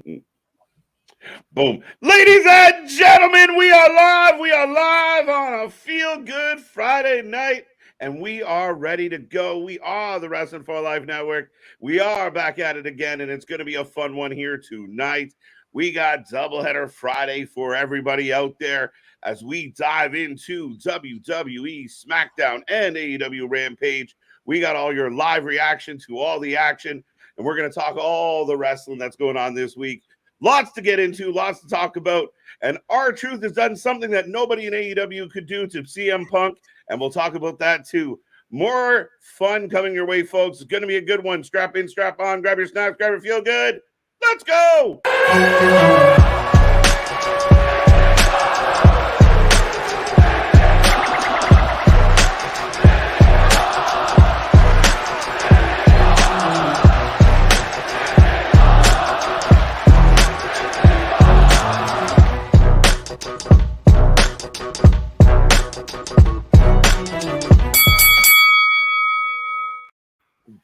Boom. Ladies and gentlemen, we are live. We are live on a feel good Friday night, and we are ready to go. We are the Wrestling for Life Network. We are back at it again, and it's going to be a fun one here tonight. We got Doubleheader Friday for everybody out there as we dive into WWE Smackdown and AEW Rampage. We got all your live reaction to all the action, and we're going to talk all the wrestling that's going on this week. Lots to get into, lots to talk about. And R-Truth has done something that nobody in AEW could do to CM Punk, and we'll talk about that too. More fun coming your way, folks. It's going to be a good one. Strap in, strap on, grab your snacks, grab your feel good. Let's go!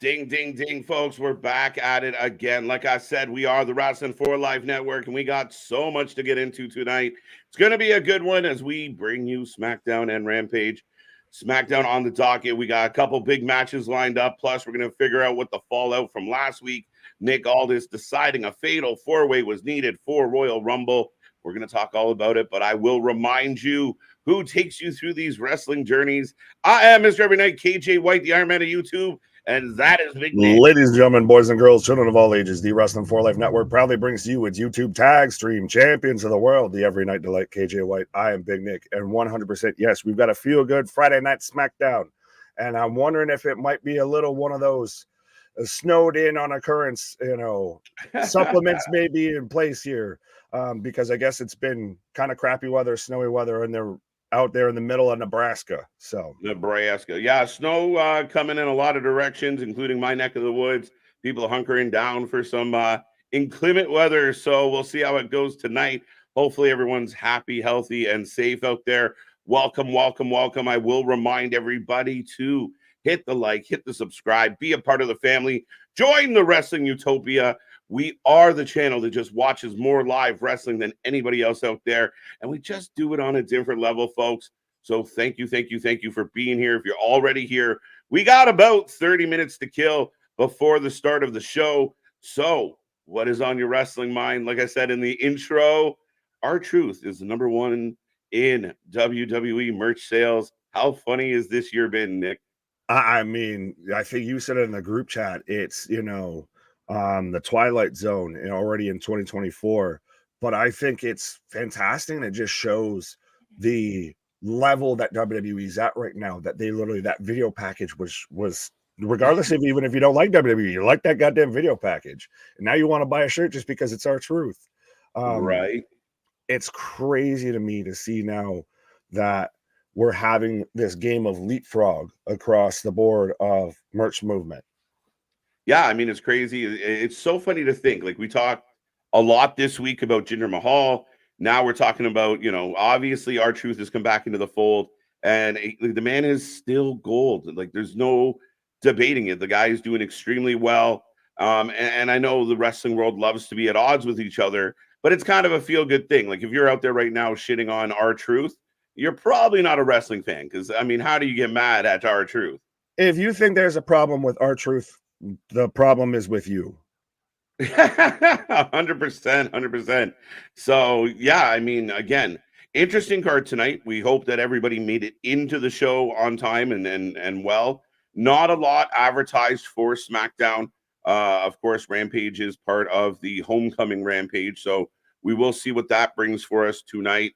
Ding, ding, ding, folks. We're back at it again. Like I said, we are the Wrestling for Life Network, and we got so much to get into tonight. It's going to be a good one as we bring you SmackDown and Rampage. SmackDown on the docket. We got a couple big matches lined up. Plus, we're going to figure out what the fallout from last week. Nick Aldis deciding a fatal four-way was needed for Royal Rumble. We're going to talk all about it, but I will remind you who takes you through these wrestling journeys. I am Mr. Every Night, KJ White, the Iron Man of YouTube. And that is Big Nick. Ladies and gentlemen, boys and girls, children of all ages, the Wrestling for Life Network proudly brings to you its YouTube tag stream champions of the world, the Every Night Delight, KJ White. I am Big Nick, and 100% yes, we've got a feel good Friday night SmackDown, and I'm wondering if it might be a little one of those snowed in on occurrence, supplements may be in place here, because I guess it's been kind of crappy weather, snowy weather, and they're out there in the middle of Nebraska. So Nebraska. Yeah, snow coming in a lot of directions, including my neck of the woods. People hunkering down for some inclement weather. So we'll see how it goes tonight. Hopefully everyone's happy, healthy, and safe out there. Welcome, welcome, welcome. I will remind everybody to hit the like, hit the subscribe, be a part of the family. Join the Wrestling Utopia. We are the channel that just watches more live wrestling than anybody else out there. And we just do it on a different level, folks. So thank you, thank you, thank you for being here. If you're already here, we got about 30 minutes to kill before the start of the show. So what is on your wrestling mind? Like I said in the intro, R-Truth is the number one in WWE merch sales. How funny has this year been, Nick? I mean, I think you said it in the group chat. It's, the Twilight Zone and already in 2024. But I think it's fantastic. And it just shows the level that WWE's at right now, that they literally, that video package was regardless of even if you don't like WWE, you like that goddamn video package. And now you want to buy a shirt just because it's R-Truth. Right. It's crazy to me to see now that we're having this game of leapfrog across the board of merch movement. Yeah, I mean, it's crazy. It's so funny to think. Like, we talked a lot this week about Jinder Mahal. Now we're talking about, obviously R-Truth has come back into the fold, and the man is still gold. Like, there's no debating it. The guy is doing extremely well. And I know the wrestling world loves to be at odds with each other, but it's kind of a feel-good thing. Like, if you're out there right now shitting on R-Truth, you're probably not a wrestling fan, because, I mean, how do you get mad at R-Truth? If you think there's a problem with R-Truth, the problem is with you. 100%. So, yeah, I mean, again, interesting card tonight. We hope that everybody made it into the show on time and well. Not a lot advertised for SmackDown. Of course, Rampage is part of the Homecoming Rampage, so we will see what that brings for us tonight.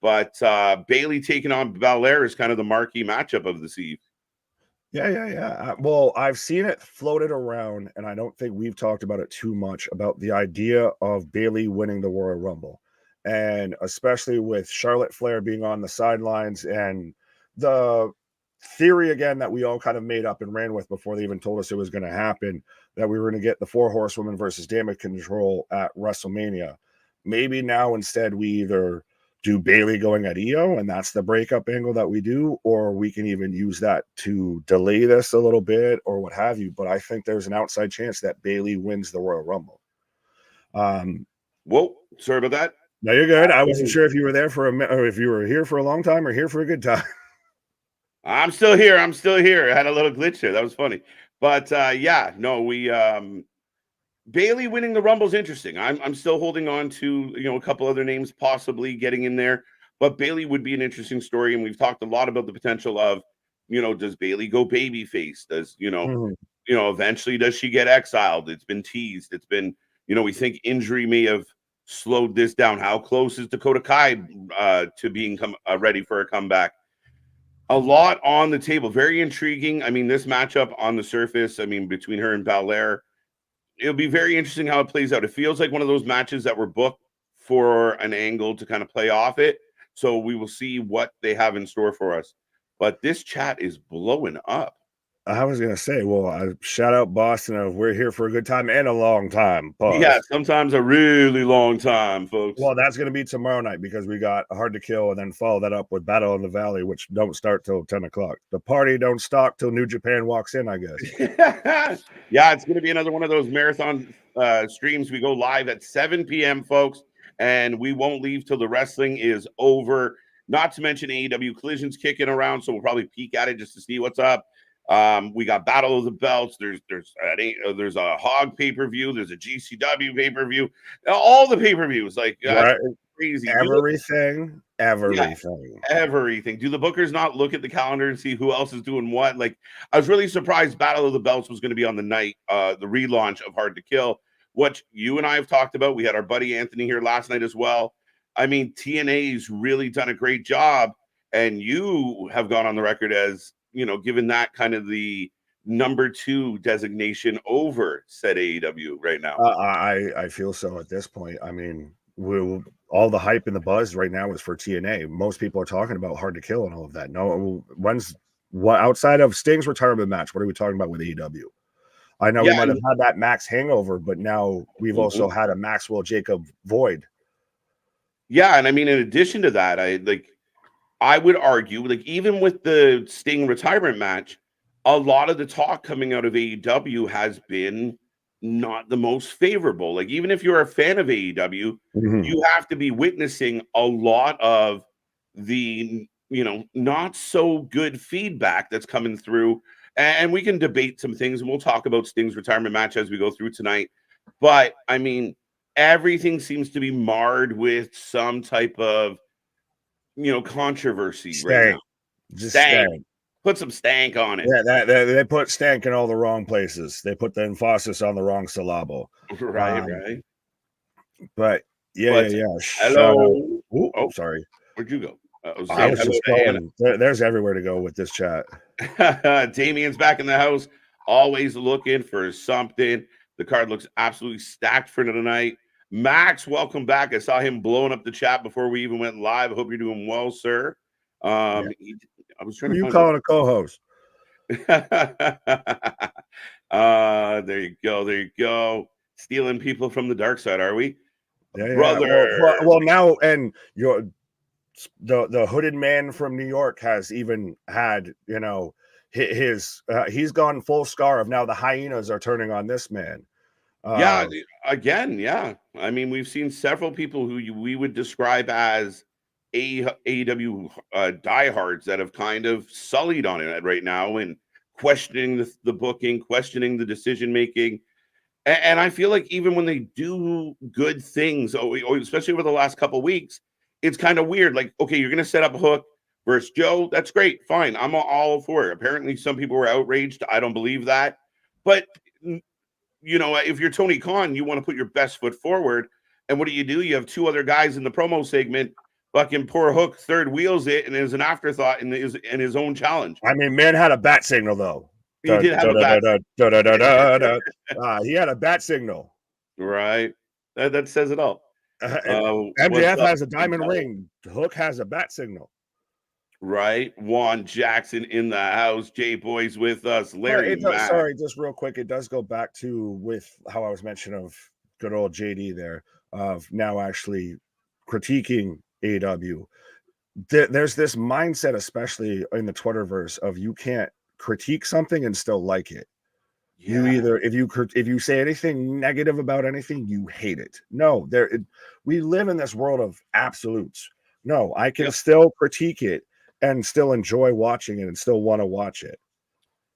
But Bayley taking on Belair is kind of the marquee matchup of this eve. Yeah. Well, I've seen it floated around, and I don't think we've talked about it too much, about the idea of Bayley winning the Royal Rumble. And especially with Charlotte Flair being on the sidelines, and the theory, again, that we all kind of made up and ran with before they even told us it was going to happen, that we were going to get the 4 Horsewomen versus Damage Control at WrestleMania. Maybe now instead we either do Bayley going at Io, and that's the breakup angle that we do, or we can even use that to delay this a little bit or what have you. But I think there's an outside chance that Bayley wins the Royal Rumble. Whoa, sorry about that. No, you're good. I wasn't sure if you were there for or if you were here for a long time or here for a good time. I'm still here. I'm still here. I had a little glitch there. That was funny. But yeah, no, we Bailey winning the Rumble's interesting. I'm still holding on to, a couple other names possibly getting in there, but Bailey would be an interesting story. And we've talked a lot about the potential of, does Bailey go babyface? Does, Mhm. eventually does she get exiled? It's been teased. It's been, we think injury may have slowed this down. How close is Dakota Kai to being ready for a comeback? A lot on the table. Very intriguing. I mean, this matchup on the surface, I mean, between her and Belair, it'll be very interesting how it plays out. It feels like one of those matches that were booked for an angle to kind of play off it. So we will see what they have in store for us. But this chat is blowing up. I was gonna say, well, I shout out Boston of we're here for a good time and a long time. Pause. Yeah, sometimes a really long time, folks. Well, that's gonna be tomorrow night because we got Hard to Kill and then follow that up with Battle in the Valley, which don't start till 10 o'clock. The party don't stop till New Japan walks in, I guess. Yeah, it's gonna be another one of those marathon streams. We go live at 7 p.m., folks, and we won't leave till the wrestling is over. Not to mention AEW Collision's kicking around, so we'll probably peek at it just to see what's up. We got Battle of the Belts. There's a Hog pay-per-view. There's a GCW pay-per-view. All the pay-per-views, like Right. crazy. Everything. Yeah, everything. Do the bookers not look at the calendar and see who else is doing what? Like, I was really surprised Battle of the Belts was going to be on the night, the relaunch of Hard to Kill, which you and I have talked about. We had our buddy Anthony here last night as well. I mean, TNA's really done a great job, and you have gone on the record as, given that kind of the number 2 designation over said AEW right now. I feel so at this point. I mean, all the hype and the buzz right now is for TNA. Most people are talking about Hard to Kill and all of that. No, what outside of Sting's retirement match? What are we talking about with AEW? I know we might have had that Max hangover, but now we've also had a Maxwell Jacob void. Yeah, and I mean, in addition to that, I would argue, like, even with the Sting retirement match, a lot of the talk coming out of AEW has been not the most favorable. Like, even if you're a fan of AEW, you have to be witnessing a lot of the, not so good feedback that's coming through. And we can debate some things, and we'll talk about Sting's retirement match as we go through tonight. But I mean, everything seems to be marred with some type of controversy right now. Just stank. Put some stank on it. Yeah, they put stank in all the wrong places. They put the emphasis on the wrong syllable. Right. But yeah. Hello. Oh, sorry. Where'd you go? I was just going. There's everywhere to go with this chat. Damien's back in the house, always looking for something. The card looks absolutely stacked for tonight. Max, welcome back. I saw him blowing up the chat before we even went live. I hope you're doing well, sir. I was trying to. You calling a co-host? There you go. There you go. Stealing people from the dark side, are we? Yeah, brother. Well, now, and the hooded man from New York has even had, he's gone full scar of now the hyenas are turning on this man. Yeah. I mean, we've seen several people who we would describe as AEW diehards that have kind of sullied on it right now and questioning the booking, questioning the decision making. And I feel like even when they do good things, especially over the last couple of weeks, it's kind of weird. Like, okay, you're going to set up a Hook versus Joe. That's great. Fine. I'm all for it. Apparently, some people were outraged. I don't believe that. But, if you're Tony Khan, you want to put your best foot forward. And what do? You have 2 other guys in the promo segment. Fucking poor Hook third wheels it and is an afterthought in his own challenge. I mean, man had a bat signal, though. He did have a bat. He had a bat signal. Right. That says it all. MJF has a diamond ring. Hook has a bat signal. Right. Juan Jackson in the house. Jay Boy's with us. Larry. Sorry, just real quick. It does go back to with how I was mentioning of good old JD there, of now actually critiquing AEW. There's this mindset, especially in the Twitterverse, of you can't critique something and still like it. You Yeah. either if you say anything negative about anything, you hate it. No, we live in this world of absolutes. No, I can Yep. still critique it and still enjoy watching it and still want to watch it.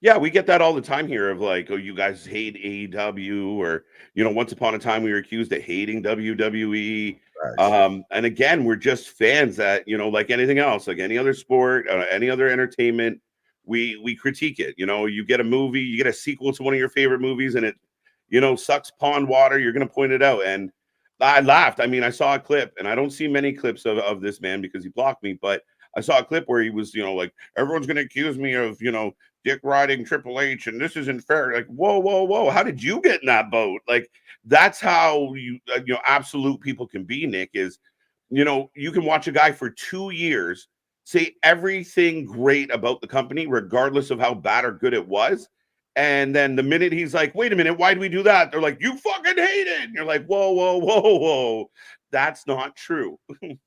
Yeah, we get that all the time here of like, oh, you guys hate AEW, or once upon a time we were accused of hating WWE. Facts. And again, we're just fans that, like anything else, like any other sport, any other entertainment, we critique it. You get a movie, you get a sequel to one of your favorite movies, and it, sucks pond water, you're gonna point it out. And I laughed. I mean, I saw a clip, and I don't see many clips of this man because he blocked me, but I saw a clip where he was, like, everyone's gonna accuse me of, dick riding Triple H, and this isn't fair. Like, whoa, whoa, whoa! How did you get in that boat? Like, that's how absolute people can be. Nick is, you can watch a guy for 2 years say everything great about the company, regardless of how bad or good it was. And then the minute he's like, wait a minute, why do we do that? They're like, you fucking hate it. And you're like, whoa, whoa, whoa, whoa. That's not true.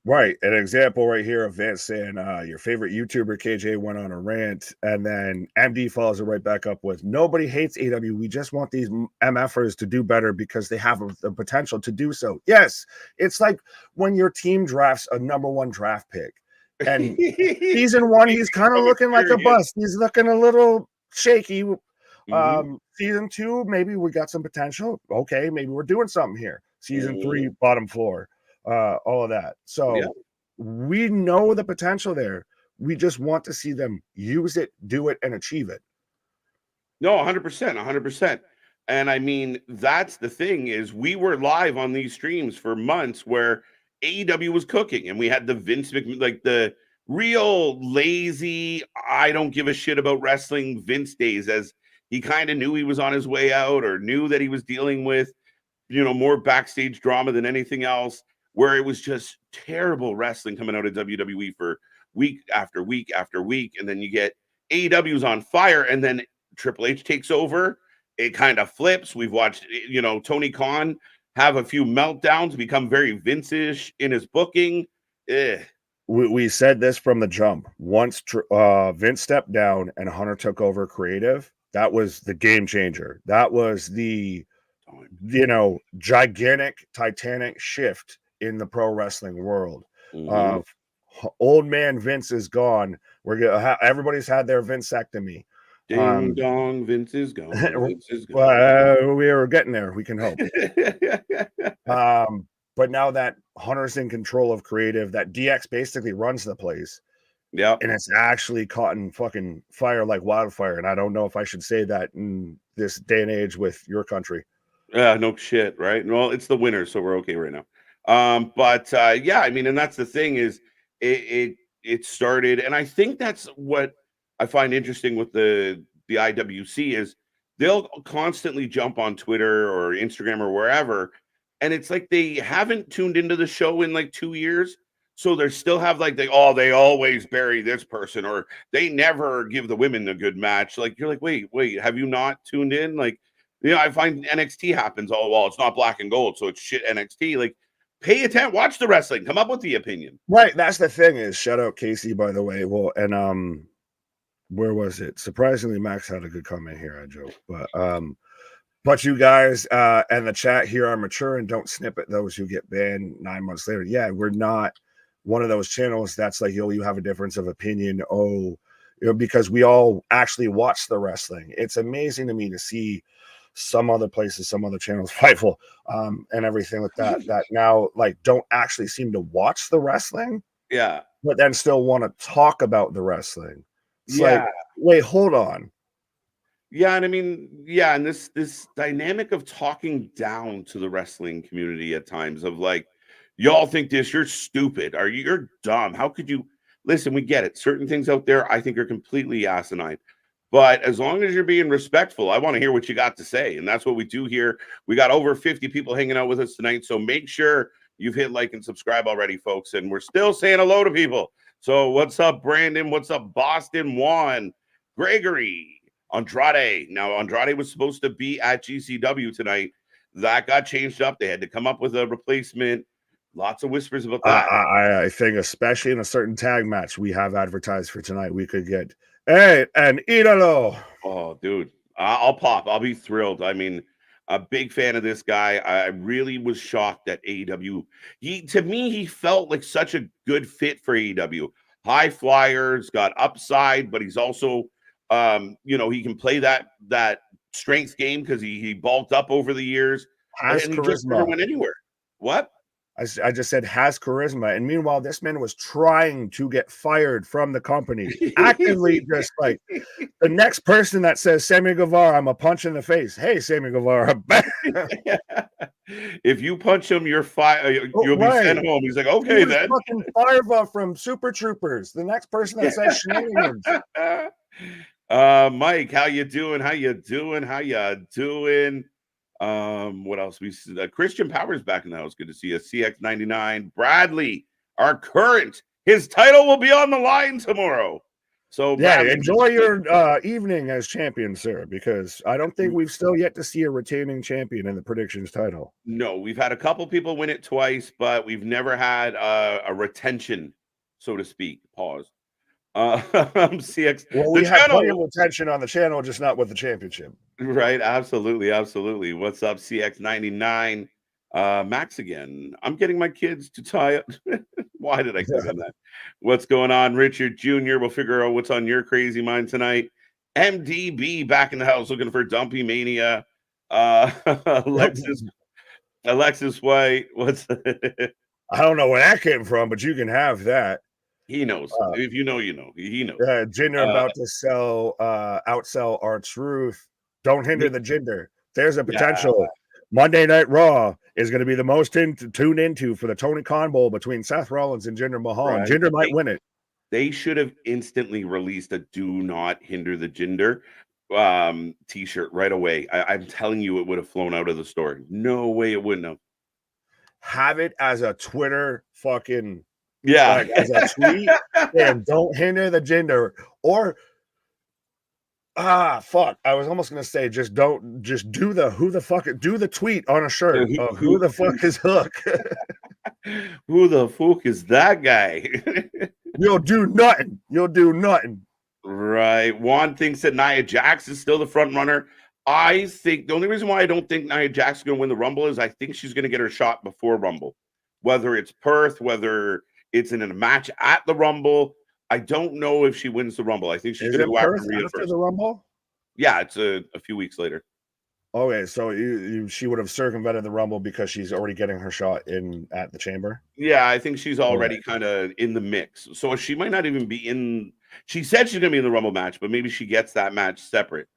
Right. An example right here of Vince saying your favorite YouTuber KJ went on a rant, and then MD follows it right back up with nobody hates AW. We just want these MFers to do better because they have the potential to do so. Yes, it's like when your team drafts a #1 draft pick. And season 1, he's kind of looking like a bust. He's looking a little shaky. Season 2, maybe we got some potential. Okay, maybe we're doing something here. Season 3, bottom floor. All of that. So we know the potential there. We just want to see them use it, do it, and achieve it. No, 100%, 100%. And I mean, that's the thing is we were live on these streams for months where AEW was cooking, and we had the Vince McMahon, like the real lazy, I don't give a shit about wrestling Vince days, as he kind of knew he was on his way out, or knew that he was dealing with, more backstage drama than anything else, where it was just terrible wrestling coming out of WWE for week after week after week. And then you get AEW's on fire, and then Triple H takes over. It kind of flips. We've watched, Tony Khan have a few meltdowns, become very Vince-ish in his booking. We said this from the jump. Once Vince stepped down and Hunter took over creative, that was the game changer. That was the gigantic Titanic shift in the pro wrestling world. Old man Vince is gone. Everybody's had their Vincectomy. Ding dong, Vince is gone. Vince is gone. We are getting there. We can hope. But now that Hunter's in control of creative, that DX basically runs the place. Yeah. And it's actually caught in fucking fire like wildfire. And I don't know if I should say that in this day and age with your country. No shit, right? Well, it's the winter, so we're okay right now. But yeah, I mean, and that's the thing is it started, and I think that's what I find interesting with the IWC is they'll constantly jump on Twitter or Instagram or wherever, and it's like they haven't tuned into the show in like 2 years. So they still have like they always bury this person, or they never give the women a good match. Like you're like, wait, have you not tuned in? Like, I find NXT happens it's not black and gold, so it's shit NXT. Like, pay attention, watch the wrestling, come up with the opinion. Right. That's the thing is, shout out Casey, by the way. Well, and where was it? Surprisingly, Max had a good comment here, I joke. But you guys and the chat here are mature and don't snip at those who get banned 9 months later. Yeah, we're not one of those channels that's like, you have a difference of opinion. Because we all actually watch the wrestling. It's amazing to me to see some other places, some other channels, Fightful, and everything like that now like don't actually seem to watch the wrestling. Yeah. But then still want to talk about the wrestling. It's like, wait, hold on. Yeah, and I mean, yeah, and this dynamic of talking down to the wrestling community at times of like, y'all think this, you're stupid, you're dumb. How could you listen? We get it. Certain things out there I think are completely asinine. But as long as you're being respectful, I want to hear what you got to say. And that's what we do here. We got over 50 people hanging out with us tonight. So make sure you've hit like and subscribe already, folks. And we're still saying hello to people. So what's up, Brandon? What's up, Boston? Juan, Gregory, Andrade. Now, Andrade was supposed to be at GCW tonight. That got changed up. They had to come up with a replacement. Lots of whispers about that. I think, especially in a certain tag match we have advertised for tonight, we could get, hey, and Idolo. Oh, dude. I'll pop. I'll be thrilled. I mean, a big fan of this guy. I really was shocked that AEW. To me, he felt like such a good fit for AEW. High flyers, got upside, but he's also, he can play that strength game because he bulked up over the years, Has and he just never charisma. went anywhere. What? I just said has charisma. And meanwhile, this man was trying to get fired from the company, actively just like the next person that says Sammy Guevara, I'm a punch in the face. Hey, Sammy Guevara. If you punch him, you're fired. You'll be Right. sent home. He's like, okay, then. Fucking Fireball from Super Troopers. The next person that says shenanigans. Mike, how you doing? How you doing? How you doing? What else? Christian Powers back in the house. Good to see you. CX99. Bradley, our current. His title will be on the line tomorrow. So yeah, Bradley, enjoy your evening as champion, sir, because I don't think we've still yet to see a retaining champion in the predictions title. No, we've had a couple people win it twice, but we've never had a retention, so to speak. Pause. CX. Well, we have plenty of retention on the channel, just not with the championship. Right. Absolutely. Absolutely. What's up, CX99? Max again. I'm getting my kids to tie up. Why did I click on that? What's going on, Richard Jr.? We'll figure out what's on your crazy mind tonight. MDB back in the house looking for Dumpy Mania. Alexis White. What's I don't know where that came from, but you can have that. He knows. If you know, you know. He knows. Jinder about to outsell R-Truth. Don't hinder the Jinder. There's a potential. Yeah. Monday Night Raw is going to be the most tuned into for the Tony Khan Bowl between Seth Rollins and Jinder Mahal. Right. Jinder might win it. They should have instantly released a "Do Not Hinder the Jinder" t-shirt right away. I'm telling you, it would have flown out of the store. No way it wouldn't have. Have it as a Twitter fucking as a tweet. And don't hinder the Jinder. Or fuck. I was almost gonna say do the tweet on a shirt of who the fuck is Hook. Who the fuck is that guy? You'll do nothing. Right. Juan thinks that Nia Jax is still the front runner. I think the only reason why I don't think Nia Jax is going to win the Rumble is I think she's going to get her shot before Rumble. Whether it's Perth, whether it's in a match at the Rumble, I don't know if she wins the Rumble. I think she's going to go after the Rumble. Yeah, it's a few weeks later. Okay, so she would have circumvented the Rumble because she's already getting her shot at the Chamber. Yeah, I think she's already kind of in the mix. So she might not even be in. She said she's going to be in the Rumble match, but maybe she gets that match separate.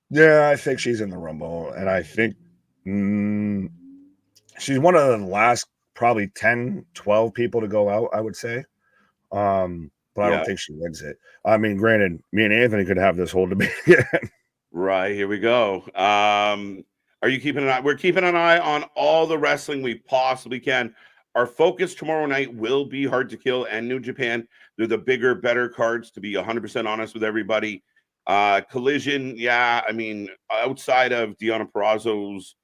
Yeah, I think she's in the Rumble, and I think she's one of the last probably 10, 12 people to go out, I would say. But I don't think she wins it. I mean, granted, me and Anthony could have this whole debate again. Right, here we go. Are you keeping an eye? We're keeping an eye on all the wrestling we possibly can. Our focus tomorrow night will be Hard to Kill and New Japan. They're the bigger, better cards, to be 100% honest with everybody. Collision, I mean, outside of Deonna Purrazzo's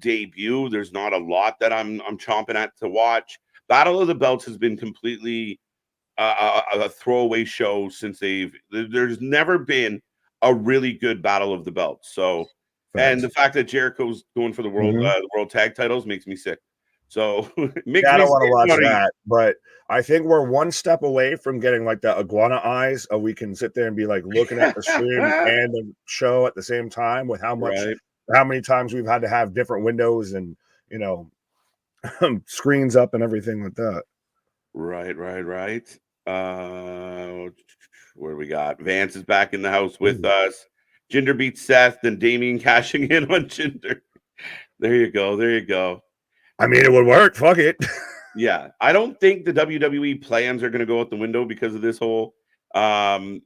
debut, there's not a lot that I'm chomping at to watch. Battle of the Belts has been completely a throwaway show since there's never been a really good Battle of the Belts. So, and the fact that Jericho's going for the world tag titles makes me sick. So I don't want to watch that, but I think we're one step away from getting like the iguana eyes. We can sit there and be like looking at the stream and the show at the same time with how many times we've had to have different windows and screens up and everything like that. Right. Where we got Vance is back in the house with us. Jinder beats Seth, then Damien cashing in on Jinder. There you go. I mean, it would work. Fuck it. Yeah, I don't think the WWE plans are going to go out the window because of this whole, the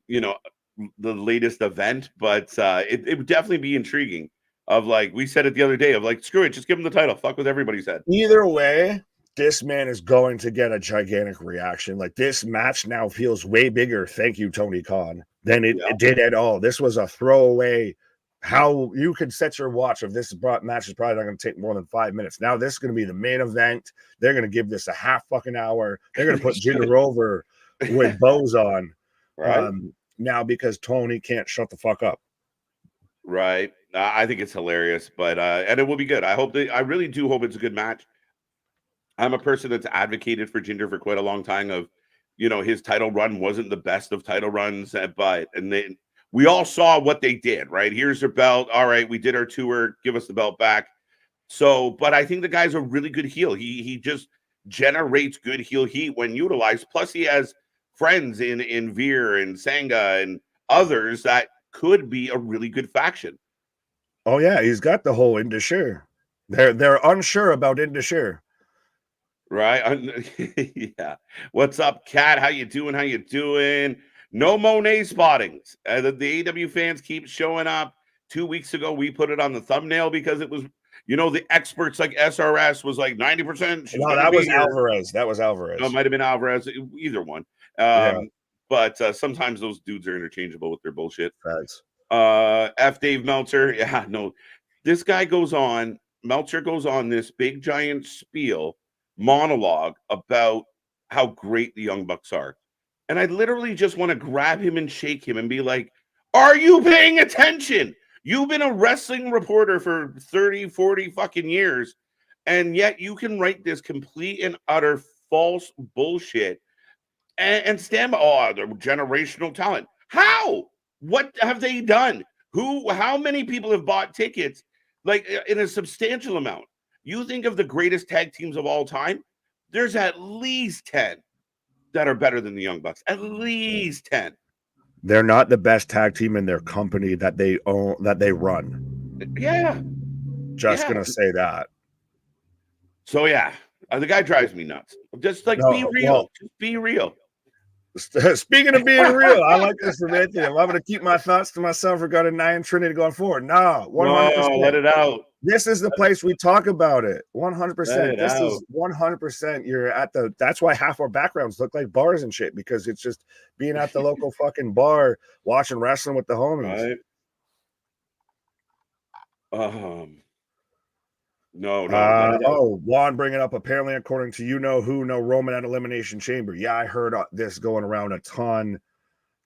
latest event. But it would definitely be intriguing. Of like we said it the other day, of like, screw it, just give him the title. Fuck what everybody said. Either way, this man is going to get a gigantic reaction. Like this match now feels way bigger. Thank you, Tony Khan. Than it did at all. This was a throwaway. How you could set your watch of this match is probably not going to take more than 5 minutes. Now this is going to be the main event. They're going to give this a half fucking hour. They're going to put Jinder over with bows on. Right. Now because Tony can't shut the fuck up. Right. I think it's hilarious, but and it will be good. I really do hope it's a good match. I'm a person that's advocated for Jinder for quite a long time of, his title run wasn't the best of title runs, but and then we all saw what they did, right? Here's their belt. All right, we did our tour, give us the belt back. So, but I think the guy's a really good heel. He just generates good heel heat when utilized. Plus, he has friends in Veer and Sangha and others that could be a really good faction. Oh yeah, he's got the whole Indashir. They're unsure about Indashir. Right? Yeah. What's up, Kat? How you doing? How you doing? No Monet spottings. The AW fans keep showing up. 2 weeks ago, we put it on the thumbnail because it was, the experts like SRS was like 90%. No, that was Alvarez. That was Alvarez. No, it might have been Alvarez. Either one. Yeah. But sometimes those dudes are interchangeable with their bullshit. Thanks. F. Dave Meltzer. Yeah, no. This guy goes on. Meltzer goes on this big giant spiel monologue about how great the Young Bucks are. And I literally just want to grab him and shake him and be like, are you paying attention? You've been a wrestling reporter for 30, 40 fucking years, and yet you can write this complete and utter false bullshit and stand by, the generational talent. How? What have they done? How many people have bought tickets like in a substantial amount? You think of the greatest tag teams of all time, there's at least 10 that are better than the Young Bucks. At least 10. They're not the best tag team in their company that they own, that they run. Yeah. Just gonna say that. So yeah, the guy drives me nuts. Just like be real. Well, just be real. Speaking of being real, I like this from Anthony. I'm going to keep my thoughts to myself regarding Nia and Trinity going forward. No, 100%. Let it out. This is the place we talk about it. 100%. This is 100%. You're at the. That's why half our backgrounds look like bars and shit, because it's just being at the local fucking bar, watching wrestling with the homies. Right. No. Juan bringing up, apparently, according to no Roman at Elimination Chamber. Yeah, I heard this going around a ton.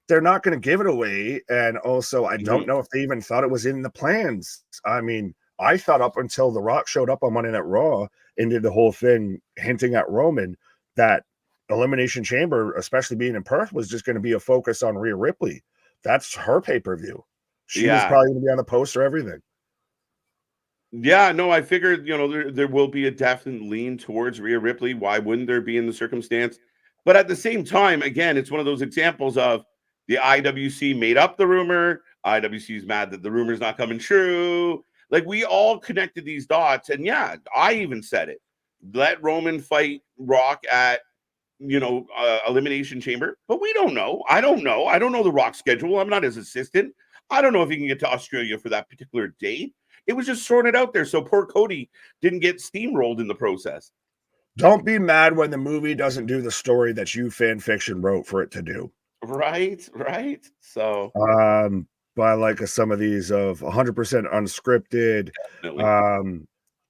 They're not going to give it away. And also, I don't know if they even thought it was in the plans. I mean, I thought up until The Rock showed up on Monday Night Raw and did the whole thing hinting at Roman that Elimination Chamber, especially being in Perth, was just going to be a focus on Rhea Ripley. That's her pay-per-view. She was probably going to be on the poster, everything. Yeah, no, I figured, there will be a definite lean towards Rhea Ripley. Why wouldn't there be in the circumstance? But at the same time, again, it's one of those examples of the IWC made up the rumor. IWC is mad that the rumor's not coming true. Like, we all connected these dots. And yeah, I even said it. Let Roman fight Rock at, Elimination Chamber. But we don't know. I don't know. I don't know the Rock schedule. I'm not his assistant. I don't know if he can get to Australia for that particular date. It was just throwing it out there so poor Cody didn't get steamrolled in the process. Don't be mad when the movie doesn't do the story that you fan fiction wrote for it to do. Right. So by like some of these of 100% unscripted.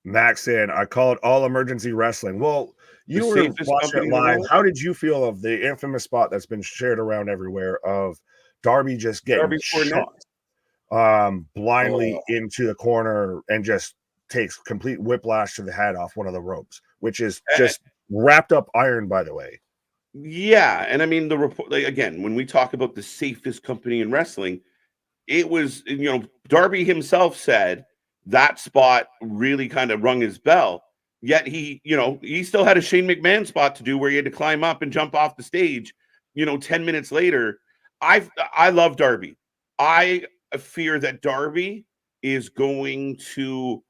Max saying, I call it all emergency wrestling. Well, you were watching it live. How did you feel of the infamous spot that's been shared around everywhere of Darby just getting shot blindly into the corner and just takes complete whiplash to the head off one of the ropes, which is just wrapped up iron, by the way. Yeah. And I mean, the report, again, when we talk about the safest company in wrestling, it was, Darby himself said that spot really kind of rung his bell. Yet he still had a Shane McMahon spot to do where he had to climb up and jump off the stage, 10 minutes later. I love Darby. I fear that Darby is going to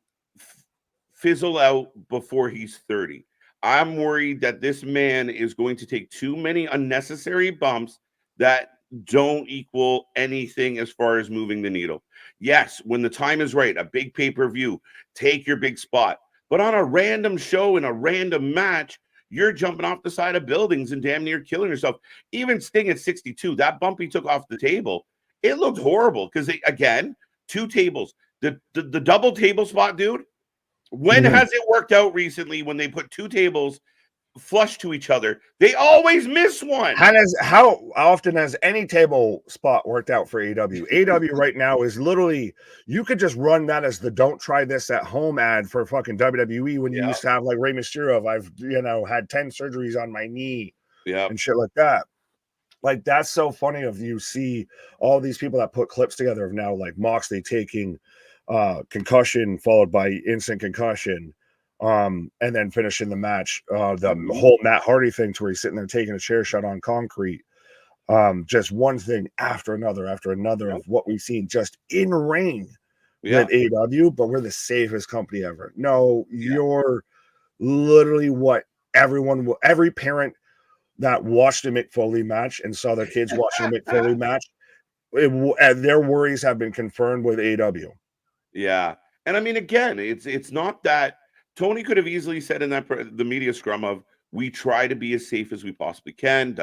fizzle out before he's 30. I'm worried that this man is going to take too many unnecessary bumps that don't equal anything as far as moving the needle. Yes, when the time is right, a big pay-per-view, take your big spot. But on a random show in a random match, you're jumping off the side of buildings and damn near killing yourself. Even Sting at 62, that bump he took off the table, it looked horrible because, again, 2 tables. The double table spot, dude, when has it worked out recently when they put 2 tables flush to each other. They always miss one. How often has any table spot worked out for AEW? AEW right now is literally, you could just run that as the "don't try this at home" ad for fucking WWE when you used to have like Rey Mysterio of, I've had 10 surgeries on my knee and shit like that. Like, that's so funny of you see all these people that put clips together of now like Moxley taking concussion followed by instant concussion, and then finishing the match. The whole Matt Hardy thing to where he's sitting there taking a chair shot on concrete. Just one thing after another of what we've seen just in ring with AEW, but we're the safest company ever. No, you're literally what every parent that watched a Mick Foley match and saw their kids watching a Mick Foley match, their worries have been confirmed with AEW. Yeah. And I mean, again, it's not that Tony could have easily said in the media scrum of, we try to be as safe as we possibly can,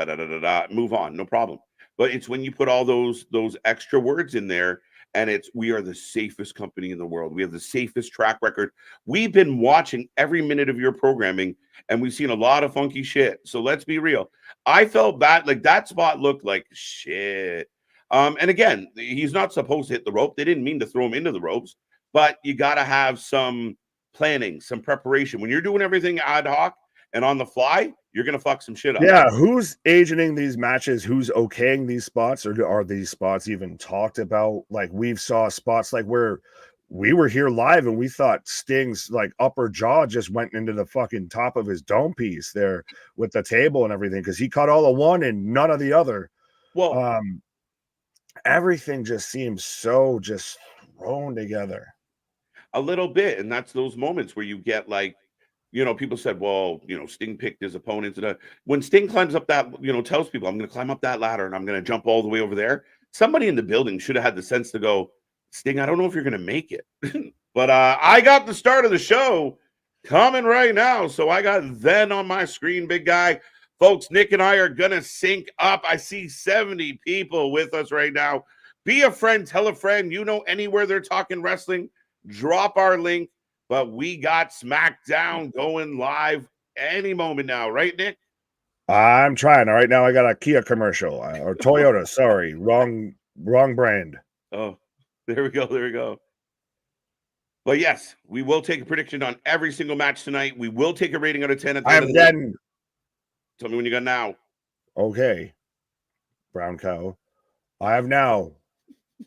move on, no problem. But it's when you put all those extra words in there, and we are the safest company in the world. We have the safest track record. We've been watching every minute of your programming, and we've seen a lot of funky shit. So let's be real. I felt bad. Like, that spot looked like shit. And again, he's not supposed to hit the rope. They didn't mean to throw him into the ropes, but you got to have some planning, some preparation. When you're doing everything ad hoc and on the fly, you're going to fuck some shit up. Yeah, who's agenting these matches? Who's okaying these spots? Or are these spots even talked about? Like, we've saw spots like where we were here live and we thought Sting's like upper jaw just went into the fucking top of his dome piece there with the table and everything, because he caught all of one and none of the other. Well, everything just seems so just thrown together. A little bit. And that's those moments where you get like, people said, well, Sting picked his opponents. When Sting climbs up that, tells people, I'm going to climb up that ladder and I'm going to jump all the way over there. Somebody in the building should have had the sense to go, Sting, I don't know if you're going to make it. But I got the start of the show coming right now. So I got then on my screen, big guy. Folks, Nick and I are going to sync up. I see 70 people with us right now. Be a friend, tell a friend. Anywhere they're talking wrestling, drop our link. But we got SmackDown going live any moment now, right, Nick? I'm trying. All right, now I got a Kia commercial or Toyota. Sorry, wrong brand. Oh, there we go. But yes, we will take a prediction on every single match tonight. We will take a rating out of 10 at the end of the night. Tell me when you got now. Okay, brown cow. I have now.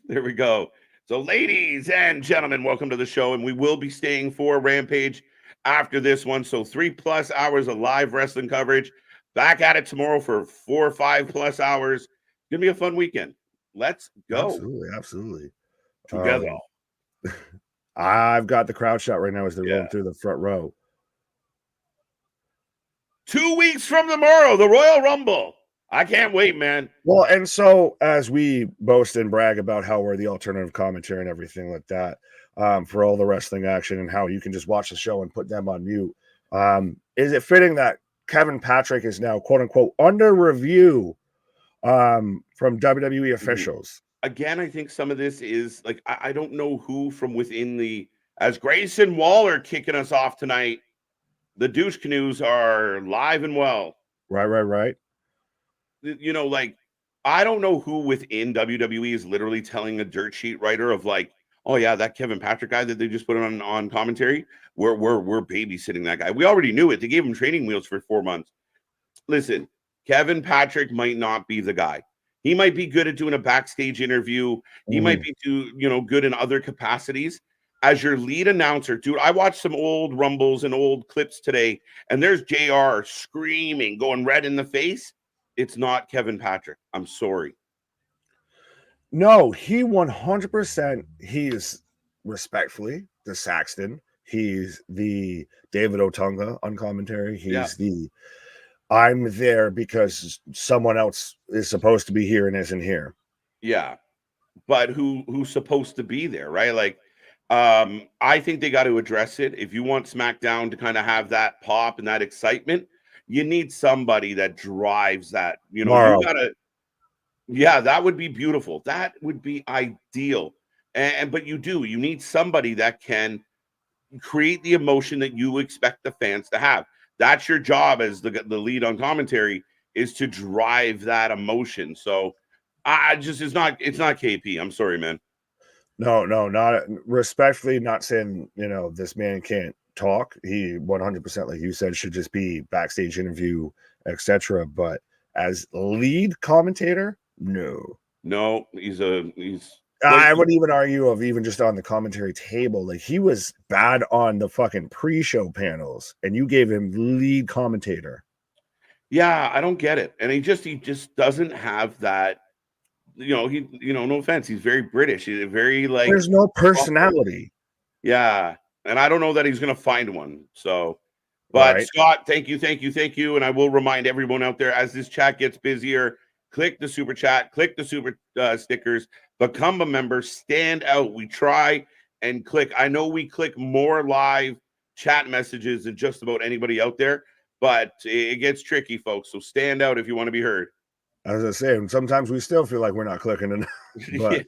There we go. So, ladies and gentlemen, welcome to the show. And we will be staying for Rampage after this one. So 3+ hours of live wrestling coverage. Back at it tomorrow for 4 or 5+ hours. It's going to be a fun weekend. Let's go. Absolutely. Together. I've got the crowd shot right now as they're rolling through the front row. 2 weeks from tomorrow, the Royal Rumble. I can't wait, man. Well, and so as we boast and brag about how we're the alternative commentary and everything like that, for all the wrestling action and how you can just watch the show and put them on mute, is it fitting that Kevin Patrick is now, quote unquote, under review from WWE officials? Again, I think some of this is like, I don't know who from within as Grayson Waller kicking us off tonight, the douche canoes are live and well. Right. Like, I don't know who within WWE is literally telling a dirt sheet writer of like, oh yeah, that Kevin Patrick guy that they just put on commentary, we're babysitting that guy. We already knew it. They gave him training wheels for 4 months. Listen, Kevin Patrick might not be the guy. He might be good at doing a backstage interview. He might be good in other capacities. As your lead announcer, dude, I watched some old Rumbles and old clips today, and there's JR screaming, going red in the face. It's not Kevin Patrick. I'm sorry. No, he 100%. He's respectfully the Saxton. He's the David Otunga on commentary. He's the I'm there because someone else is supposed to be here and isn't here. Yeah, but who's supposed to be there, right? Like, I think they got to address it. If you want SmackDown to kind of have that pop and that excitement, you need somebody that drives that. You gotta. Yeah, that would be beautiful. That would be ideal. But you need somebody that can create the emotion that you expect the fans to have. That's your job as the lead on commentary, is to drive that emotion. So I just it's not KP. I'm sorry, man. No, not respectfully, not saying, this man can't talk. He 100%, like you said, should just be backstage interview, etc. But as lead commentator, no. No, he's I would even argue of even just on the commentary table, like he was bad on the fucking pre-show panels, and you gave him lead commentator. Yeah, I don't get it. And he just doesn't have that, no offense. He's very British. He's very like, there's no personality. Yeah. And I don't know that he's going to find one. So, but right. Scott, thank you. And I will remind everyone out there, as this chat gets busier, click the super chat, click the super stickers, become a member, stand out. We try and click. I know we click more live chat messages than just about anybody out there, but it gets tricky, folks. So stand out if you want to be heard. As I say, sometimes we still feel like we're not clicking enough. But yeah.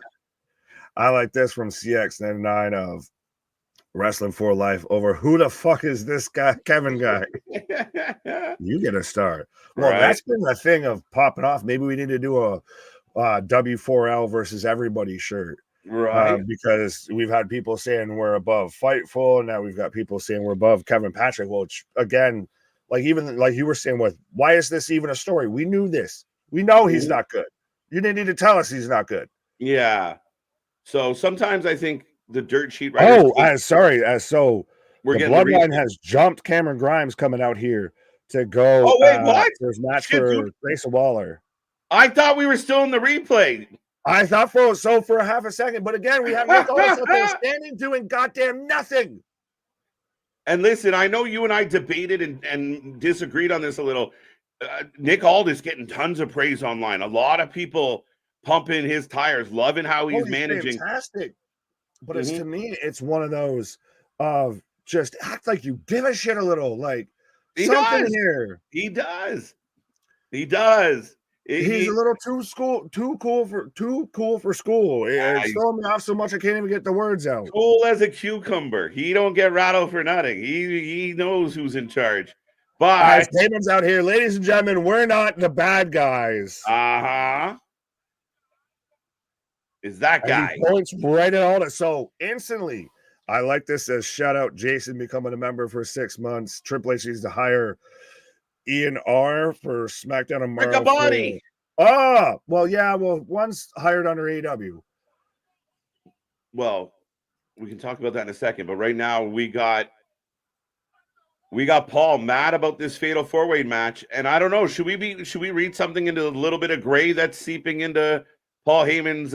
I like this from CX99 of Wrestling for Life over who the fuck is this guy, Kevin guy? You get a start. Well, right. That's been the thing of popping off. Maybe we need to do a W4L versus everybody shirt. Right. Because we've had people saying we're above Fightful. Now we've got people saying we're above Kevin Patrick. Well, again, like even like you were saying with, why is this even a story? We knew this. We know he's not good. You didn't need to tell us he's not good. Yeah. So sometimes I think the dirt sheet writers. Oh, sorry. So the Bloodline has jumped Cameron Grimes coming out here to go. Oh, wait, what? There's a match for Grayson Waller. I thought we were still in the replay. I thought for a half a second. But again, we have Nick Aldis out there standing doing goddamn nothing. And listen, I know you and I debated and disagreed on this a little. Nick Aldis getting tons of praise online. A lot of people pumping his tires, loving how he's managing. Fantastic. But it's, to me, it's one of those of just act like you give a shit a little. Like something here. He does. He's a little too cool for school. It's throwing me off so much I can't even get the words out. Cool as a cucumber. He don't get rattled for nothing. He knows who's in charge. But Damon's out here, ladies and gentlemen, we're not the bad guys. Is that guy? He points right at all that. So instantly, I like this as shout out Jason becoming a member for 6 months. Triple H needs to hire Ian R for SmackDown tomorrow. Riccaboni. Well, one's hired under AEW. Well, we can talk about that in a second, but right now we got Paul mad about this fatal 4-way match, and I don't know. Should we read something into a little bit of gray that's seeping into Paul Heyman's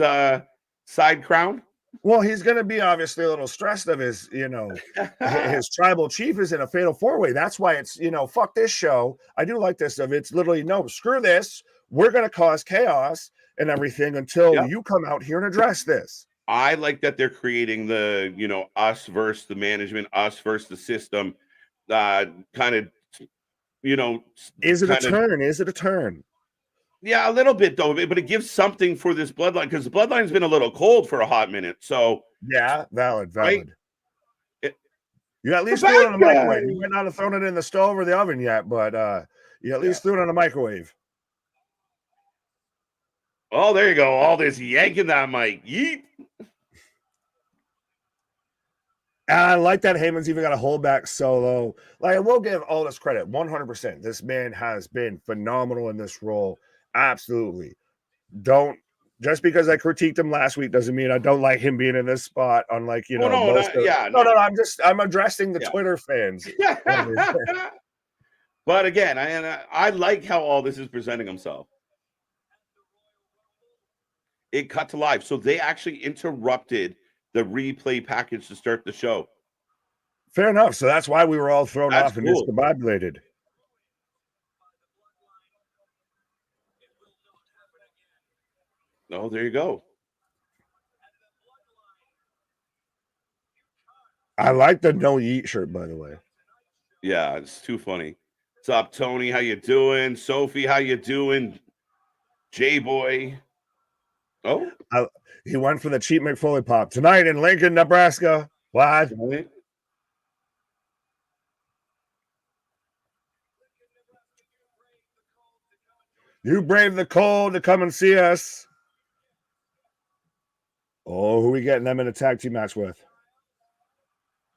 side crown? Well, he's going to be obviously a little stressed of his, his tribal chief is in a fatal 4-way. That's why it's, fuck this show. I do like this of it's literally, no, screw this. We're going to cause chaos and everything until you come out here and address this. I like that they're creating the, us versus the management, us versus the system. Kind of, is it a turn? Is it a turn? Yeah, a little bit though, but it gives something for this bloodline because the bloodline's been a little cold for a hot minute. So yeah, valid. Right? You at least threw it on the microwave. You might not have thrown it in the stove or the oven yet, but you at least threw it on the microwave. Oh, there you go. All this yanking that mic. Yeet. And I like that Heyman's even got a holdback solo. Like, I will give all this credit, 100%. This man has been phenomenal in this role. Absolutely. Just because I critiqued him last week doesn't mean I don't like him being in this spot. Unlike, I'm addressing the Twitter fans. But again, I like how all this is presenting himself. It cut to live. So they actually interrupted the replay package to start the show. Fair enough. So that's why we were all thrown off and discombobulated. Oh, there you go. I like the no yeet shirt, by the way. Yeah, it's too funny. What's up, Tony? How you doing? Sophie, how you doing? J-Boy. Oh, he went for the cheap McFoley pop tonight in Lincoln, Nebraska. What? You brave the cold to come and see us. Oh, who we getting them in a tag team match with?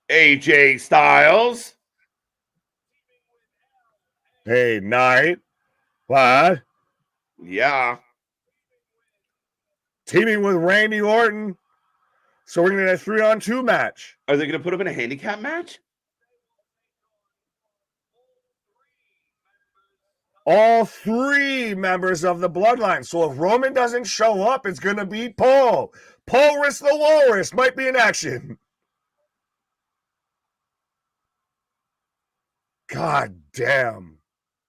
AJ Styles. Hey, Knight. What? Yeah. Teaming with Randy Orton. So we're going to get a 3-on-2 match. Are they going to put him in a handicap match? All 3 members of the bloodline. So if Roman doesn't show up, it's going to be Paul. Paulrus the Walrus might be in action. God damn.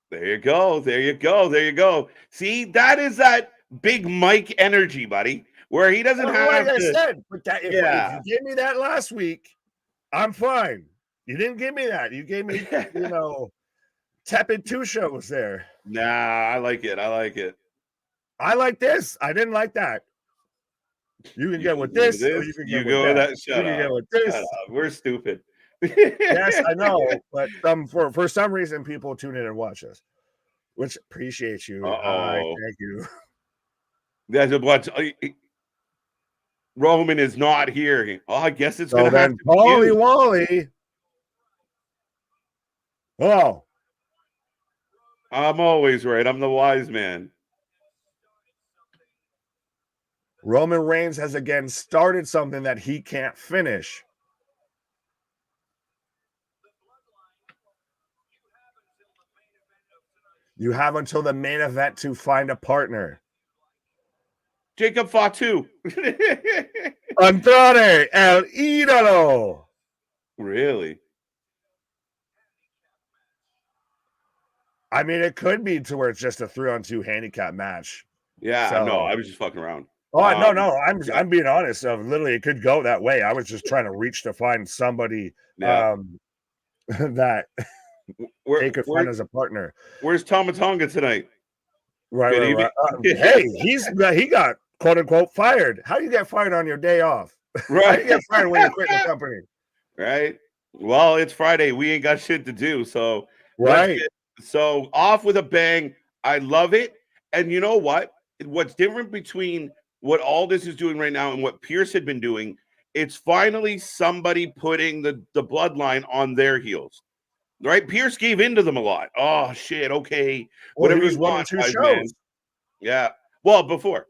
There you go. There you go. There you go. See, that is that big Mike energy, buddy, where he doesn't have like to. I said, but if you gave me that last week, I'm fine. You didn't give me that. You gave me, tepid 2 shows there. Nah, I like it. I like it. I like this. I didn't like that. You can get with this, or you can get with that. Shut up. Get with this. Shut up. We're stupid. Yes, I know, but for some reason, people tune in and watch us, which appreciate you. Thank you. That's a bunch. Roman is not here. Oh, I guess it's gonna have to be Wally you. Wally. Oh, I'm always right. I'm the wise man. Roman Reigns has again started something that he can't finish. You have until the main event to find a partner. Jacob Fatu. Andrade El Idolo. Really? I mean, it could be to where it's just a 3-on-2 handicap match. Yeah, So, no, I was just fucking around. Oh, no, I'm being honest. Literally, it could go that way. I was just trying to reach to find somebody that they could find as a partner. Where's Tomatonga tonight? Right. Hey, he got quote unquote fired. How do you get fired on your day off? Right. How do you get fired when you quit the company? Right. Well, it's Friday. We ain't got shit to do. So right. So off with a bang. I love it. And you know what? What's different between what Aldis is doing right now and what Pierce had been doing, it's finally somebody putting the bloodline on their heels. Right? Pierce gave in to them a lot. Oh shit, okay. Well, whatever you want, 2 shows. Man. Yeah. Well, before.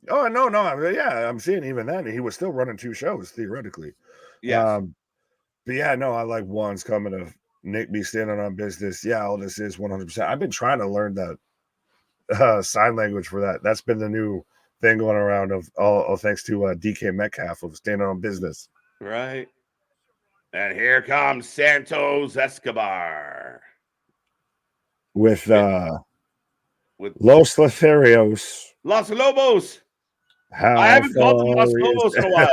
Oh no. Yeah, I'm seeing even then he was still running 2 shows theoretically. Yeah. But yeah, no, I like one's coming to Nick be standing on business. Yeah, all this is 100%. I've been trying to learn that sign language for that. That's been the new thing going around of all thanks to DK Metcalf of standing on business. Right. And here comes Santos Escobar with Los Lotharios. Los Lobos. I haven't called them Los Lobos in a while.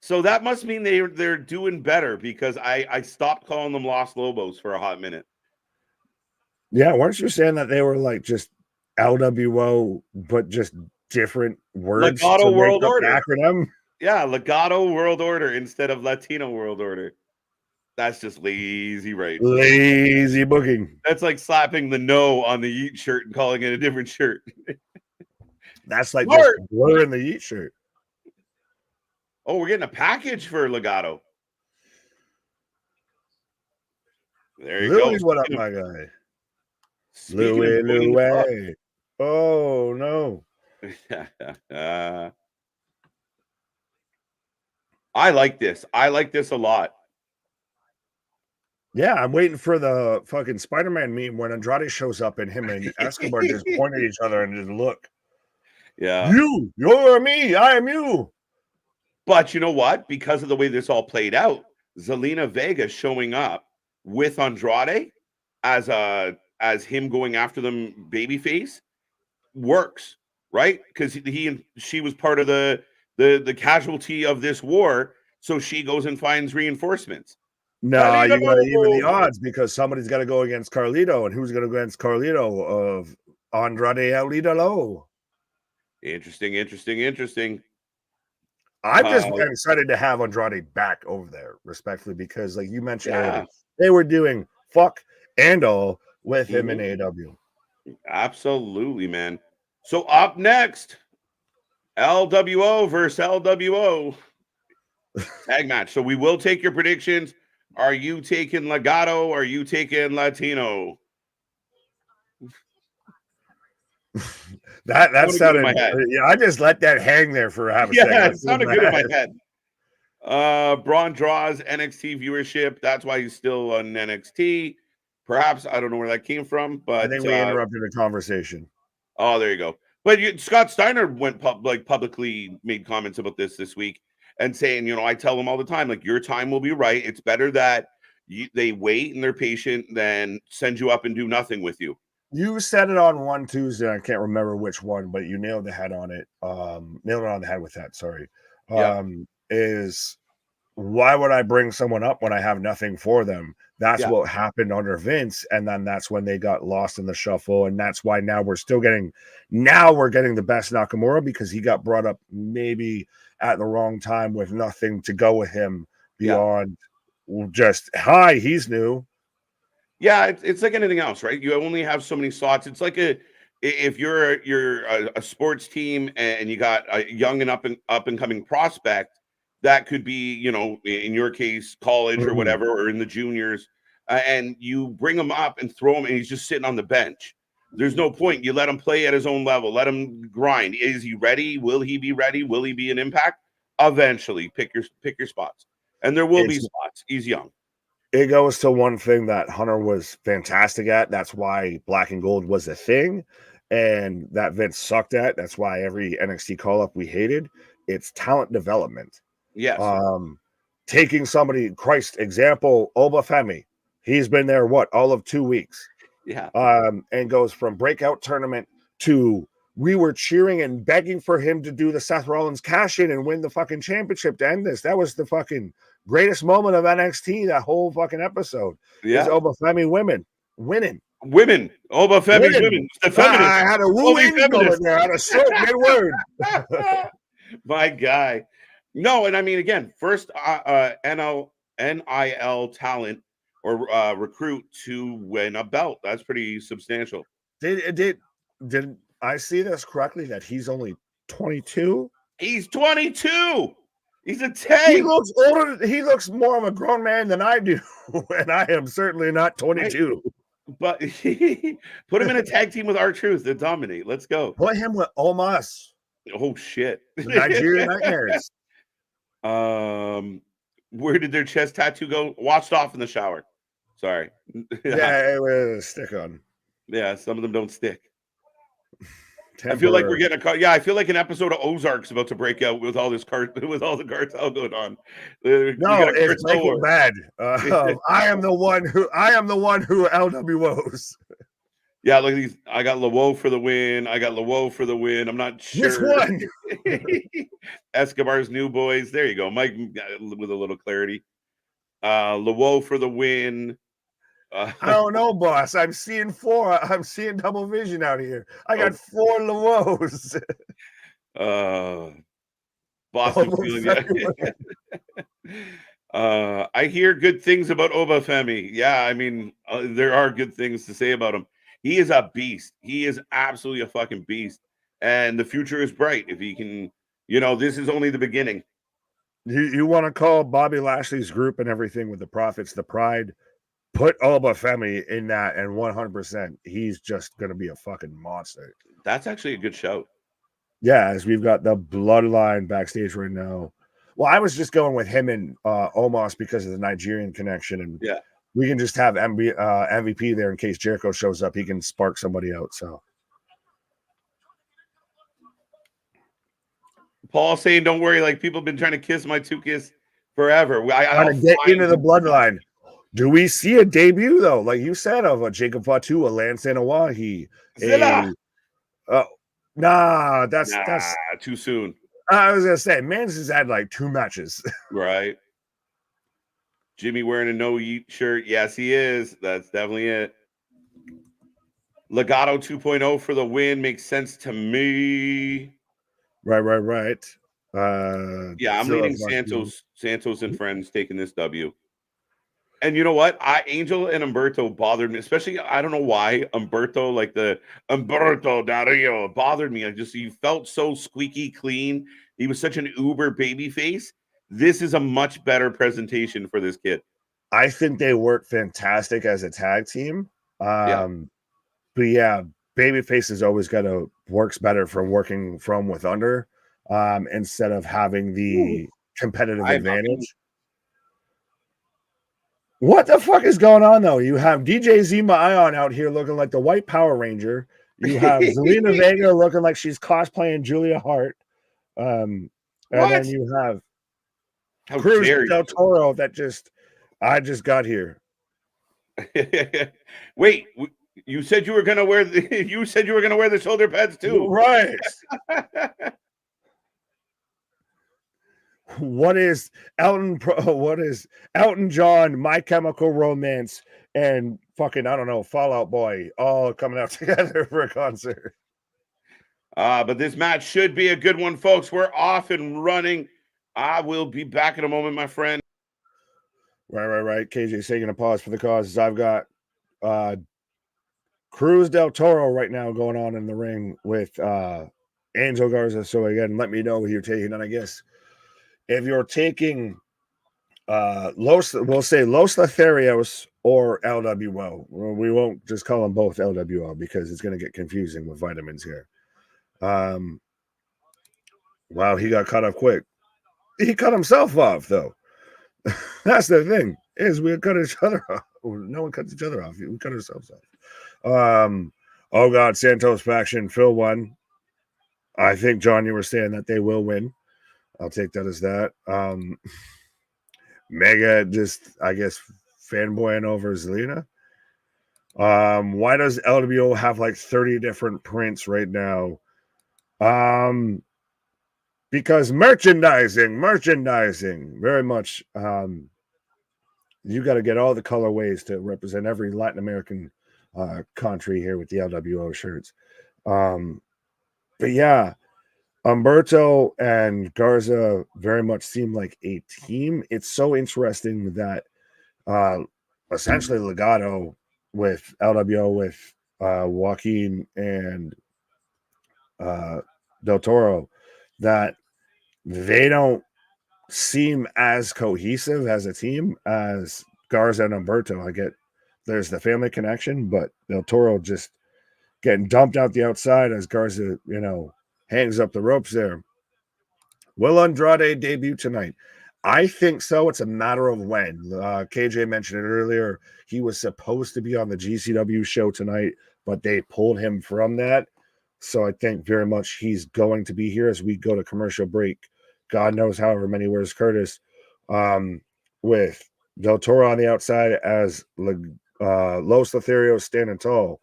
So that must mean they're doing better because I stopped calling them Los Lobos for a hot minute. Yeah, weren't you saying that they were like just LWO, but just different words? Legato World Order acronym. Yeah, Legato World Order instead of Latino World Order. That's just lazy, right? Lazy booking. That's like slapping the no on the Yeet shirt and calling it a different shirt. That's like just blurring the Yeet shirt. Oh, we're getting a package for Legato. There you Louis, go. What up, my guy? Louis. Oh, no. I like this. I like this a lot. Yeah, I'm waiting for the fucking Spider-Man meme when Andrade shows up and him and Escobar just point at each other and just look. Yeah. You're me, I am you. But you know what? Because of the way this all played out, Zelina Vega showing up with Andrade as him going after them babyface works, right? Because he and she was part of the casualty of this war, so she goes and finds reinforcements. No, you got to even the odds because somebody's got to go against Carlito, and who's going to go against Carlito of Andrade El Idolo? Interesting. I'm just excited to have Andrade back over there, respectfully, because like you mentioned earlier, they were doing fuck and all with him in AEW. Absolutely, man. So up next, LWO versus LWO tag match. So we will take your predictions. Are you taking Legado? Are you taking Latino? that sounded. In my head. Yeah, I just let that hang there for half a second. Yeah, it sounded good in my head. Braun draws NXT viewership. That's why he's still on NXT. Perhaps I don't know where that came from, but I think we interrupted the conversation. Oh, there you go. But Scott Steiner went publicly made comments about this week and saying, I tell them all the time, like, your time will be right. It's better that they wait and they're patient than send you up and do nothing with you. You said it on one Tuesday. I can't remember which one, but you nailed the head on it. Nailed it on the head with that. Sorry. Is why would I bring someone up when I have nothing for them? That's what happened under Vince, and then that's when they got lost in the shuffle, and that's why now we're getting the best Nakamura, because he got brought up maybe at the wrong time with nothing to go with him beyond just he's new. Yeah, it's like anything else, right? You only have so many slots. It's like if you're a sports team and you got a young and up and coming prospect that could be, in your case, college or whatever, or in the juniors, and you bring him up and throw him, and he's just sitting on the bench. There's no point. You let him play at his own level. Let him grind. Is he ready? Will he be ready? Will he be an impact? Eventually, pick your spots, and there will be spots. He's young. It goes to one thing that Hunter was fantastic at. That's why Black and Gold was a thing, and that Vince sucked at. That's why every NXT call-up we hated. It's talent development. Yes. Taking somebody, example, Obafemi. He's been there, all of 2 weeks. Yeah. And goes from breakout tournament to we were cheering and begging for him to do the Seth Rollins cash in and win the fucking championship to end this. That was the fucking greatest moment of NXT, that whole fucking episode. Yeah. Is Obafemi winning. Obafemi's women. The feminist. I had a woo-in moment there. I had a stroke mid-word. My guy. No, and I mean, again, first NIL talent or recruit to win a belt. That's pretty substantial. Did I see this correctly that he's only 22? He's 22. He's a tank. He looks older. He looks more of a grown man than I do, and I am certainly not 22. Right. But put him in a tag team with R-Truth to dominate. Let's go. Put him with Omos. Oh shit. The Nigerian Nightmares. Where did their chest tattoo go? Washed off in the shower. Sorry. Yeah, it was a stick on. Yeah, some of them don't stick. I feel like we're getting I feel like an episode of Ozark's about to break out with all the cartel going on. No, it's Breaking Bad. I am the one who LWOs. Yeah, look at these. I got Lawo for the win. I'm not sure. Which one? Escobar's new boys. There you go, Mike, with a little clarity. Lawo for the win. I don't know, boss. I'm seeing 4. I'm seeing double vision out here. I got 4 Lawos. Boston feeling. I hear good things about Obafemi. Yeah, I mean, there are good things to say about him. He is a beast. He is absolutely a fucking beast. And the future is bright if he can, this is only the beginning. You want to call Bobby Lashley's group and everything with the Profits, the Pride, put Obafemi in that, and 100%, he's just going to be a fucking monster. That's actually a good show. Yeah, as we've got the Bloodline backstage right now. Well, I was just going with him and Omos because of the Nigerian connection, and we can just have MVP there in case Jericho shows up. He can spark somebody out. So Paul saying, "Don't worry, like people have been trying to kiss my Tukis forever." I get into the Bloodline. Do we see a debut though, like you said, of a Jacob Fatu, a Lance Anawahi? Nah, that's too soon. I was gonna say, Mans has had like 2 matches. Right. Jimmy wearing a no eat shirt. Yes, he is. That's definitely it. Legado 2.0 for the win makes sense to me. Right. I'm leading Santos and friends taking this W. And you know what? Angel and Umberto bothered me, especially. I don't know why Umberto, like the Umberto Dario, bothered me. I just he felt so squeaky clean. He was such an uber baby face. This is a much better presentation for this kid. I think they work fantastic as a tag team. Yeah. But yeah, babyface is always gonna works better from working from with under, instead of having Ooh, the competitive I have nothing. advantage. What the fuck is going on though? You have DJ Zima Ion out here looking like the White Power Ranger. You have Zelina Vega looking like she's cosplaying Julia Hart. And then What? you have How Cruz dare Del Toro that I just got here. you? Wait, you said you were gonna wear the you said you were gonna wear the shoulder pads too. Right. What is what is Elton John, My Chemical Romance, and fucking I don't know, Fallout Boy all coming out together for a concert? But this match should be a good one, folks. We're off and running. I will be back in a moment, my friend. Right. KJ's taking a pause for the causes. I've got Cruz Del Toro right now going on in the ring with Angel Garza. So again, let me know who you're taking. And I guess if you're taking we'll say Los Lotharios or LWO. Well, we won't just call them both LWO because it's going to get confusing with vitamins here. Wow, he got cut off quick. He cut himself off though. That's the thing is we cut each other off. No one cuts each other off. We cut ourselves off. Oh God, Santos faction Phil won. I think John, you were saying that they will win. I'll take that as that. Mega just, I guess, fanboying over Zelina. Why does LWO have like 30 different prints right now? Because merchandising, very much. You got to get all the colorways to represent every Latin American country here with the LWO shirts. But yeah, Umberto and Garza very much seem like a team. It's so interesting that essentially Legado with LWO with Joaquin and Del Toro, that they don't seem as cohesive as a team as Garza and Umberto. I get there's the family connection, but Del Toro just getting dumped out the outside as Garza, hangs up the ropes there. Will Andrade debut tonight? I think so. It's a matter of when. KJ mentioned it earlier. He was supposed to be on the GCW show tonight, but they pulled him from that. So I think very much he's going to be here as we go to commercial break. God knows however many where's Curtis, with Del Toro on the outside as Los Lotharios standing tall.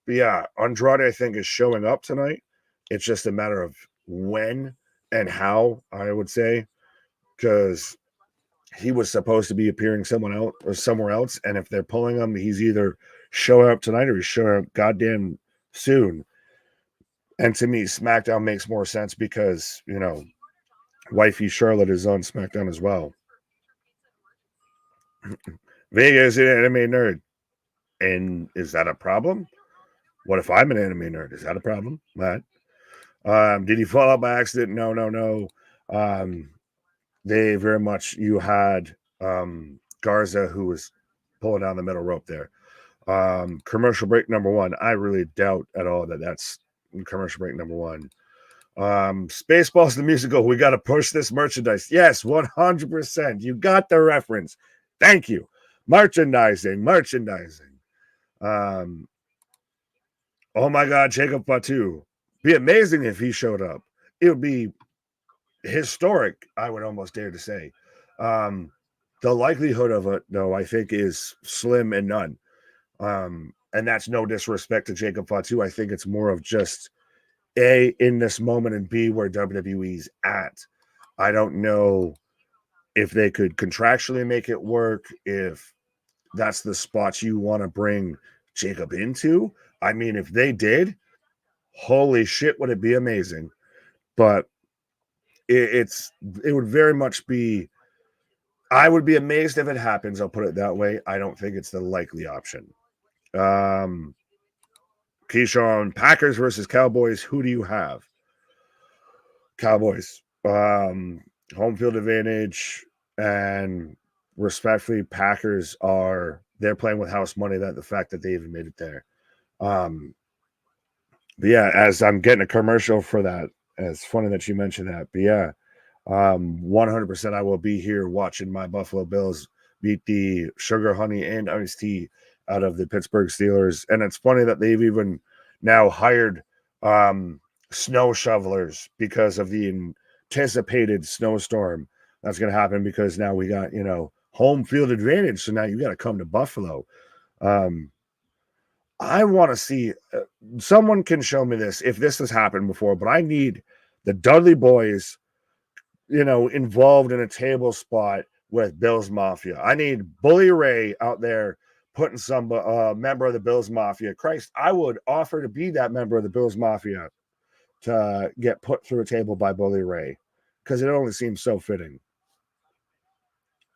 But yeah, Andrade I think is showing up tonight. It's just a matter of when and how, I would say, because he was supposed to be appearing someone else or somewhere else, and if they're pulling him, he's either showing up tonight or he's showing up goddamn soon. And to me, SmackDown makes more sense because wifey Charlotte is on SmackDown as well. Vega is an anime nerd, and is that a problem? What if I'm an anime nerd? Is that a problem, Matt? Did he fall out by accident? No. They very much, you had Garza who was pulling down the middle rope there. Commercial break number one. I really doubt at all that that's commercial break number one. Spaceballs the musical. We got to push this merchandise. Yes, 100%. You got the reference. Thank you. Merchandising. Oh my God, Jacob Fatu. Be amazing if he showed up. It would be historic, I would almost dare to say. The likelihood of it, though, I think is slim and none. And that's no disrespect to Jacob Fatu. I think it's more of just A, in this moment, and B, where WWE's at. I don't know if they could contractually make it work, if that's the spots you want to bring Jacob into. I mean, if they did, holy shit, would it be amazing. But it would very much be I would be amazed if it happens. I'll put it that way. I don't think it's the likely option. Keyshawn, Packers versus Cowboys. Who do you have? Cowboys. Home field advantage, and respectfully, Packers they're playing with house money. That the fact that they even made it there. But yeah, as I'm getting a commercial for that, it's funny that you mentioned that. But yeah, 100% I will be here watching my Buffalo Bills beat the sugar, honey, and iced tea out of the Pittsburgh Steelers. And it's funny that they've even now hired snow shovelers because of the anticipated snowstorm that's going to happen, because now we got, home field advantage. So now you got to come to Buffalo. I want to see someone can show me this if this has happened before, but I need the Dudley boys, involved in a table spot with Bills Mafia. I need Bully Ray out there putting some member of the Bills Mafia. Christ, I would offer to be that member of the Bills Mafia to get put through a table by Bully Ray, because it only seems so fitting.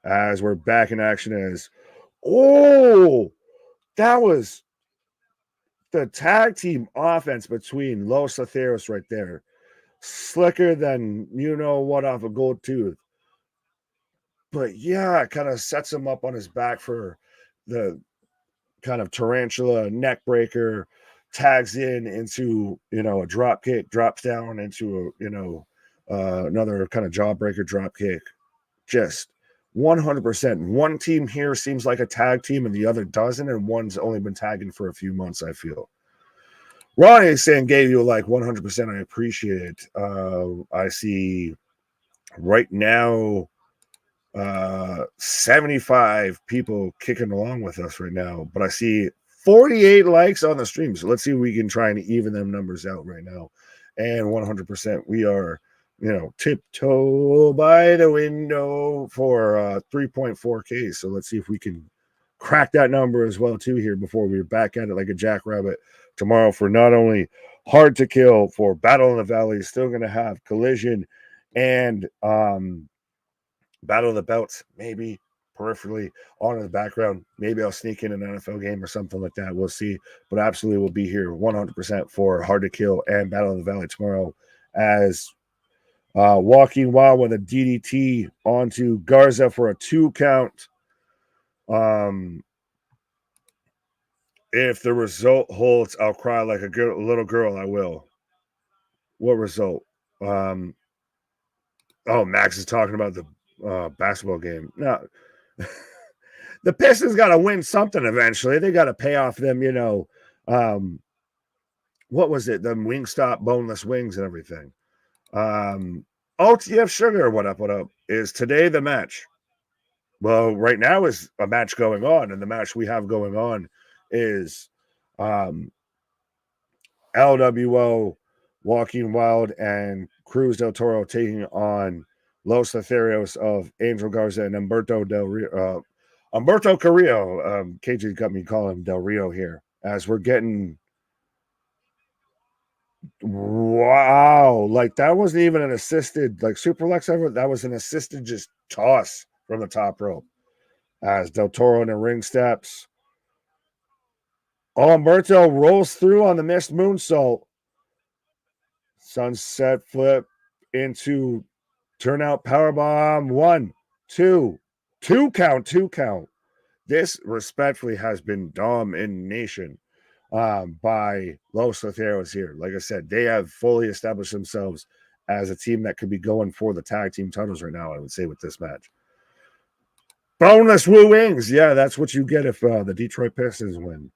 As we're back in action that was the tag team offense between Los Atheros right there. Slicker than what off a gold tooth. But yeah, it kind of sets him up on his back for the kind of tarantula neck breaker, tags into, a drop kick, drops down into another kind of jawbreaker drop kick. Just 100%. One team here seems like a tag team and the other doesn't, and one's only been tagging for a few months, I feel. Ronnie is saying gave you 100%. I appreciate it. I see right now 75 people kicking along with us right now, but I see 48 likes on the stream. So let's see if we can try and even them numbers out right now. And 100%, we are, tiptoe by the window for 3.4K. So let's see if we can crack that number as well too here before we're back at it like a jackrabbit tomorrow for not only Hard to Kill, for Battle in the Valley, still going to have Collision and Battle of the Belts, maybe peripherally on in the background. Maybe I'll sneak in an NFL game or something like that. We'll see. But absolutely we'll be here 100% for Hard to Kill and Battle of the Valley tomorrow, as Walking Wild with a DDT onto Garza for a 2 count. If the result holds, I'll cry like a little girl. I will. What result? Max is talking about the basketball game. No, the Pistons got to win something eventually. They got to pay off them, what was it? Them Wingstop boneless wings and everything. OTF Sugar, what up? Is today the match? Well, right now is a match going on, and the match we have going on is LWO, Walking Wild, and Cruz del Toro taking on Los Atheros of Angel Garza and Humberto Carrillo. KJ got me calling him Del Rio here, as we're getting that wasn't even an assisted Superlex ever. That was an assisted just toss from the top rope, as Del Toro in the ring steps. Humberto rolls through on the missed moonsault. Sunset flip into turnout powerbomb. 1, 2 count. This respectfully has been domination by Los Atheros here. Like I said, they have fully established themselves as a team that could be going for the tag team titles right now, I would say, with this match. Boneless Woo Wings. Yeah, that's what you get if the Detroit Pistons win.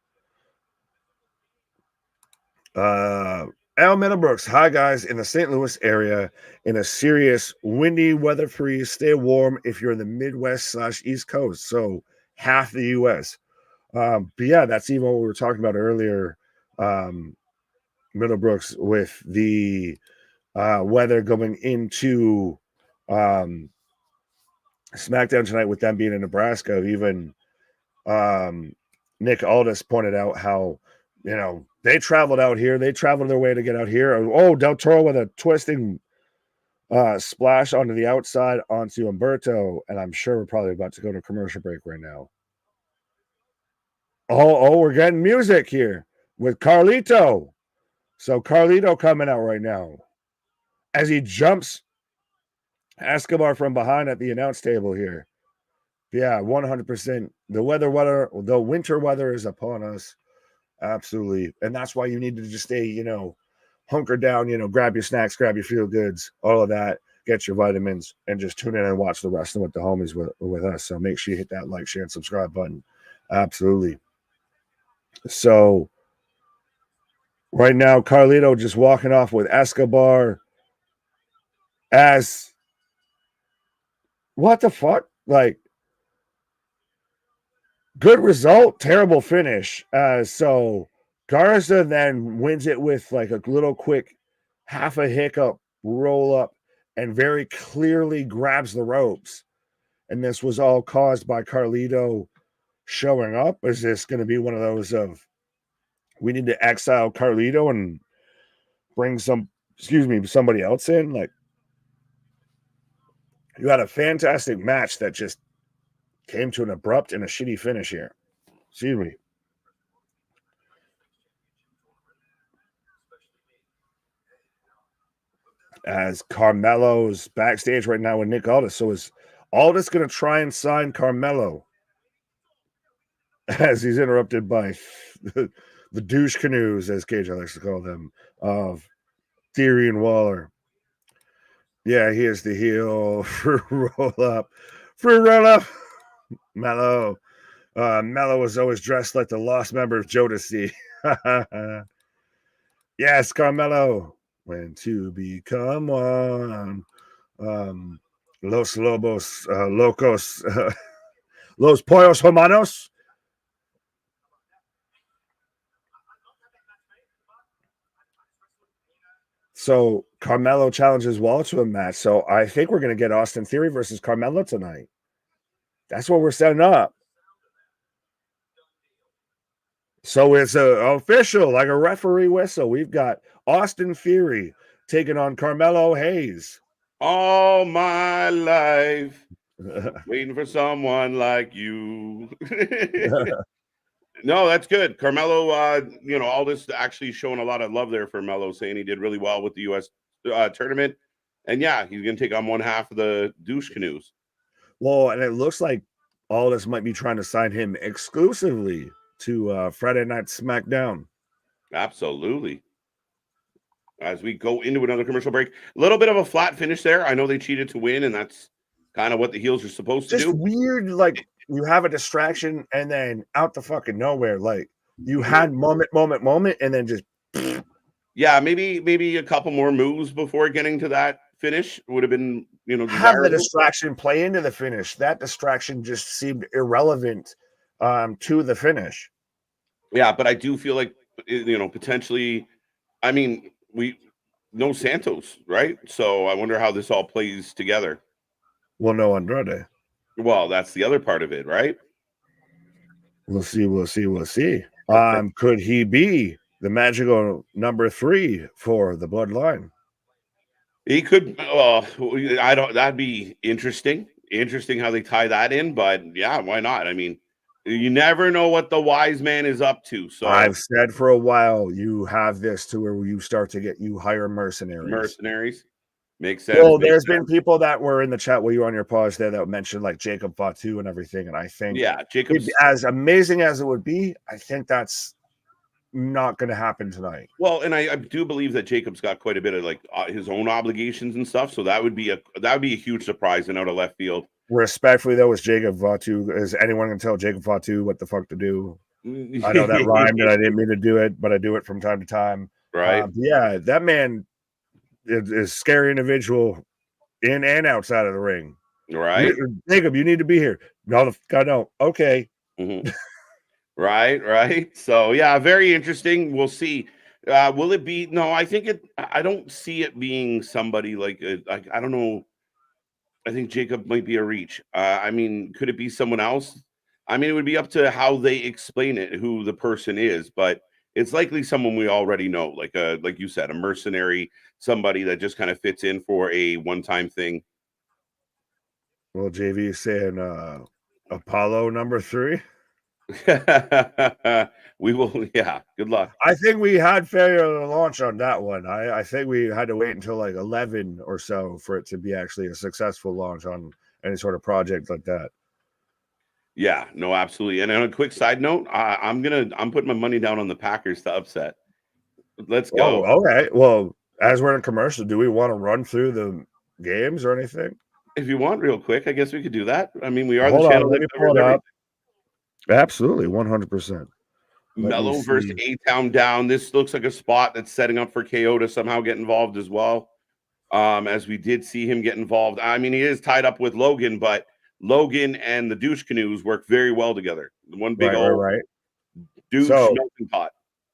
Al Middlebrooks, hi guys, in the St. Louis area, in a serious windy weather freeze. Stay warm if you're in the Midwest/East Coast, so half the U.S. But yeah, that's even what we were talking about earlier, Middlebrooks, with the weather going into SmackDown tonight, with them being in Nebraska. Even Nick Aldis pointed out how, they traveled out here. They traveled their way to get out here. Oh, Del Toro with a twisting Splash onto the outside onto Umberto, and I'm sure we're probably about to go to commercial break right now. Oh, we're getting music here with Carlito. So Carlito coming out right now as he jumps Escobar from behind at the announce table here. Yeah, 100%. The winter weather is upon us. Absolutely. And that's why you need to just stay, hunker down, grab your snacks, grab your feel goods, all of that, get your vitamins, and just tune in and watch the wrestling with the homies with us. So make sure you hit that like, share, and subscribe button. Absolutely. So right now, Carlito just walking off with Escobar as what the fuck? Like, good result, terrible finish. So Garza then wins it with like a little quick half a hiccup roll up and very clearly grabs the ropes. And this was all caused by Carlito showing up. Is this going to be one of those of we need to exile Carlito and bring somebody else in? Like, you had a fantastic match that just came to an abrupt and a shitty finish here. Excuse me. As Carmelo's backstage right now with Nick Aldis. So is Aldis going to try and sign Carmelo? As he's interrupted by the douche canoes, as KJ likes to call them, of Theory and Waller. Yeah, here's the heel for roll up. For roll up. Mello. Mello was always dressed like the lost member of Jodeci. Yes, Carmelo. When to become one. Los Lobos Locos. Los Pollos Hermanos. So Carmelo challenges Waller to a match. So I think we're going to get Austin Theory versus Carmelo tonight. That's what we're setting up. So it's official, like a referee whistle. We've got Austin Theory taking on Carmelo Hayes. All my life, waiting for someone like you. No, that's good. Carmelo, all this actually showing a lot of love there for Melo, saying he did really well with the U.S. Tournament. And yeah, he's going to take on one half of the douche canoes. Well, and it looks like all this might be trying to sign him exclusively to Friday Night Smackdown. Absolutely. As we go into another commercial break, a little bit of a flat finish there. I know they cheated to win, and that's kind of what the heels are supposed to do. Weird, like you have a distraction and then out the fucking nowhere, like you had moment, and then just yeah, maybe a couple more moves before getting to that finish would have been have desirable. the distraction play into the finish. That distraction just seemed irrelevant to the finish. Yeah, but I do feel like potentially, I mean, no Santos, right? So I wonder how this all plays together. Well, no Andrade. Well, that's the other part of it, right? We'll see. Could he be the magical number 3 for the bloodline? He could. I don't. That'd be interesting. Interesting how they tie that in. But yeah, why not? I mean, you never know what the wise man is up to. So I've said for a while, you have this to where you start to you hire mercenaries. Makes sense. Well, there's been people that were in the chat while you were on your pause there that mentioned like Jacob Fatu and everything. And I think, Jacob, as amazing as it would be, I think that's not going to happen tonight. Well, and I do believe that Jacob's got quite a bit of like his own obligations and stuff. So that would be a huge surprise and out of left field. Respectfully, though, is Jacob Fatu. Is anyone going to tell Jacob Fatu what the fuck to do? I know that rhymed and I didn't mean to do it, but I do it from time to time. Right. Yeah, that man is a scary individual in and outside of the ring. Right. Jacob, you need to be here. No, God, no. Okay. Mm-hmm. Right. So yeah, very interesting. We'll see. Will it be? No, I think I don't see it being somebody like I don't know. I think Jacob might be a reach. I mean, could it be someone else? I mean, it would be up to how they explain it, who the person is. But it's likely someone we already know, like you said, a mercenary, somebody that just kind of fits in for a one-time thing. Well, JV is saying Apollo number 3. We will, yeah. Good luck. I think we had failure to launch on that one. I think we had to wait until like 11 or so for it to be actually a successful launch on any sort of project like that. Yeah, no, absolutely. And on a quick side note, I'm putting my money down on the Packers to upset. Let's go. Oh, okay. Well, as we're in commercial, do we want to run through the games or anything? If you want, real quick, I guess we could do that. I mean, we are Hold the on, channel let that me covers pull it everything. up. Absolutely, 100%. Mello versus A-Town down. This looks like a spot that's setting up for KO to somehow get involved as well. As we did see him get involved. I mean, he is tied up with Logan, but Logan and the douche canoes work very well together. One big old douche melting pot.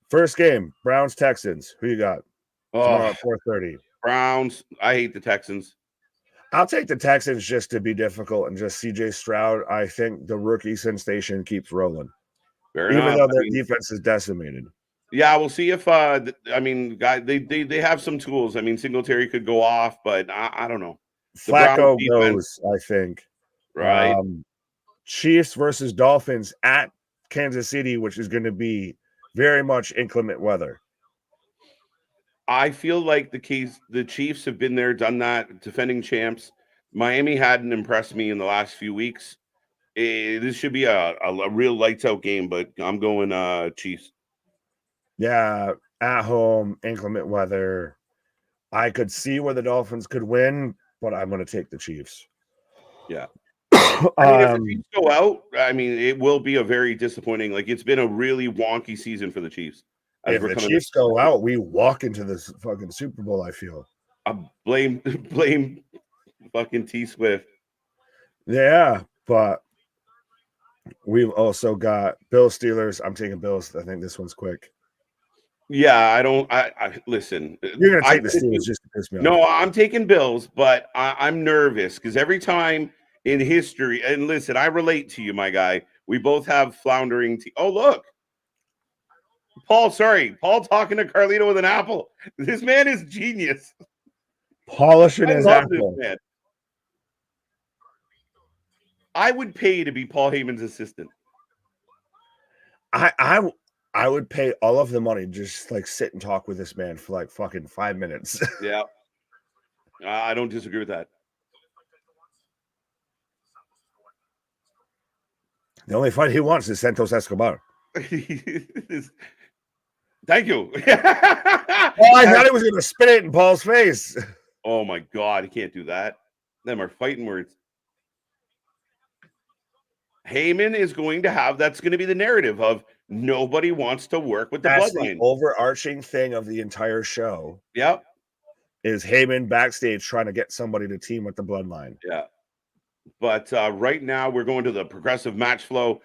First game, Browns Texans. Who you got? Tomorrow at 4:30. Browns. I hate the Texans. I'll take the Texans just to be difficult and just CJ Stroud. I think the rookie sensation keeps rolling. Fair Even enough. though their defense is decimated. Yeah, we'll see if I mean, they have some tools. I mean, Singletary could go off, but I don't know. Flacco goes, I think. Right. Chiefs versus Dolphins at Kansas City, which is going to be very much inclement weather. I feel like the Chiefs have been there, done that, defending champs. Miami hadn't impressed me in the last few weeks. This should be a real lights out game, but I'm going Chiefs. Yeah, at home, inclement weather. I could see where the Dolphins could win, but I'm going to take the Chiefs. Yeah. I mean, if the Chiefs go out, I mean, it will be a very disappointing. Like, it's been a really wonky season for the Chiefs. If the Chiefs go out, we walk into this fucking Super Bowl, I feel. Blame fucking T Swift. Yeah, but we've also got Bills Steelers. I'm taking Bills. I think this one's quick. Yeah, I listen. You're gonna take the Steelers just to piss me off. No, I'm taking Bills, but I'm nervous because every time in history, and listen, I relate to you, my guy. We both have floundering. Oh, look, Paul. Sorry, Paul talking to Carlito with an apple. This man is genius. Polishing his apple. Man. I would pay to be Paul Heyman's assistant. I would pay all of the money just like sit and talk with this man for like fucking 5 minutes. Yeah. I don't disagree with that. The only fight he wants is Santos Escobar. Thank you. Oh, I thought he was going to spit it in Paul's face. Oh my God, he can't do that. Them are fighting words. Heyman is going to have, that's going to be the narrative of nobody wants to work with the bloodline. The overarching thing of the entire show. Yep. Is Heyman backstage trying to get somebody to team with the bloodline. Yeah. But right now we're going to the progressive match flow.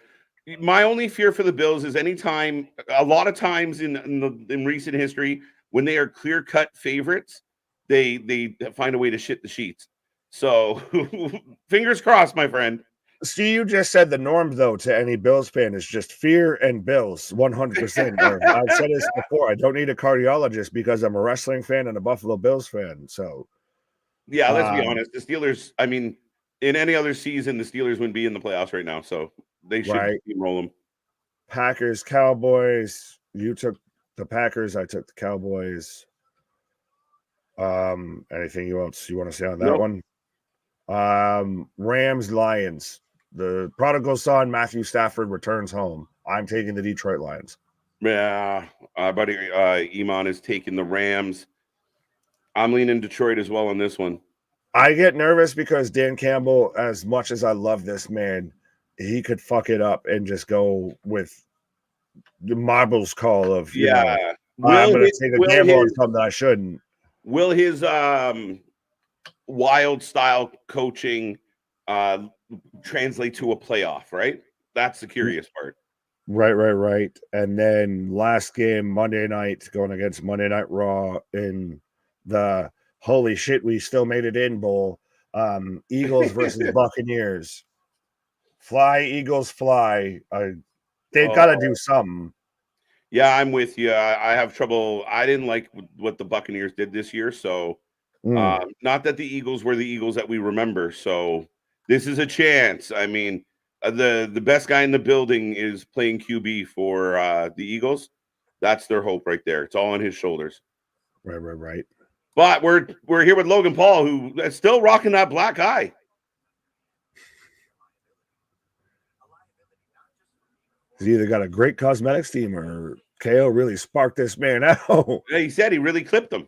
My only fear for the Bills is anytime, a lot of times in recent history, when they are clear-cut favorites, they find a way to shit the sheets. So fingers crossed, my friend. See, you just said the norm, though, to any Bills fan is just fear and Bills, 100%. I've said this before. I don't need a cardiologist because I'm a wrestling fan and a Buffalo Bills fan. So, yeah, let's be honest. The Steelers, I mean, in any other season, the Steelers wouldn't be in the playoffs right now. So they should roll them. Packers, Cowboys. You took the Packers. I took the Cowboys. Anything else you want to say on that one? Rams, Lions. The prodigal son, Matthew Stafford, returns home. I'm taking the Detroit Lions. Yeah, buddy, Iman is taking the Rams. I'm leaning Detroit as well on this one. I get nervous because Dan Campbell, as much as I love this man, he could fuck it up and just go with the marbles call of, you know, I'm going to take a gamble on something that I shouldn't. Will his wild style coaching translate to a playoff, right? That's the curious part. Right. And then last game, Monday night, going against Monday Night Raw in the holy shit, we still made it in bowl. Eagles versus Buccaneers. Fly, Eagles, fly. They've got to do something. Yeah, I'm with you. I have trouble. I didn't like what the Buccaneers did this year. So, not that the Eagles were the Eagles that we remember. So, this is a chance. I mean, the best guy in the building is playing QB for the Eagles. That's their hope right there. It's all on his shoulders. Right. But we're here with Logan Paul, who is still rocking that black eye. He's either got a great cosmetics team or KO really sparked this man out. Yeah, he said he really clipped him.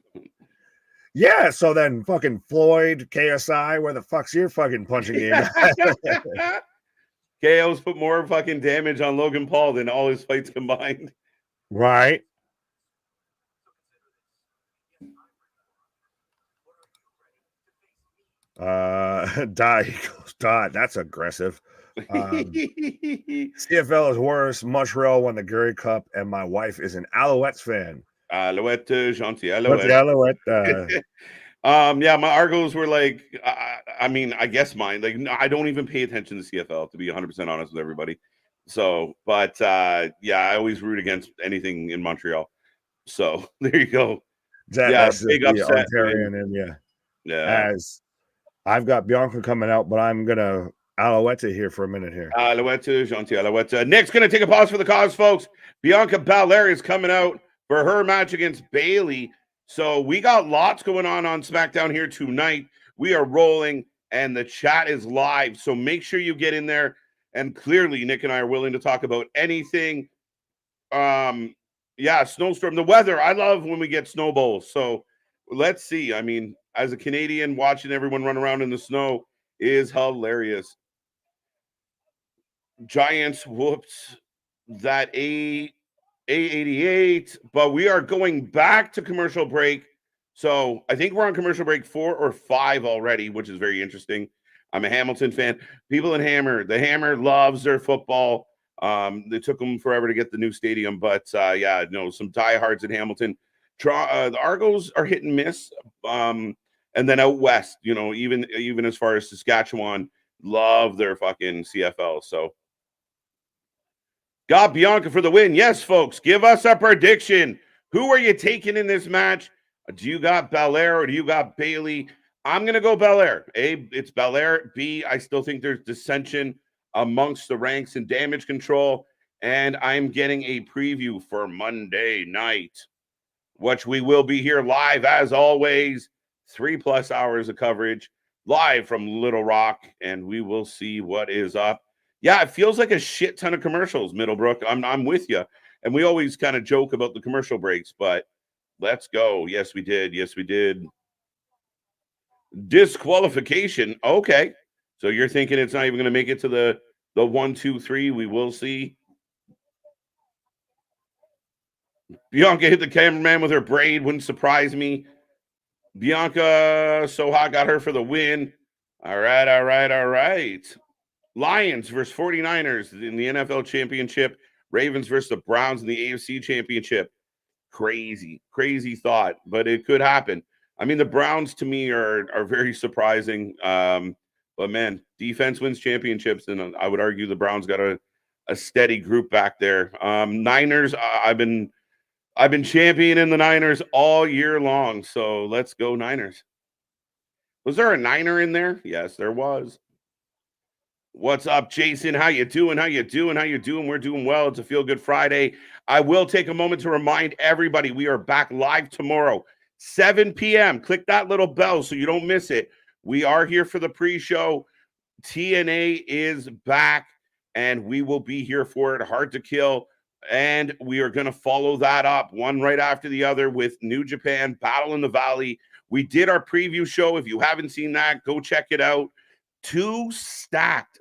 Yeah, so then fucking Floyd, KSI, where the fuck's your fucking punching game? KO's put more fucking damage on Logan Paul than all his fights combined. Right. That's aggressive. CFL is worse. Montreal won the Gary Cup, and my wife is an Alouettes fan. Alouette, gentil Alouette. Yeah, my Argos were like, I mean, I guess mine. Like, no, I don't even pay attention to CFL, to be 100% honest with everybody. So, but yeah, I always root against anything in Montreal. So there you go. That's big upset. Ontarian, and yeah. As I've got Bianca coming out, but I'm gonna Alouette here for a minute here. Alouette, gentil Alouette. Nick's gonna take a pause for the cause, folks. Bianca Belair is coming out for her match against Bayley. So we got lots going on SmackDown here tonight. We are rolling, and the chat is live. So make sure you get in there. And clearly, Nick and I are willing to talk about anything. Yeah, snowstorm. The weather. I love when we get snowballs. So let's see. I mean, as a Canadian, watching everyone run around in the snow is hilarious. Giants whoops that A88, but we are going back to commercial break. So I think we're on commercial break 4 or 5 already, which is very interesting. I'm a Hamilton fan. People in the Hammer loves their football. It took them forever to get the new stadium, but yeah, no, some diehards in Hamilton. The Argos are hit and miss. And then out west, even as far as Saskatchewan, love their fucking CFL. So got Bianca for the win. Yes, folks, give us a prediction. Who are you taking in this match? Do you got Belair or do you got Bayley? I'm going to go Belair. A, it's Belair. B, I still think there's dissension amongst the ranks and damage control. And I'm getting a preview for Monday night, which we will be here live as always. 3+ hours of coverage live from Little Rock, and we will see what is up. Yeah, it feels like a shit ton of commercials, Middlebrook. I'm with you. And we always kind of joke about the commercial breaks, but let's go. Yes, we did. Yes, we did. Disqualification. Okay. So you're thinking it's not even going to make it to the 1, 2, 3. We will see. Bianca hit the cameraman with her braid. Wouldn't surprise me. Bianca Soha got her for the win. All right. Lions versus 49ers in the NFL Championship. Ravens versus the Browns in the AFC Championship. Crazy thought, but it could happen. I mean, the Browns to me are very surprising. But man, defense wins championships, and I would argue the Browns got a steady group back there. Niners, I've been championing the Niners all year long, so let's go Niners. Was there a Niner in there? Yes, there was. What's up, Jason? How you doing? We're doing well. It's a Feel Good Friday. I will take a moment to remind everybody we are back live tomorrow, 7 p.m. Click that little bell so you don't miss it. We are here for the pre-show. TNA is back, and we will be here for it. Hard to Kill. And we are going to follow that up one right after the other with New Japan Battle in the Valley. We did our preview show. If you haven't seen that, go check it out. 2 stacked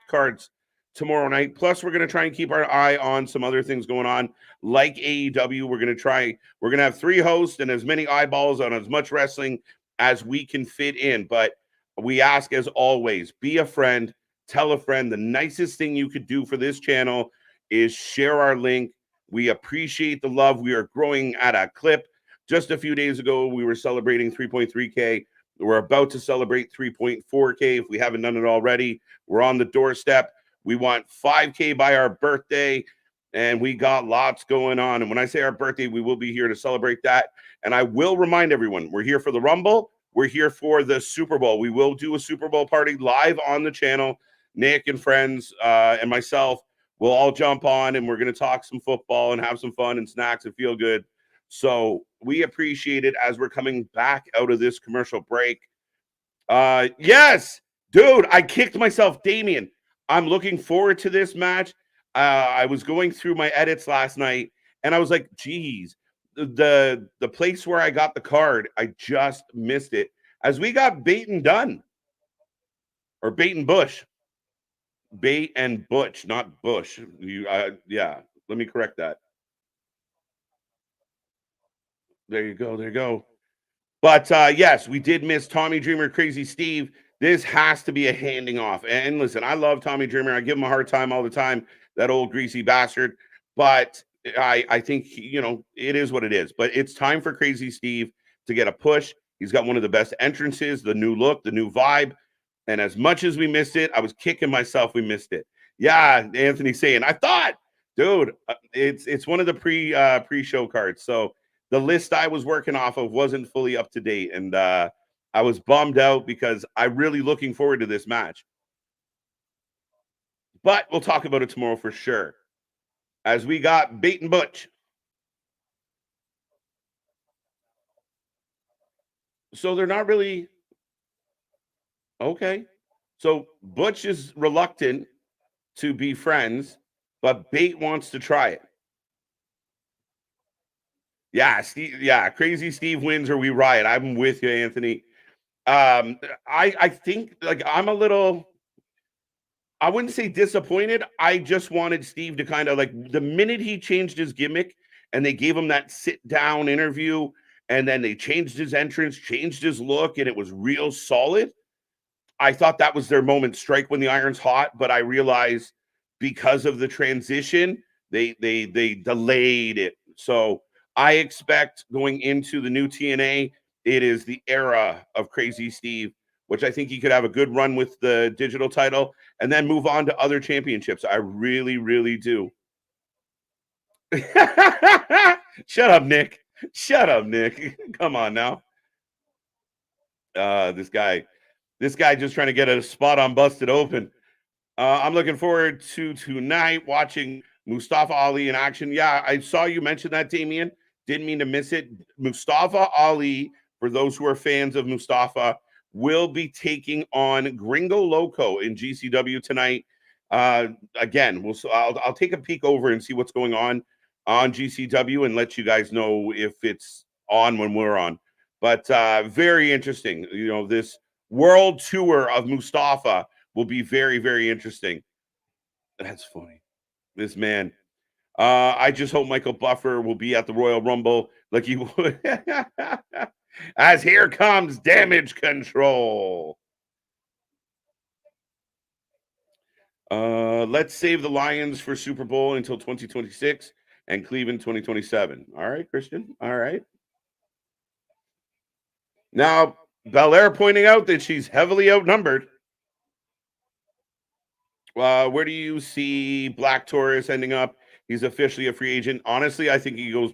cards tomorrow night. Plus, we're going to try and keep our eye on some other things going on, like AEW. We're going to have 3 hosts and as many eyeballs on as much wrestling as we can fit in. But we ask, as always, be a friend, tell a friend. The nicest thing you could do for this channel is share our link. We appreciate the love. We are growing at a clip. Just a few days ago, we were celebrating 3.3K. We're about to celebrate 3.4K. If we haven't done it already, we're on the doorstep. We want 5K by our birthday. and we got lots going on. And when I say our birthday, we will be here to celebrate that. And I will remind everyone, we're here for the Rumble. We're here for the Super Bowl. We will do a Super Bowl party live on the channel. Nick and friends and myself will all jump on, and we're going to talk some football and have some fun and snacks and feel good. So we appreciate it as we're coming back out of this commercial break. Yes, dude, I kicked myself, Damien. I'm looking forward to this match. I was going through my edits last night, and I was like, geez, the place where I got the card, I just missed it. As we got Bait and Done, or Bait and Bush. Bait and Butch, not Bush. Yeah, let me correct that. There you go. There you go. But yes, we did miss Tommy Dreamer, Crazy Steve. This has to be a handing off. And listen, I love Tommy Dreamer. I give him a hard time all the time, that old greasy bastard. But I think, it is what it is. But it's time for Crazy Steve to get a push. He's got one of the best entrances, the new look, the new vibe. And as much as we missed it, I was kicking myself we missed it. Yeah, Anthony saying, I thought, dude, it's one of the pre-show cards. So the list I was working off of wasn't fully up to date, and I was bummed out because I'm really looking forward to this match. But we'll talk about it tomorrow for sure. As we got Bait and Butch. So they're not really okay. So Butch is reluctant to be friends, but Bait wants to try it. Yeah, Steve, yeah, Crazy Steve wins or we riot. I'm with you, Anthony. I think like I'm a little, I wouldn't say disappointed. I just wanted Steve to kind of like the minute he changed his gimmick and they gave him that sit down interview and then they changed his entrance, changed his look, and it was real solid. I thought that was their moment, strike when the iron's hot, but I realized because of the transition, they delayed it. So I expect going into the new TNA, it is the era of Crazy Steve, which I think he could have a good run with the digital title and then move on to other championships. I really, really do. Shut up, Nick. Shut up, Nick. Come on now. This guy just trying to get a spot on Busted Open. I'm looking forward to tonight watching Mustafa Ali in action. Yeah, I saw you mention that, Damien. Didn't mean to miss it. Mustafa Ali, for those who are fans of Mustafa, will be taking on Gringo Loco in GCW tonight. Again, I'll take a peek over and see what's going on GCW and let you guys know if it's on when we're on. But very interesting. This world tour of Mustafa will be very, very interesting. That's funny. This man. I just hope Michael Buffer will be at the Royal Rumble like he would. As here comes Damage Control. Let's save the Lions for Super Bowl until 2026 and Cleveland 2027. All right, Christian. All right. Now, Belair pointing out that she's heavily outnumbered. Where do you see Black Taurus ending up? He's officially a free agent. Honestly, I think he goes,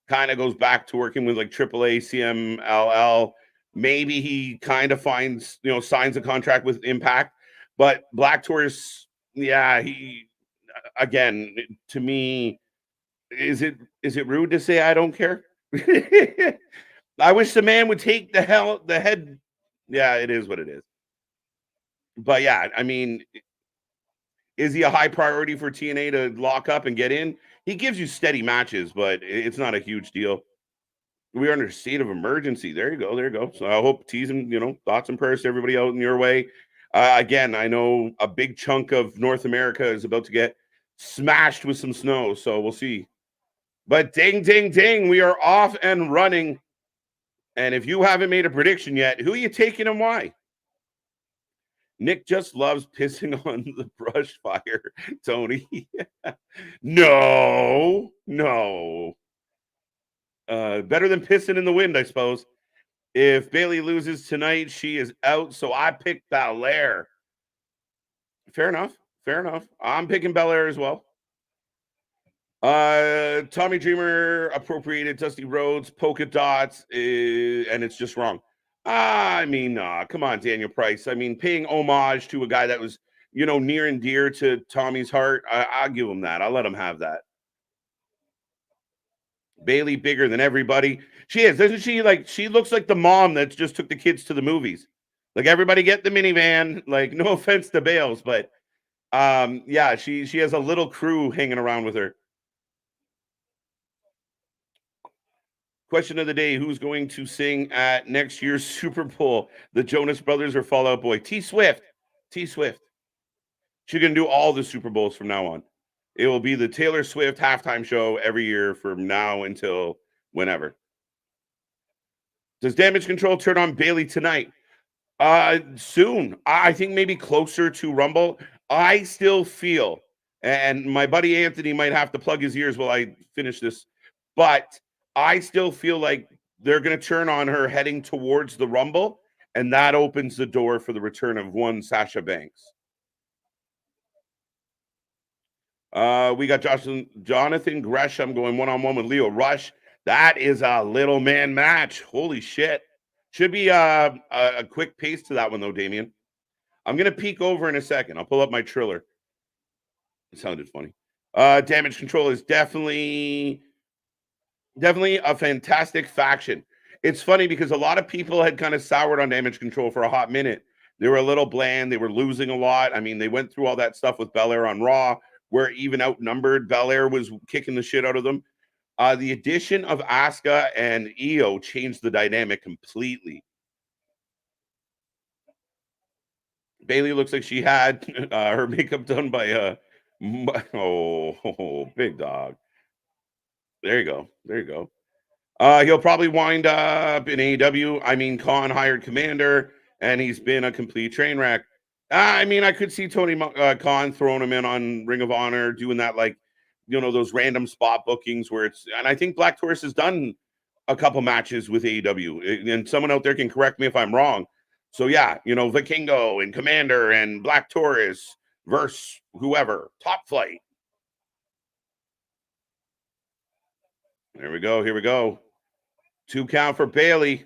kind of goes back to working with like AAA, CMLL. Maybe he kind of finds, signs a contract with Impact. But Black Taurus, yeah, he again, to me, is it rude to say I don't care? I wish the man would take the head. Yeah, it is what it is. But yeah, I mean, is he a high priority for TNA to lock up and get in? He gives you steady matches, but it's not a huge deal. We are under a state of emergency. There you go. There you go. So I hope teasing, thoughts and prayers to everybody out in your way. Again, I know a big chunk of North America is about to get smashed with some snow. So we'll see. But ding, ding, ding. We are off and running. And if you haven't made a prediction yet, who are you taking and why? Nick just loves pissing on the brush fire, Tony. No. Better than pissing in the wind, I suppose. If Bailey loses tonight, she is out. So I picked Belair. Fair enough. I'm picking Belair as well. Tommy Dreamer appropriated Dusty Rhodes polka dots, and it's just wrong. I mean, come on, Daniel Price. I mean, paying homage to a guy that was, near and dear to Tommy's heart. I'll give him that. I'll let him have that. Bailey bigger than everybody. She is, doesn't she? Like, she looks like the mom that just took the kids to the movies. Like, everybody get the minivan. Like, no offense to Bales, but yeah, she has a little crew hanging around with her. Question of the day: who's going to sing at next year's Super Bowl? The Jonas Brothers or Fall Out Boy? T Swift. T Swift. She's going to do all the Super Bowls from now on. It will be the Taylor Swift halftime show every year from now until whenever. Does Damage Control turn on Bailey tonight? Soon. I think maybe closer to Rumble. I still feel, and my buddy Anthony might have to plug his ears while I finish this, but I still feel like they're going to turn on her heading towards the Rumble, and that opens the door for the return of one Sasha Banks. We got Jonathan Gresham going one-on-one with Leo Rush. That is a little man match. Holy shit. Should be a quick pace to that one, though, Damien. I'm going to peek over in a second. I'll pull up my Triller. It sounded funny. Damage Control is definitely a fantastic faction. It's funny because a lot of people had kind of soured on Damage Control for a hot minute. They were a little bland. They were losing a lot. I mean, they went through all that stuff with Belair on Raw, where even outnumbered, Belair was kicking the shit out of them. The addition of Asuka and Io changed the dynamic completely. Bailey looks like she had her makeup done by big dog. There you go. There you go. He'll probably wind up in AEW. I mean, Khan hired Commander, and he's been a complete train wreck. I mean, I could see Tony Khan throwing him in on Ring of Honor, doing that like, those random spot bookings where it's. And I think Black Taurus has done a couple matches with AEW, and someone out there can correct me if I'm wrong. So yeah, Vikingo and Commander and Black Taurus versus whoever, Top Flight. There we go. Here we go. 2 count for Bailey.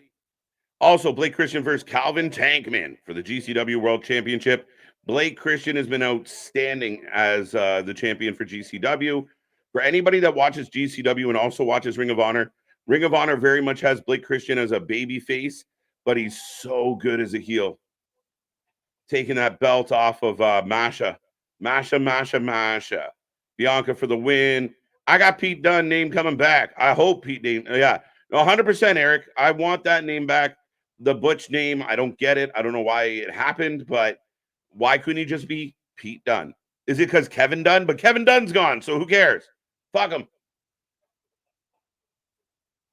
Also, Blake Christian versus Calvin Tankman for the GCW World Championship. Blake Christian has been outstanding as the champion for GCW. For anybody that watches GCW and also watches Ring of Honor very much has Blake Christian as a baby face, but he's so good as a heel. Taking that belt off of Masha. Bianca for the win. I got Pete Dunne name coming back. I hope Pete name. Yeah, 100%, Eric. I want that name back. The Butch name, I don't get it. I don't know why it happened, but why couldn't he just be Pete Dunne? Is it because Kevin Dunn? But Kevin Dunn's gone, so who cares? Fuck him.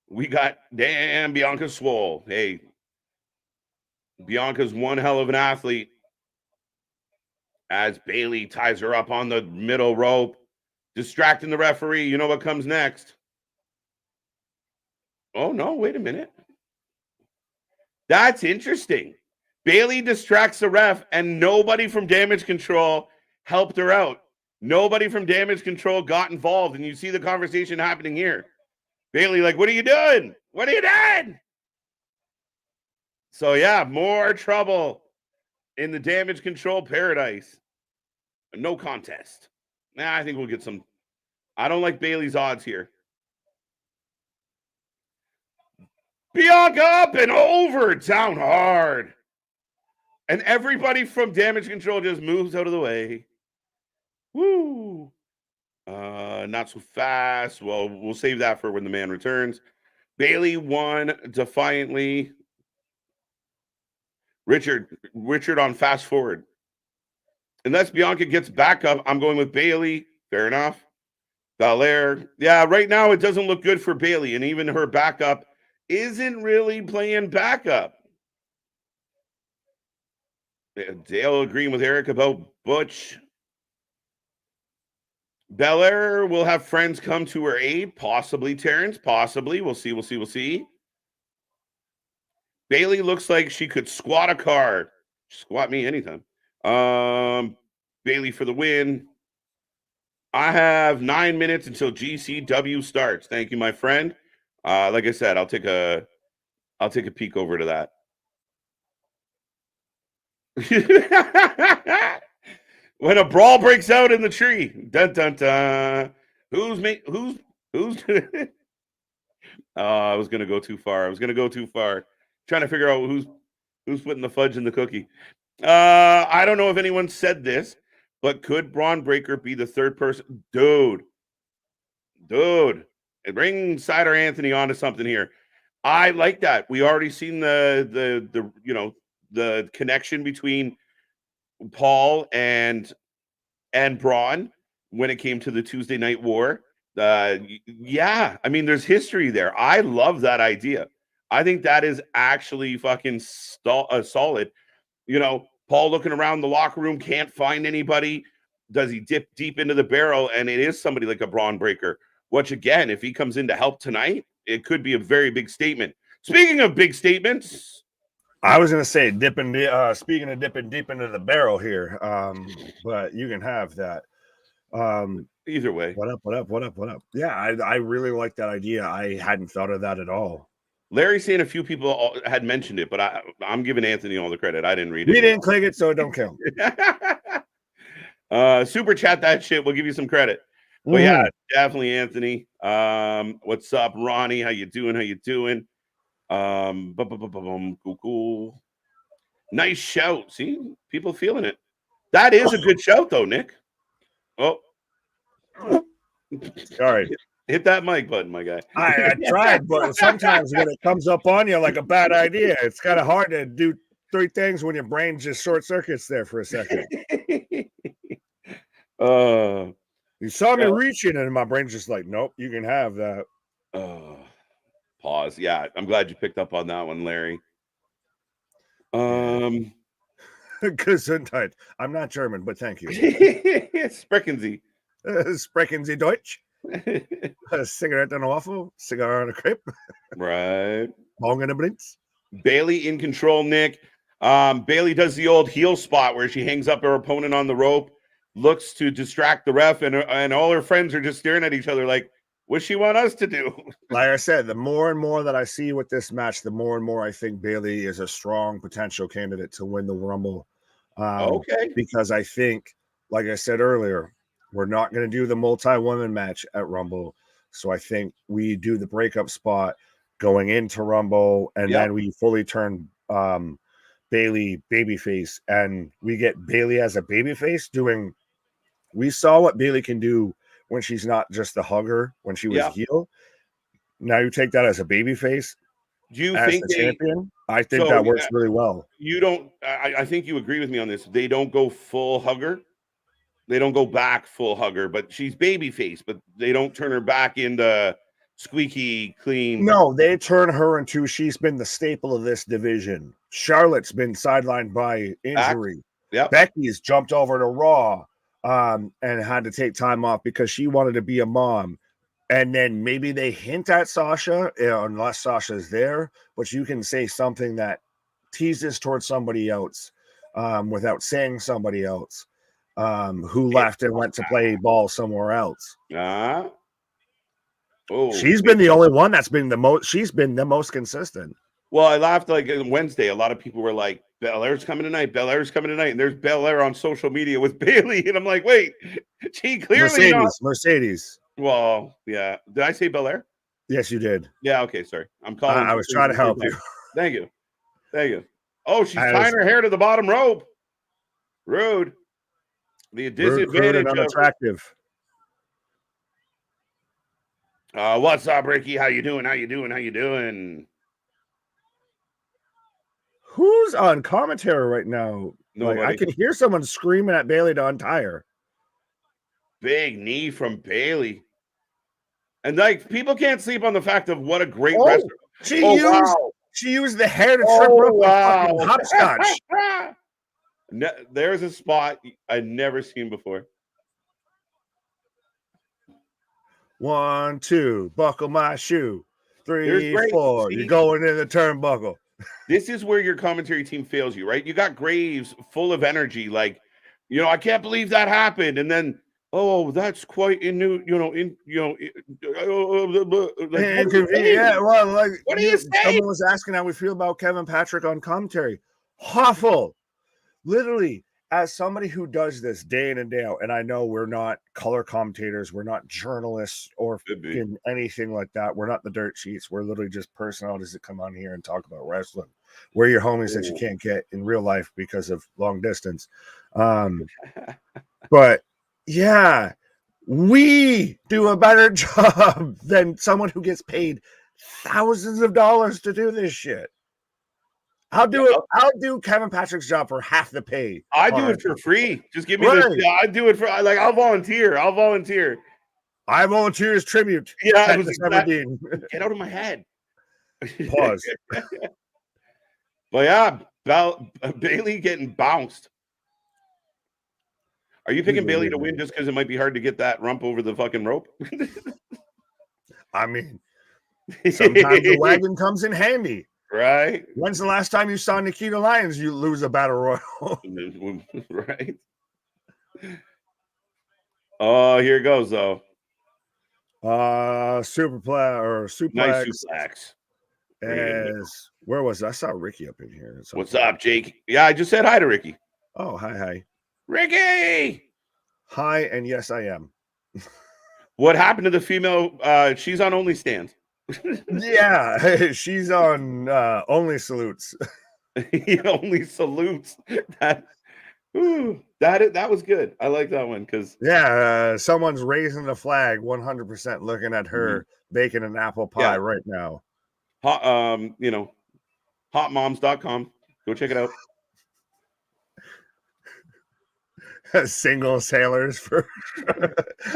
We got damn Bianca Swole. Hey, Bianca's one hell of an athlete. As Bailey ties her up on the middle rope, distracting the referee. You know what comes next? Oh, no, wait a minute. That's interesting. Bailey distracts the ref, and nobody from Damage Control helped her out. Nobody from Damage Control got involved, and you see the conversation happening here. Bailey, like, what are you doing? What are you doing? So, yeah, more trouble in the Damage Control paradise. No contest. Nah, I think we'll get some. I don't like Bailey's odds here. Bianca up and over, down hard. And everybody from Damage Control just moves out of the way. Woo. Not so fast. Well, we'll save that for when the man returns. Bailey won defiantly. Richard on fast forward. Unless Bianca gets back up, I'm going with Bailey. Fair enough. Belair. Yeah, right now it doesn't look good for Bailey, and even her backup isn't really playing backup. Dale agreeing with Eric about Butch. Belair will have friends come to her aid. Possibly, Terrence. Possibly. We'll see. Bailey looks like she could squat a car. Squat me anytime. Bailey for the win. I have 9 minutes until GCW starts. Thank you, my friend. Like I said, I'll take a peek over to that. When a brawl breaks out in the tree, dun dun dun. Who's me? Who's? I was gonna go too far. Trying to figure out who's putting the fudge in the cookie. I don't know if anyone said this, but could Braun Breaker be the third person? Dude, bring Cider Anthony onto something here. I like that. We already seen the connection between Paul and Braun when it came to the Tuesday Night War. Yeah, I mean, there's history there. I love that idea. I think that is actually fucking solid. Paul looking around the locker room, can't find anybody. Does he dip deep into the barrel? And it is somebody like a Braun Breaker, which again, if he comes in to help tonight, it could be a very big statement. Speaking of big statements, I was going to say speaking of dipping deep into the barrel here, but you can have that. Either way. What up? Yeah, I really like that idea. I hadn't thought of that at all. Larry's saying a few people had mentioned it, but I'm giving Anthony all the credit. I didn't read it. We didn't click it, so it don't count. Super chat that shit. We'll give you some credit. But yeah, definitely Anthony. What's up, Ronnie? How you doing? Cool. Nice shout. See, people feeling it. That is a good shout, though, Nick. Oh, all right. Hit that mic button, my guy. I tried, but sometimes when it comes up on you like a bad idea, it's kind of hard to do three things when your brain just short circuits there for a second. You saw me reaching, and my brain's just like, nope, you can have that. Pause. Yeah, I'm glad you picked up on that one, Larry. Gesundheit. I'm not German, but thank you. Sprechen Sie. Sprechen Sie Deutsch? A cigarette and a waffle, cigar and a crepe. Right. Bong and a blintz. Bailey in control, Nick. Bailey does the old heel spot where she hangs up her opponent on the rope, looks to distract the ref, and all her friends are just staring at each other like, what's she want us to do? Like I said, the more and more that I see with this match, the more and more I think Bailey is a strong potential candidate to win the Rumble. Okay. Because I think, like I said earlier, we're not going to do the multi-woman match at Rumble. So I think we do the breakup spot going into Rumble, and then we fully turn Bailey babyface, and we get Bailey as a babyface doing. We saw what Bailey can do when she's not just the hugger, when she was heel. Now you take that as a babyface. Do you as think the champion? I think that works really well. You don't. I think you agree with me on this. They don't go full hugger. They don't go back full hugger, but she's babyface, but they don't turn her back into squeaky clean. No, they turn her into, she's been the staple of this division. Charlotte's been sidelined by injury. Becky's jumped over to Raw and had to take time off because she wanted to be a mom. And then maybe they hint at Sasha, unless Sasha's there, but you can say something that teases towards somebody else without saying somebody else. Who left and went to play ball somewhere else. She's been the only one that's been the most. She's been the most consistent. Well, I laughed like Wednesday. A lot of people were like, Belair's coming tonight. And there's Belair on social media with Bailey. And I'm like, wait, she clearly Mercedes. Well, yeah. Did I say Belair? Yes, you did. Yeah. Okay. Sorry. I'm calling. I was trying to help you. Thank you. Oh, she's tying her hair to the bottom rope. Rude. The disadvantage rude and unattractive. What's up, Ricky? How you doing? Who's on commentary right now? Nobody. Like, I can hear someone screaming at Bailey to untie her. Big knee from Bailey. And like, people can't sleep on the fact of what a great wrestler. She used the hair to trip her up like hopscotch. There's a spot I'd never seen before. 1, 2, buckle my shoe. 3, 4, you're going in the turnbuckle. This is where your commentary team fails you, right? You got Graves full of energy, like, I can't believe that happened. And then Oh, that's quite in new, like, what are you Inconvenient. saying? Yeah, well, like What are you saying? someone was asking how we feel about Kevin Patrick on commentary. Awful. Literally, as somebody who does this day in and day out, and I know we're not color commentators, we're not journalists or Could be. anything like that. We're not the dirt sheets. We're literally just personalities that come on here and talk about wrestling. We're your homies that you can't get in real life because of long distance. But yeah, we do a better job than someone who gets paid thousands of dollars to do this shit. I'll do Kevin Patrick's job for half the pay. I do it for free. Just give me this. Yeah, I do it for like I'll volunteer. I volunteer as tribute. Yeah, I was Dean. Get out of my head. Pause. But yeah, Bailey getting bounced. Are you picking Bailey to win just because it might be hard to get that rump over the fucking rope? I mean, sometimes the wagon comes in handy. Right. When's the last time you saw Nikita Lyons you lose a battle royal? Right. Oh, here it goes though. Suplex. Nice suplex. As where was I saw Ricky up in here? What's up, Jake? Yeah, I just said hi to Ricky. Oh, hi. Ricky! Hi, and yes, I am. What happened to the female? She's on OnlyStans. Yeah, she's on Only Salutes. Only Salutes. That was good. I like that one because someone's raising the flag 100%, looking at her baking an apple pie right now. Hotmoms.com. Go check it out. Single sailors for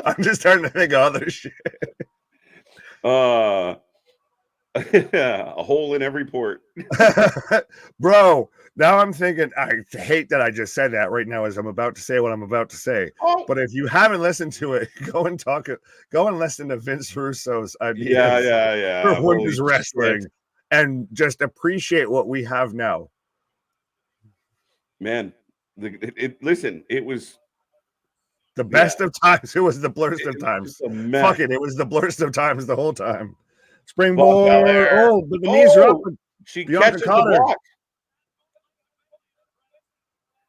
I'm just starting to think of other shit. A hole in every port. Bro, now I'm thinking, I hate that I just said that right now as I'm about to say what I'm about to say. Oh. But if you haven't listened to it, go and listen to Vince Russo's ideas for women's wrestling and just appreciate what we have now. Man, listen, it was the best of times. It was the blurst of times. Fuck it, it was the blurst of times the whole time. Springboard. Oh, but the knees are up. She catches the block.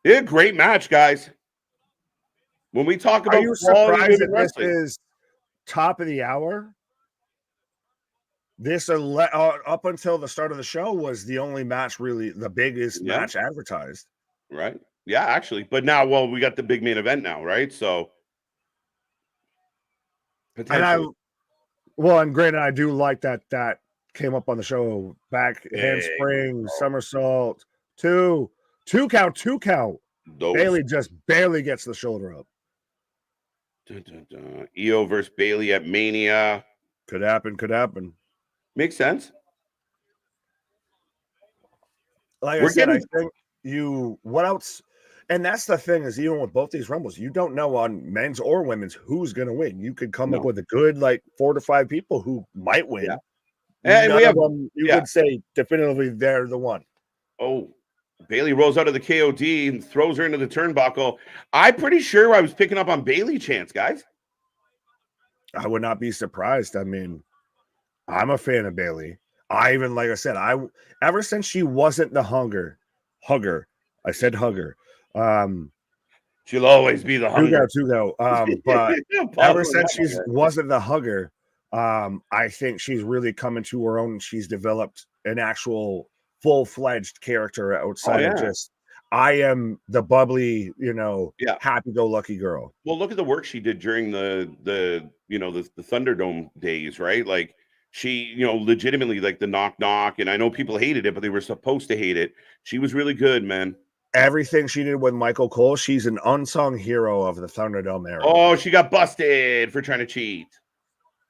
Yeah, great match, guys. When we talk about, are you surprised that this is top of the hour? This up until the start of the show was the only match, really the biggest match advertised. Right. Yeah, actually. But now, we got the big main event now, right? So and granted, I do like that came up on the show. Back handspring, somersault, two count. Bailey just barely gets the shoulder up. Io versus Bailey at Mania. Could happen. Makes sense. Like I said, I think what else? And that's the thing is, even with both these rumbles, you don't know on men's or women's who's going to win. You could come up with a good 4 to 5 people who might win. Yeah. And you could say definitively they're the one. Oh, Bailey rolls out of the KOD and throws her into the turnbuckle. I'm pretty sure I was picking up on Bailey chants, guys. I would not be surprised. I mean, I'm a fan of Bailey. Like I said, ever since she wasn't the hugger. I said hugger. She'll always be the hugger. But ever since she wasn't the hugger, I think she's really coming to her own. She's developed an actual full-fledged character outside of just I am the bubbly, happy-go-lucky girl. Well, look at the work she did during the Thunderdome days, right? Like she, legitimately the knock, and I know people hated it, but they were supposed to hate it. She was really good, man. Everything she did with Michael Cole, she's an unsung hero of the Thunderdome era. Oh, she got busted for trying to cheat.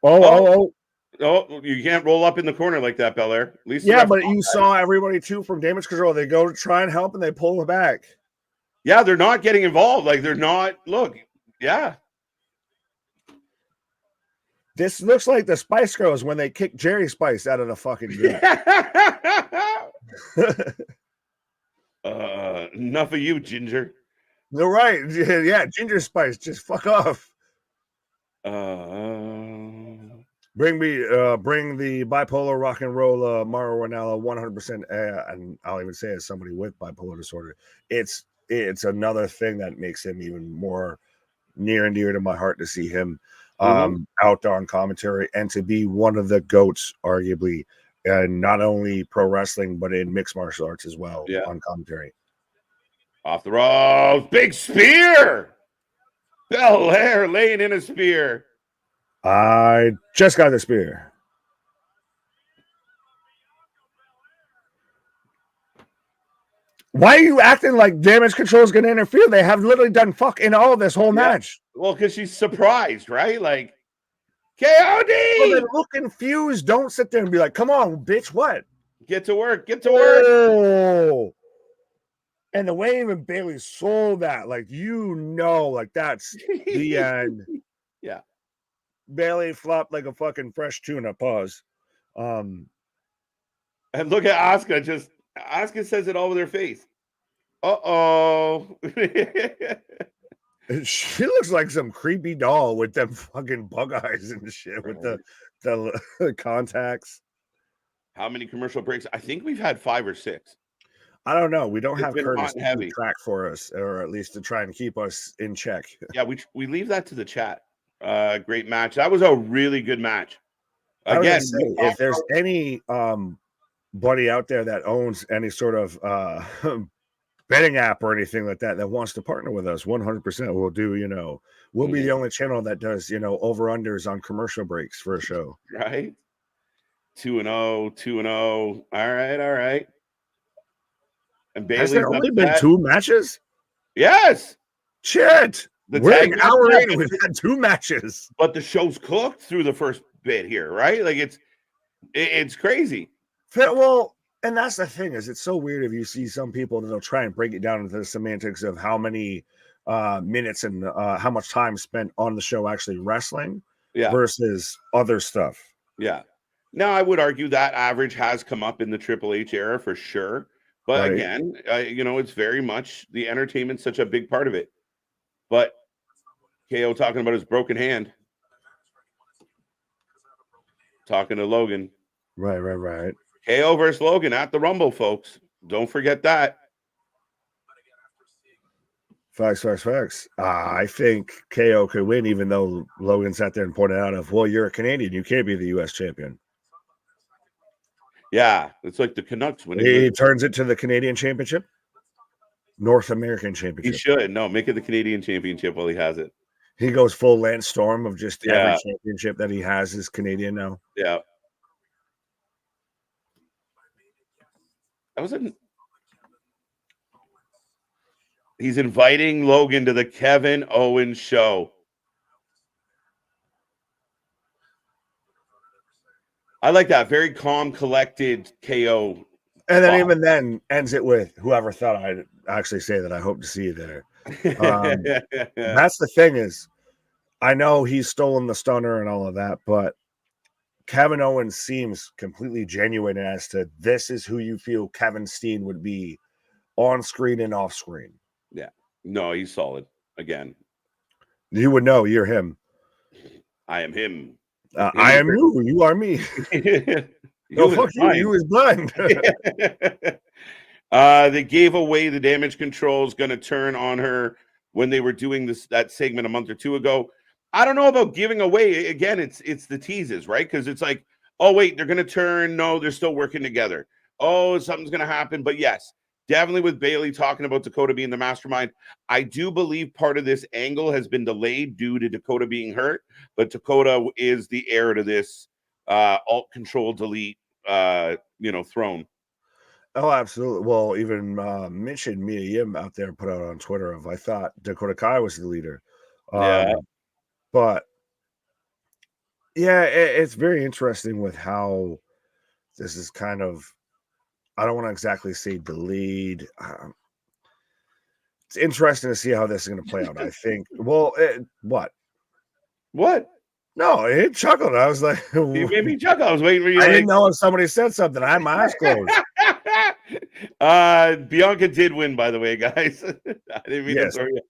Oh, you can't roll up in the corner like that, Belair. At least but you saw everybody too from Damage Control. They go to try and help and they pull her back. Yeah, they're not getting involved. They're not. Look, yeah. This looks like the Spice Girls when they kicked Jerry Spice out of the fucking group. Enough of you, Ginger. You're right. Yeah, Ginger Spice, just fuck off. Bring the bipolar rock and roll Mauro Ranallo 100%. And I'll even say, as somebody with bipolar disorder, it's another thing that makes him even more near and dear to my heart to see him out on commentary and to be one of the GOATs, arguably, and not only pro wrestling but in mixed martial arts as well on commentary. Off the ropes, big spear. Belair laying in a spear. I just got the spear. Why are you acting like Damage Control is going to interfere? They have literally done fuck in all this whole match. Well, because she's surprised, right? Like, KOD! Well, then look confused. Don't sit there and be like, come on, bitch, what? Get to work. Get to work. And the way even Bailey sold that, like, like, that's the end. Yeah. Bailey flopped like a fucking fresh tuna. Pause. And look at Asuka. Asuka says it all with her face. Uh-oh. She looks like some creepy doll with them fucking bug eyes and shit with the contacts. How many commercial breaks? I think we've had 5 or 6. I don't know. We don't have Curtis to keep track for us, or at least to try and keep us in check. Yeah, we leave that to the chat. Great match. That was a really good match. Again, if there's any buddy out there that owns any sort of betting app or anything like that wants to partner with us, 100% we'll do, we'll be the only channel that does, over-unders on commercial breaks for a show. Right? 2-0, 2-0. All right. And Bailey's has there only been 2 matches? Yes. Shit. We're an hour in. We've had 2 matches. But the show's cooked through the first bit here, right? Like it's crazy. Well, and that's the thing, is it's so weird if you see some people that'll try and break it down into the semantics of how many minutes and how much time spent on the show actually wrestling versus other stuff. Yeah. Now, I would argue that average has come up in the Triple H era for sure. But again, it's very much the entertainment's such a big part of it. But KO talking about his broken hand. Talking to Logan. Right. KO versus Logan at the Rumble, folks. Don't forget that. Facts. I think KO could win, even though Logan sat there and pointed out well, you're a Canadian. You can't be the U.S. champion. Yeah, it's like the Canucks winning. He turns it to the Canadian Championship, North American Championship. He should. No, make it the Canadian Championship while he has it. He goes full Lance Storm of just every championship that he has is Canadian now. Yeah. That was He's inviting Logan to the Kevin Owens show. I like that. Very calm, collected KO. And then even then ends it with whoever thought I'd actually say that I hope to see you there. That's the thing, is I know he's stolen the stunner and all of that, but Kevin Owens seems completely genuine as to this is who you feel Kevin Steen would be on screen and off screen. Yeah. No, he's solid. Again. You would know you're him. I am him. I am you. You are me. You is blind. They gave away the Damage Control is going to turn on her when they were doing that segment a month or 2 ago. I don't know about giving away. Again, it's the teases, right? Because it's like, oh, wait, they're going to turn. No, they're still working together. Oh, something's going to happen. But yes, definitely with Bailey talking about Dakota being the mastermind. I do believe part of this angle has been delayed due to Dakota being hurt. But Dakota is the heir to this alt control delete throne. Oh, absolutely. Well, even Mitch and Mia Yim out there put out on Twitter of I thought Dakota Kai was the leader. But yeah, it's very interesting with how this is kind of, I don't want to exactly say delayed. It's interesting to see how this is going to play out. I think. Well, what? No, it chuckled. I was like, you made me chuckle. I was waiting for you. I didn't know if somebody said something. I had my eyes closed. Bianca did win, by the way, guys. I didn't mean to throw you.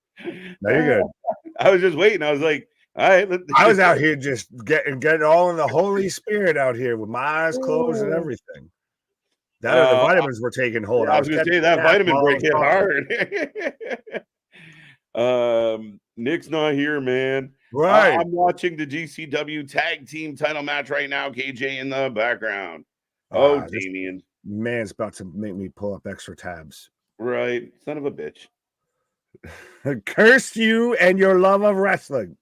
No, you're good. I was just waiting. I was like, All right. I was out here just getting all in the Holy Spirit out here with my eyes closed and everything. That or the vitamins were taking hold. I was going to say that vitamin break hit hard. Nick's not here, man. Right. I'm watching the GCW tag team title match right now. KJ in the background. Oh, Damien. Man's about to make me pull up extra tabs. Right. Son of a bitch. Curse you and your love of wrestling.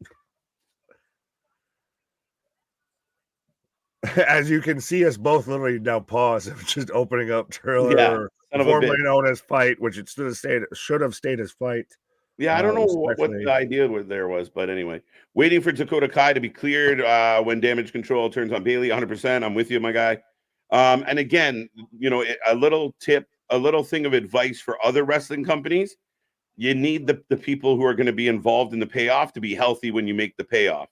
As you can see us both literally now pause. It was just opening up trailer, formerly known as Fight, which it should have stayed as Fight. Yeah, I don't know what the idea there was, but anyway, waiting for Dakota Kai to be cleared when damage control turns on Bailey. 100%. I'm with you, my guy. And again, you know, a little tip, a little thing of advice for other wrestling companies. You need the people who are going to be involved in the payoff to be healthy when you make the payoff.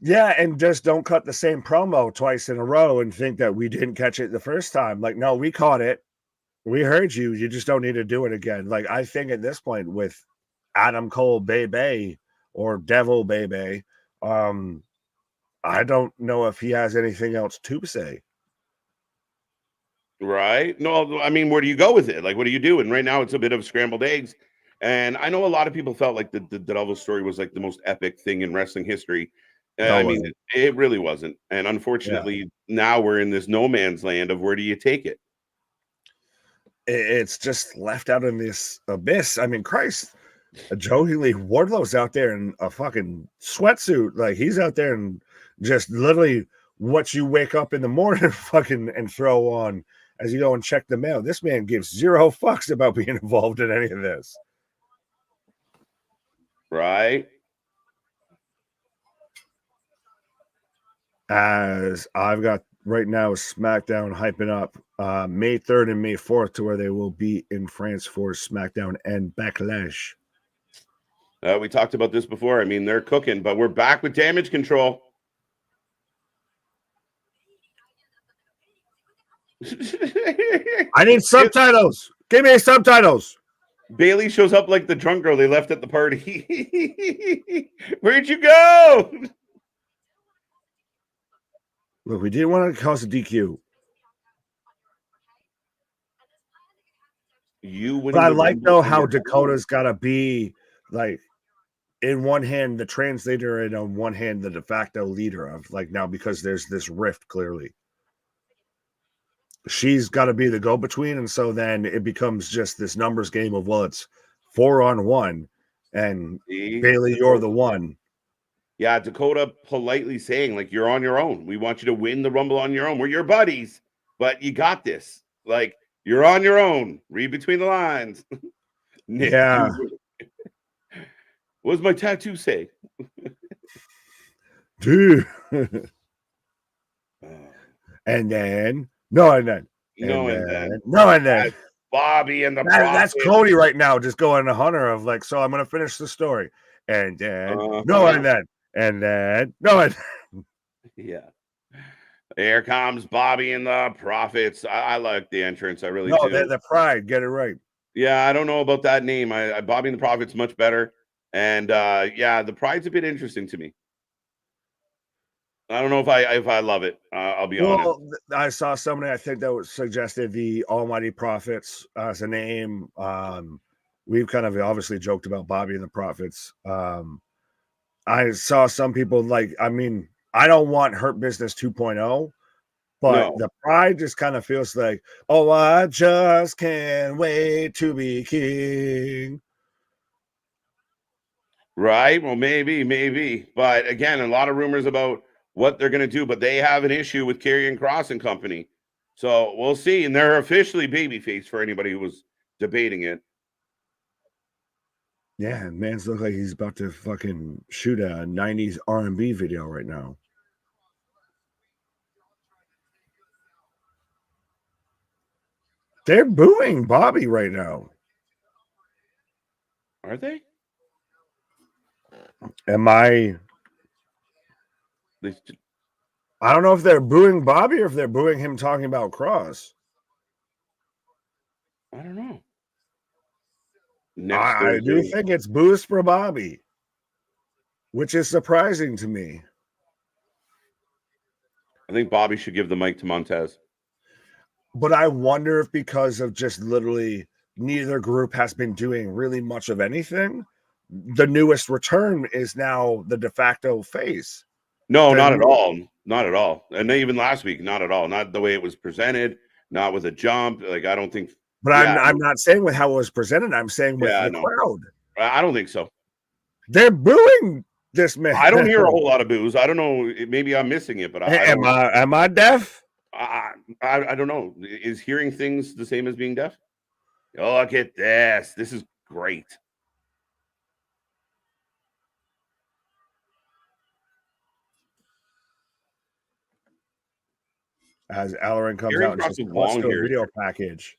Yeah, and just don't cut the same promo twice in a row and think that we didn't catch it the first time. Like, no, we caught it. We heard you. You just don't need to do it again. Like, I think at this point with Adam Cole Bebe or Devil Bebe, I don't know if he has anything else to say. Right? No, I mean, where do you go with it? Like, what do you do? And right now it's a bit of scrambled eggs. And I know a lot of people felt like the Devil story was like the most epic thing in wrestling history. I mean, it really wasn't. And unfortunately, now we're in this no man's land of where do you take it? It's just left out in this abyss. I mean, Christ, Joey Lee Wardlow's out there in a fucking sweatsuit. Like, he's out there and just literally what you wake up in the morning fucking and throw on as you go and check the mail. This man gives zero fucks about being involved in any of this. Right. As I've got right now SmackDown hyping up May 3rd and May 4th to where they will be in France for SmackDown and Backlash. We talked about this before. I mean, they're cooking, but we're back with damage control. I need subtitles. Give me subtitles. Bailey shows up like the drunk girl they left at the party. Where'd you go? Look, we didn't want to cause a DQ. But I like though how Dakota's got to be like in one hand the translator and on one hand the de facto leader of like now because there's this rift clearly. She's got to be the go-between, and so then it becomes just this numbers game of, well, it's 4-on-1, and Bailey, you're the one. Yeah, Dakota politely saying, like, you're on your own. We want you to win the Rumble on your own. We're your buddies, but you got this. Like, you're on your own. Read between the lines. Nick, yeah. What does my tattoo say? Dude. And then... And then Bobby and the that's Cody right now, just going to Hunter of like, so I'm gonna finish the story, and then yeah. Here comes Bobby and the Profits. I like the entrance. I really do. The Pride, get it right. Yeah, I don't know about that name. Bobby and the Profits much better, and yeah, the Pride's a bit interesting to me. I don't know if I love it. I'll be honest. I saw somebody I think that suggested the Almighty Prophets as a name. We've kind of obviously joked about Bobby and the Prophets. I saw some people like, I mean, I don't want Hurt Business 2.0, but the Pride just kind of feels like, oh, I just can't wait to be king. Right. Well, maybe. But again, a lot of rumors about what they're going to do, but they have an issue with Karrion Kross and company. So we'll see. And they're officially babyface for anybody who was debating it. Yeah, man's look like he's about to fucking shoot a 90s R&B video right now. They're booing Bobby right now. Are they? I don't know if they're booing Bobby or if they're booing him talking about Cross. I don't know. I do think it's boost for Bobby. which is surprising to me. I think Bobby should give the mic to Montez. But I wonder if because of just literally neither group has been doing really much of anything, the newest return is now the de facto face. No, not at all. Not at all. And even last week, not at all. Not the way it was presented, not with a jump. Like, I don't think. But I'm not saying with how it was presented. I'm saying with the crowd. I don't think so. They're booing this man. I don't hear a whole lot of boos. I don't know. Maybe I'm missing it, but am I deaf? I don't know. Is hearing things the same as being deaf? Oh, look at this. This is great. As Allerin comes out and says, "Let's do a video package."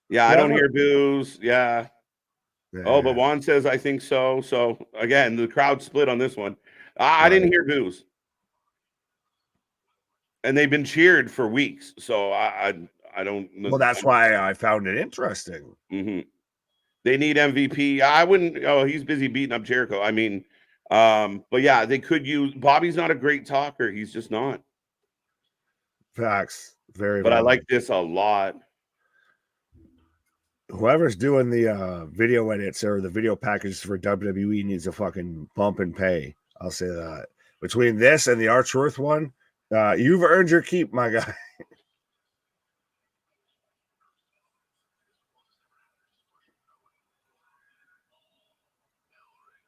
Yeah, I don't hear boos. Yeah. Oh, but Juan says, I think so. So, again, the crowd split on this one. I didn't hear boos. And they've been cheered for weeks. So, I don't know. Well, that's why I found it interesting. Mm-hmm. They need MVP. I wouldn't. Oh, he's busy beating up Jericho. I mean, but yeah, they could use. Bobby's not a great talker. He's just not. Facts. Very. But I like this a lot. Whoever's doing the video edits or the video packages for WWE needs a fucking bump in pay. I'll say that. Between this and the R-Truth one, you've earned your keep, my guy.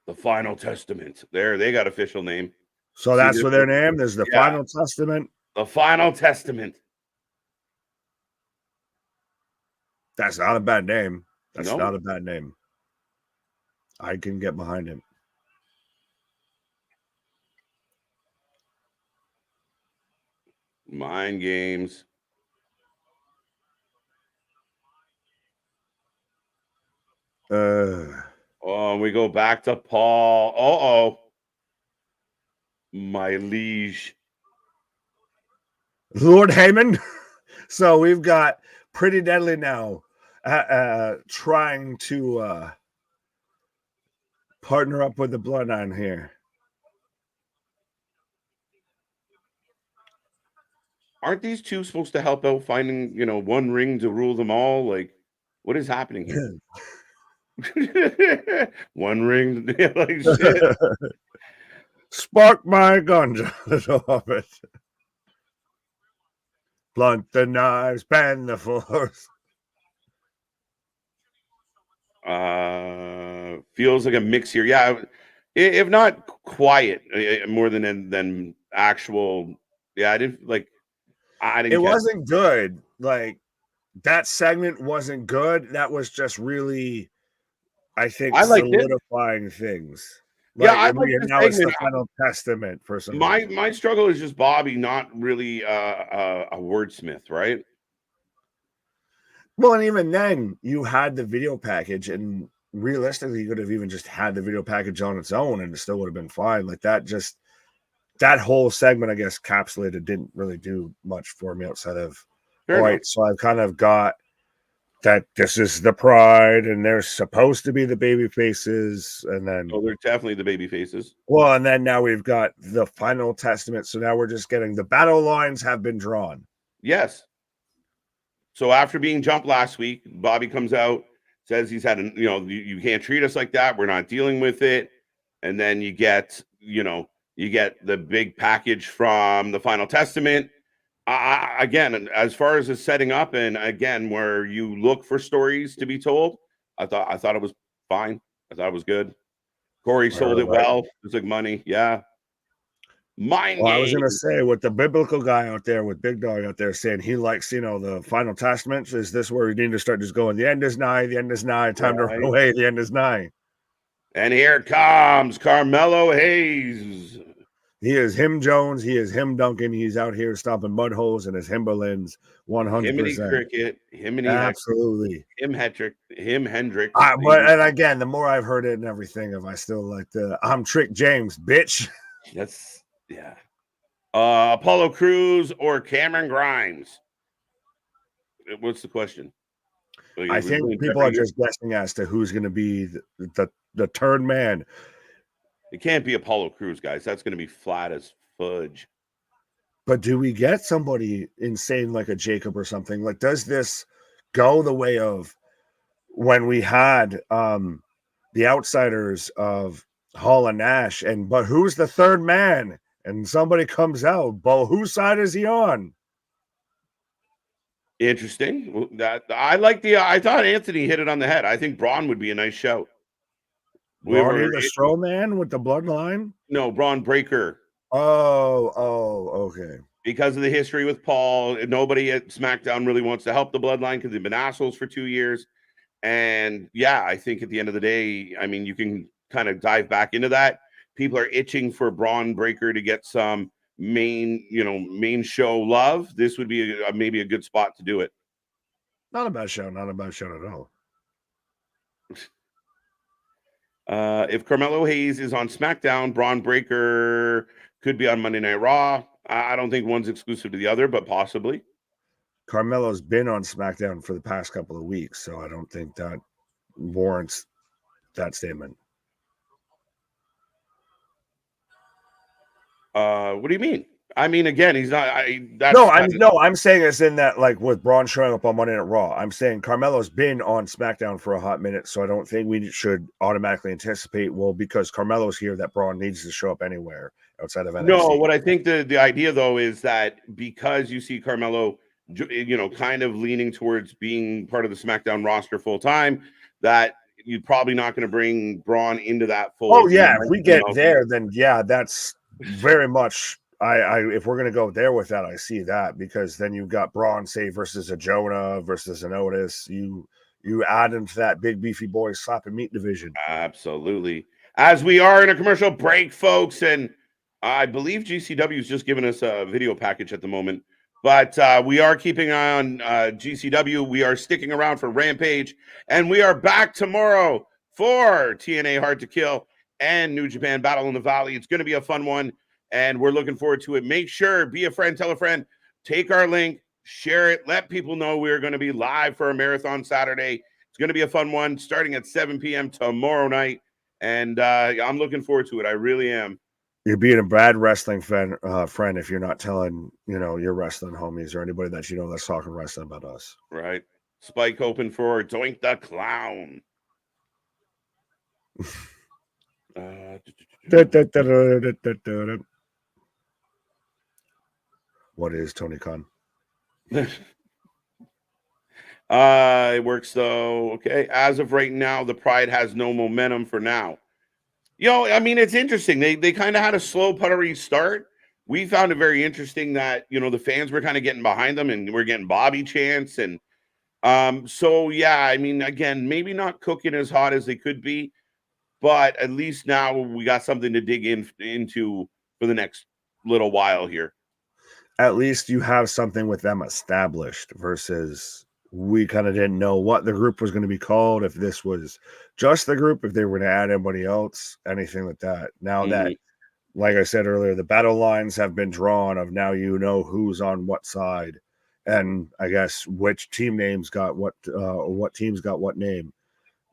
The Final Testament. There, they got official name. So that's for their name. There's the Final Testament. The Final Testament. That's not a bad name. That's not a bad name. I can get behind him. Mind games. Oh, we go back to Paul. Uh-oh. My liege. Lord Heyman. So we've got Pretty Deadly now trying to partner up with the Bloodline here. Aren't these two supposed to help out finding, one ring to rule them all? Like, what is happening here? One ring, like shit. Spark my ganja. Blunt the knives, bend the force. Feels like a mix here. Yeah, if not quiet, more than actual. Yeah, I didn't like. I didn't. It wasn't good. Like that segment wasn't good. That was just really, I think, solidifying things. Like, yeah, now it's the Final Testament for some. My struggle is just Bobby not really a wordsmith, right? Well, and even then, you had the video package, and realistically, you could have even just had the video package on its own, and it still would have been fine. Like that whole segment, I guess, capsulated didn't really do much for me outside of all right. So I've kind of got that this is the Pride, and they're supposed to be the baby faces, and then they're definitely the baby faces. Well, and then now we've got the Final Testament, so now we're just getting the battle lines have been drawn. Yes. So after being jumped last week, Bobby comes out, says he's had you can't treat us like that. We're not dealing with it. And then you get the big package from the Final Testament. Again, as far as the setting up, and again, where you look for stories to be told, I thought it was fine. I thought it was good. Corey sold it well. It's like money. Yeah. I was gonna say, with the biblical guy out there, with Big Dog out there saying he likes, the Final Testament. Is this where we need to start just going? The end is nigh. The end is nigh. Time to run away. The end is nigh. And here comes Carmelo Hayes. He is him Jones. He is him Duncan. He's out here stomping mud holes in his Himberlands. 100%. Him Cricket. Him and absolutely. Him Hendrick. And again, the more I've heard it and everything, if I still like I'm Trick James, bitch. That's. Yeah. Apollo Crews or Cameron Grimes? What's the question? Like, I is it really think in people jeopardy are here? just guessing as to who's going to be the third man. It can't be Apollo Crews, guys. That's going to be flat as fudge. But do we get somebody insane like a Jacob or something? Like, does this go the way of when we had the outsiders of Hall and Nash, but who's the third man? And somebody comes out, but whose side is he on? Interesting. Well, that I thought Anthony hit it on the head. I think Braun would be a nice shout. We Brawny were the Strowman with the bloodline? no Braun Breaker. Okay. Because of the history with Paul, nobody at SmackDown really wants to help the bloodline because they've been assholes for 2 years. And yeah, I think at the end of the day, I mean, you can kind of dive back into that. People are itching for Braun Breaker to get some main show love. This would be maybe a good spot to do it. Not a bad show. Not a bad show at all. If Carmelo Hayes is on SmackDown, Braun Breaker could be on Monday Night Raw. I don't think one's exclusive to the other, but possibly. Carmelo's been on SmackDown for the past couple of weeks, so I don't think that warrants that statement. What do you mean? I mean, again, he's not. I'm saying it's in that, like, with Braun showing up on Monday Night Raw. I'm saying Carmelo's been on SmackDown for a hot minute, so I don't think we should automatically anticipate, well, because Carmelo's here, that Braun needs to show up anywhere outside of NXT. No, what I think the idea though is that because you see Carmelo, kind of leaning towards being part of the SmackDown roster full time, that you're probably not going to bring Braun into that full. Oh yeah, if we get there, then yeah, that's very much. If we're gonna go there with that, I see that, because then you've got Braun, say, versus a Jonah versus an Otis. You add into that big beefy boy slap and meat division. Absolutely. As we are in a commercial break, folks, and I believe GCW is just giving us a video package at the moment, but we are keeping an eye on GCW. We are sticking around for Rampage, and we are back tomorrow for TNA Hard to Kill and New Japan Battle in the Valley. It's going to be a fun one, and we're looking forward to it. Make sure, be a friend, tell a friend, take our link, share it, let people know we're going to be live for a marathon Saturday. It's going to be a fun one starting at 7 p.m. tomorrow night, and I'm looking forward to it. I really am. You're being a bad wrestling friend if you're not telling, your wrestling homies or anybody that you know that's talking wrestling about us. Right. Spike open for Doink the Clown. What is Tony Khan? It works though. Okay. As of right now, the Pride has no momentum for now. I mean, it's interesting. They kind of had a slow, puttery start. We found it very interesting that, the fans were kind of getting behind them, and we're getting Bobby chants. And so, yeah, I mean, again, maybe not cooking as hot as they could be, but at least now we got something to dig into for the next little while here. At least you have something with them established versus we kind of didn't know what the group was going to be called, if this was just the group, if they were going to add anybody else, anything like that. Now that, like I said earlier, the battle lines have been drawn of now who's on what side, and I guess which team names got what teams got what name.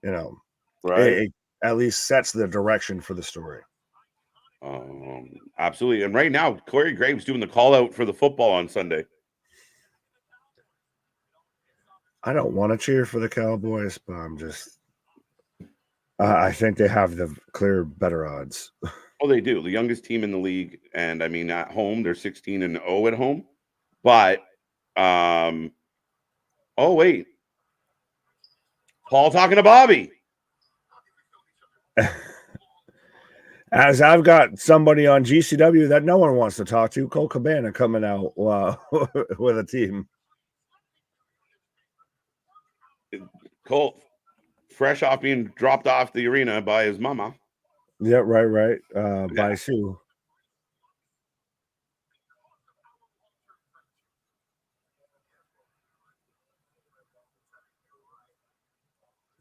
Right. It at least sets the direction for the story. Absolutely. And right now, Corey Graves doing the call out for the football on Sunday. I don't want to cheer for the Cowboys, but I'm just I think they have the clear better odds. Oh, they do. The youngest team in the league, and I mean, at home they're 16-0 at home. But oh wait, Paul talking to Bobby. As I've got somebody on GCW that no one wants to talk to, Cole Cabana, coming out with a team. Cole, fresh off being dropped off the arena by his mama. Yeah, right. By Sue.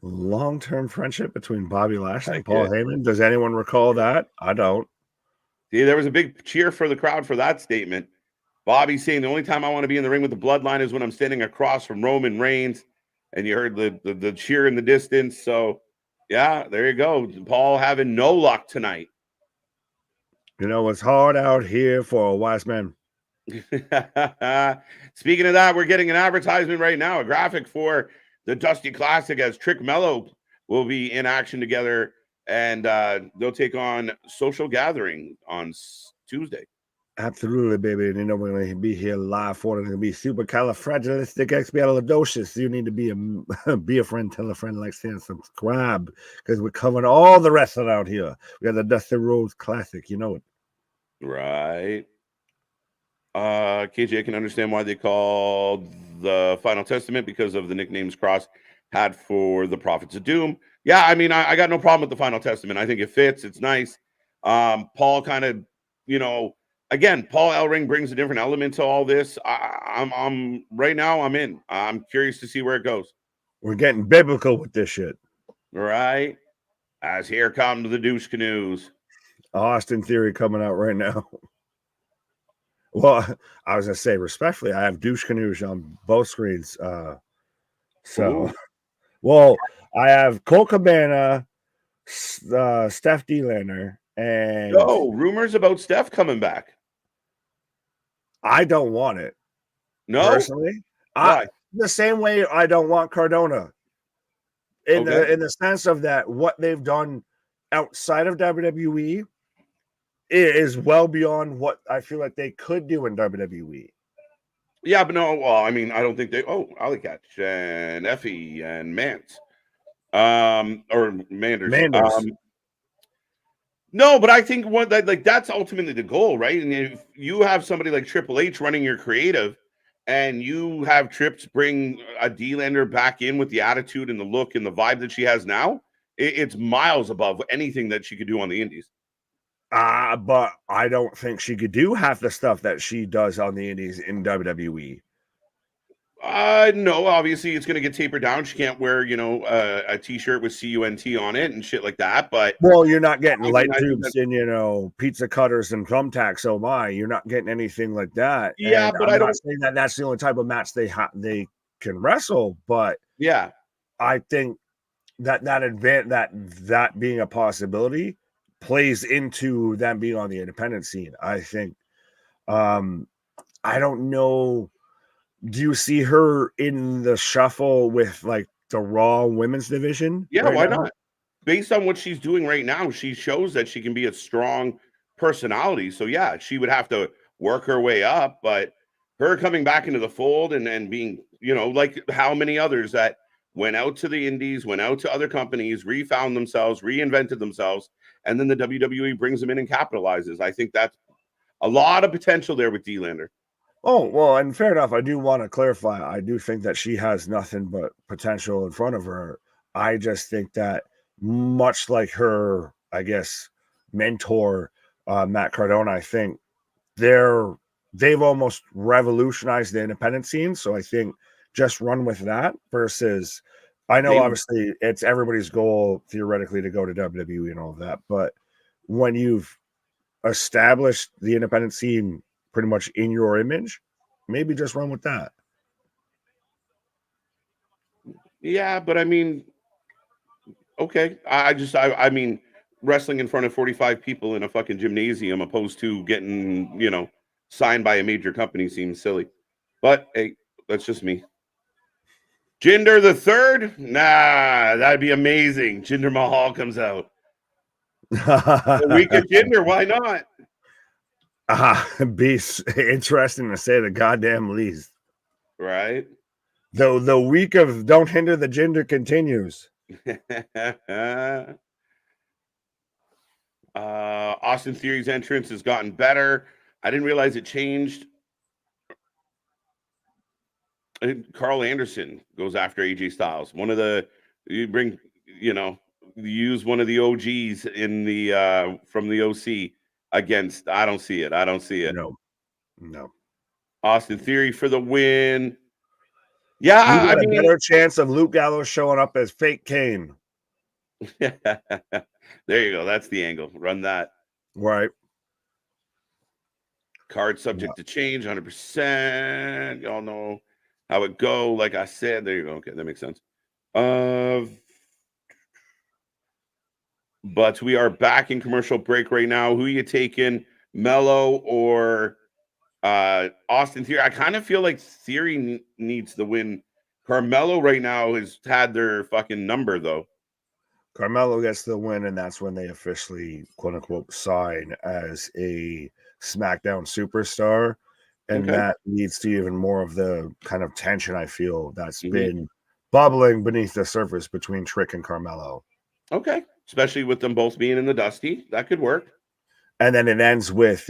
Long-term friendship between Bobby Lashley and Paul Heyman. Does anyone recall that? I don't. See, there was a big cheer for the crowd for that statement. Bobby saying the only time I want to be in the ring with the bloodline is when I'm standing across from Roman Reigns. And you heard the cheer in the distance. So, yeah, there you go. Paul having no luck tonight. You know, it's hard out here for a wise man. Speaking of that, we're getting an advertisement right now, a graphic for the Dusty Classic as Trick Mello will be in action together, and they'll take on Social Gathering on Tuesday. Absolutely, baby. And you know, we're going to be here live for it. It's going to be supercalifragilisticexpialidocious. You need to be a friend, tell a friend, like, share, subscribe, because we're covering all the wrestling out here. We got the Dusty Rhodes Classic, you know it. Right. KJ, I can understand why they called the Final Testament because of the nicknames Cross had for the Prophets of Doom. Yeah, I mean, I got no problem with the Final Testament. I think it fits. It's nice. Paul kind of, you know, again, Paul Ellering brings a different element to all this. I'm right now. I'm in. I'm curious to see where it goes. We're getting biblical with this shit. Right. As here come the douche canoes. Austin Theory coming out right now. Well, I was gonna say respectfully, I have douche canoes on both screens. Ooh. Well, I have Cole Cabana, Steph D-Lander, and rumors about Steph coming back. I don't want it. No, personally. Why? The same way I don't want Cardona. In the sense of that, what they've done outside of WWE is well beyond what I feel like they could do in WWE. Yeah, but no, well, I mean, I don't think they. Oh, Alley Catch and Effie and Mance, or Manders. No, but I think what that like that's ultimately the goal, right? And if you have somebody like Triple H running your creative, and you have Trips bring a D-Lander back in with the attitude and the look and the vibe that she has now, it's miles above anything that she could do on the Indies. But I don't think she could do half the stuff that she does on the Indies in WWE. No, obviously it's going to get tapered down. She can't wear, you know, a t-shirt with CUNT on it and shit like that. But well, you're not getting light tubes and, you know, pizza cutters and thumbtacks. Oh my, you're not getting anything like that. Yeah, and but I'm not saying that that's the only type of match they can wrestle. But yeah, I think that being a possibility plays into them being on the independent scene. I think. I don't know. Do you see her in the shuffle with like the Raw women's division? Yeah, why not? Based on what she's doing right now, she shows that she can be a strong personality. So yeah, she would have to work her way up, but her coming back into the fold and being, you know, like how many others that went out to the indies, went out to other companies, refound themselves, reinvented themselves, and then the WWE brings them in and capitalizes. I think that's a lot of potential there with D-Lander. Oh, well, and fair enough. I do want to clarify. I do think that she has nothing but potential in front of her. I just think that much like her, I guess, mentor, Matt Cardona, I think they've almost revolutionized the independent scene. So I think just run with that versus I know obviously it's everybody's goal theoretically to go to WWE and all of that. But when you've established the independent scene pretty much in your image, maybe just run with that. Yeah, but I mean, okay. I mean, wrestling in front of 45 people in a fucking gymnasium opposed to getting, you know, signed by a major company seems silly. But hey, that's just me. Jinder the third? Nah, that'd be amazing. Jinder Mahal comes out. The week of Jinder, why not? Be interesting to say the goddamn least. Right. Though the week of Don't Hinder the Jinder continues. Austin Theory's entrance has gotten better. I didn't realize it changed. Carl Anderson goes after AJ Styles. One of the you bring, you know, you use one of the OGs in the from the OC against. I don't see it. I don't see it. No. Austin Theory for the win. Yeah, I mean, a better chance of Luke Gallows showing up as fake Kane. There you go. That's the angle. Run that. Right. Card subject to change, 100%. Y'all know how it go. Like I said, there you go. Okay, that makes sense. But we are back in commercial break right now. Who you taking, Mello or Austin Theory? I kind of feel like Theory needs the win. Carmelo right now has had their fucking number though. Carmelo gets the win, and that's when they officially, quote unquote, sign as a SmackDown superstar. And Okay. that leads to even more of the kind of tension I feel that's Mhm. been bubbling beneath the surface between Trick and Carmelo. Okay. Especially with them both being in the Dusty. That could work. And then it ends with,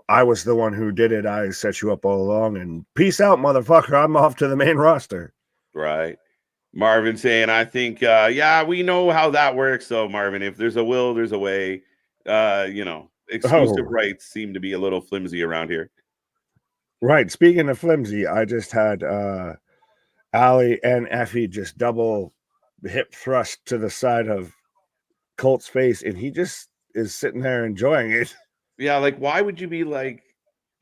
I was the one who did it. I set you up all along, and peace out, motherfucker. I'm off to the main roster. Right. Marvin saying, I think, yeah, we know how that works. So, Marvin, if there's a will, there's a way. Exclusive rights seem to be a little flimsy around here. Right. Speaking of flimsy, I just had Ali and Effie just double hip thrust to the side of Colt's face, and he just is sitting there enjoying it. Yeah, like, why would you be like,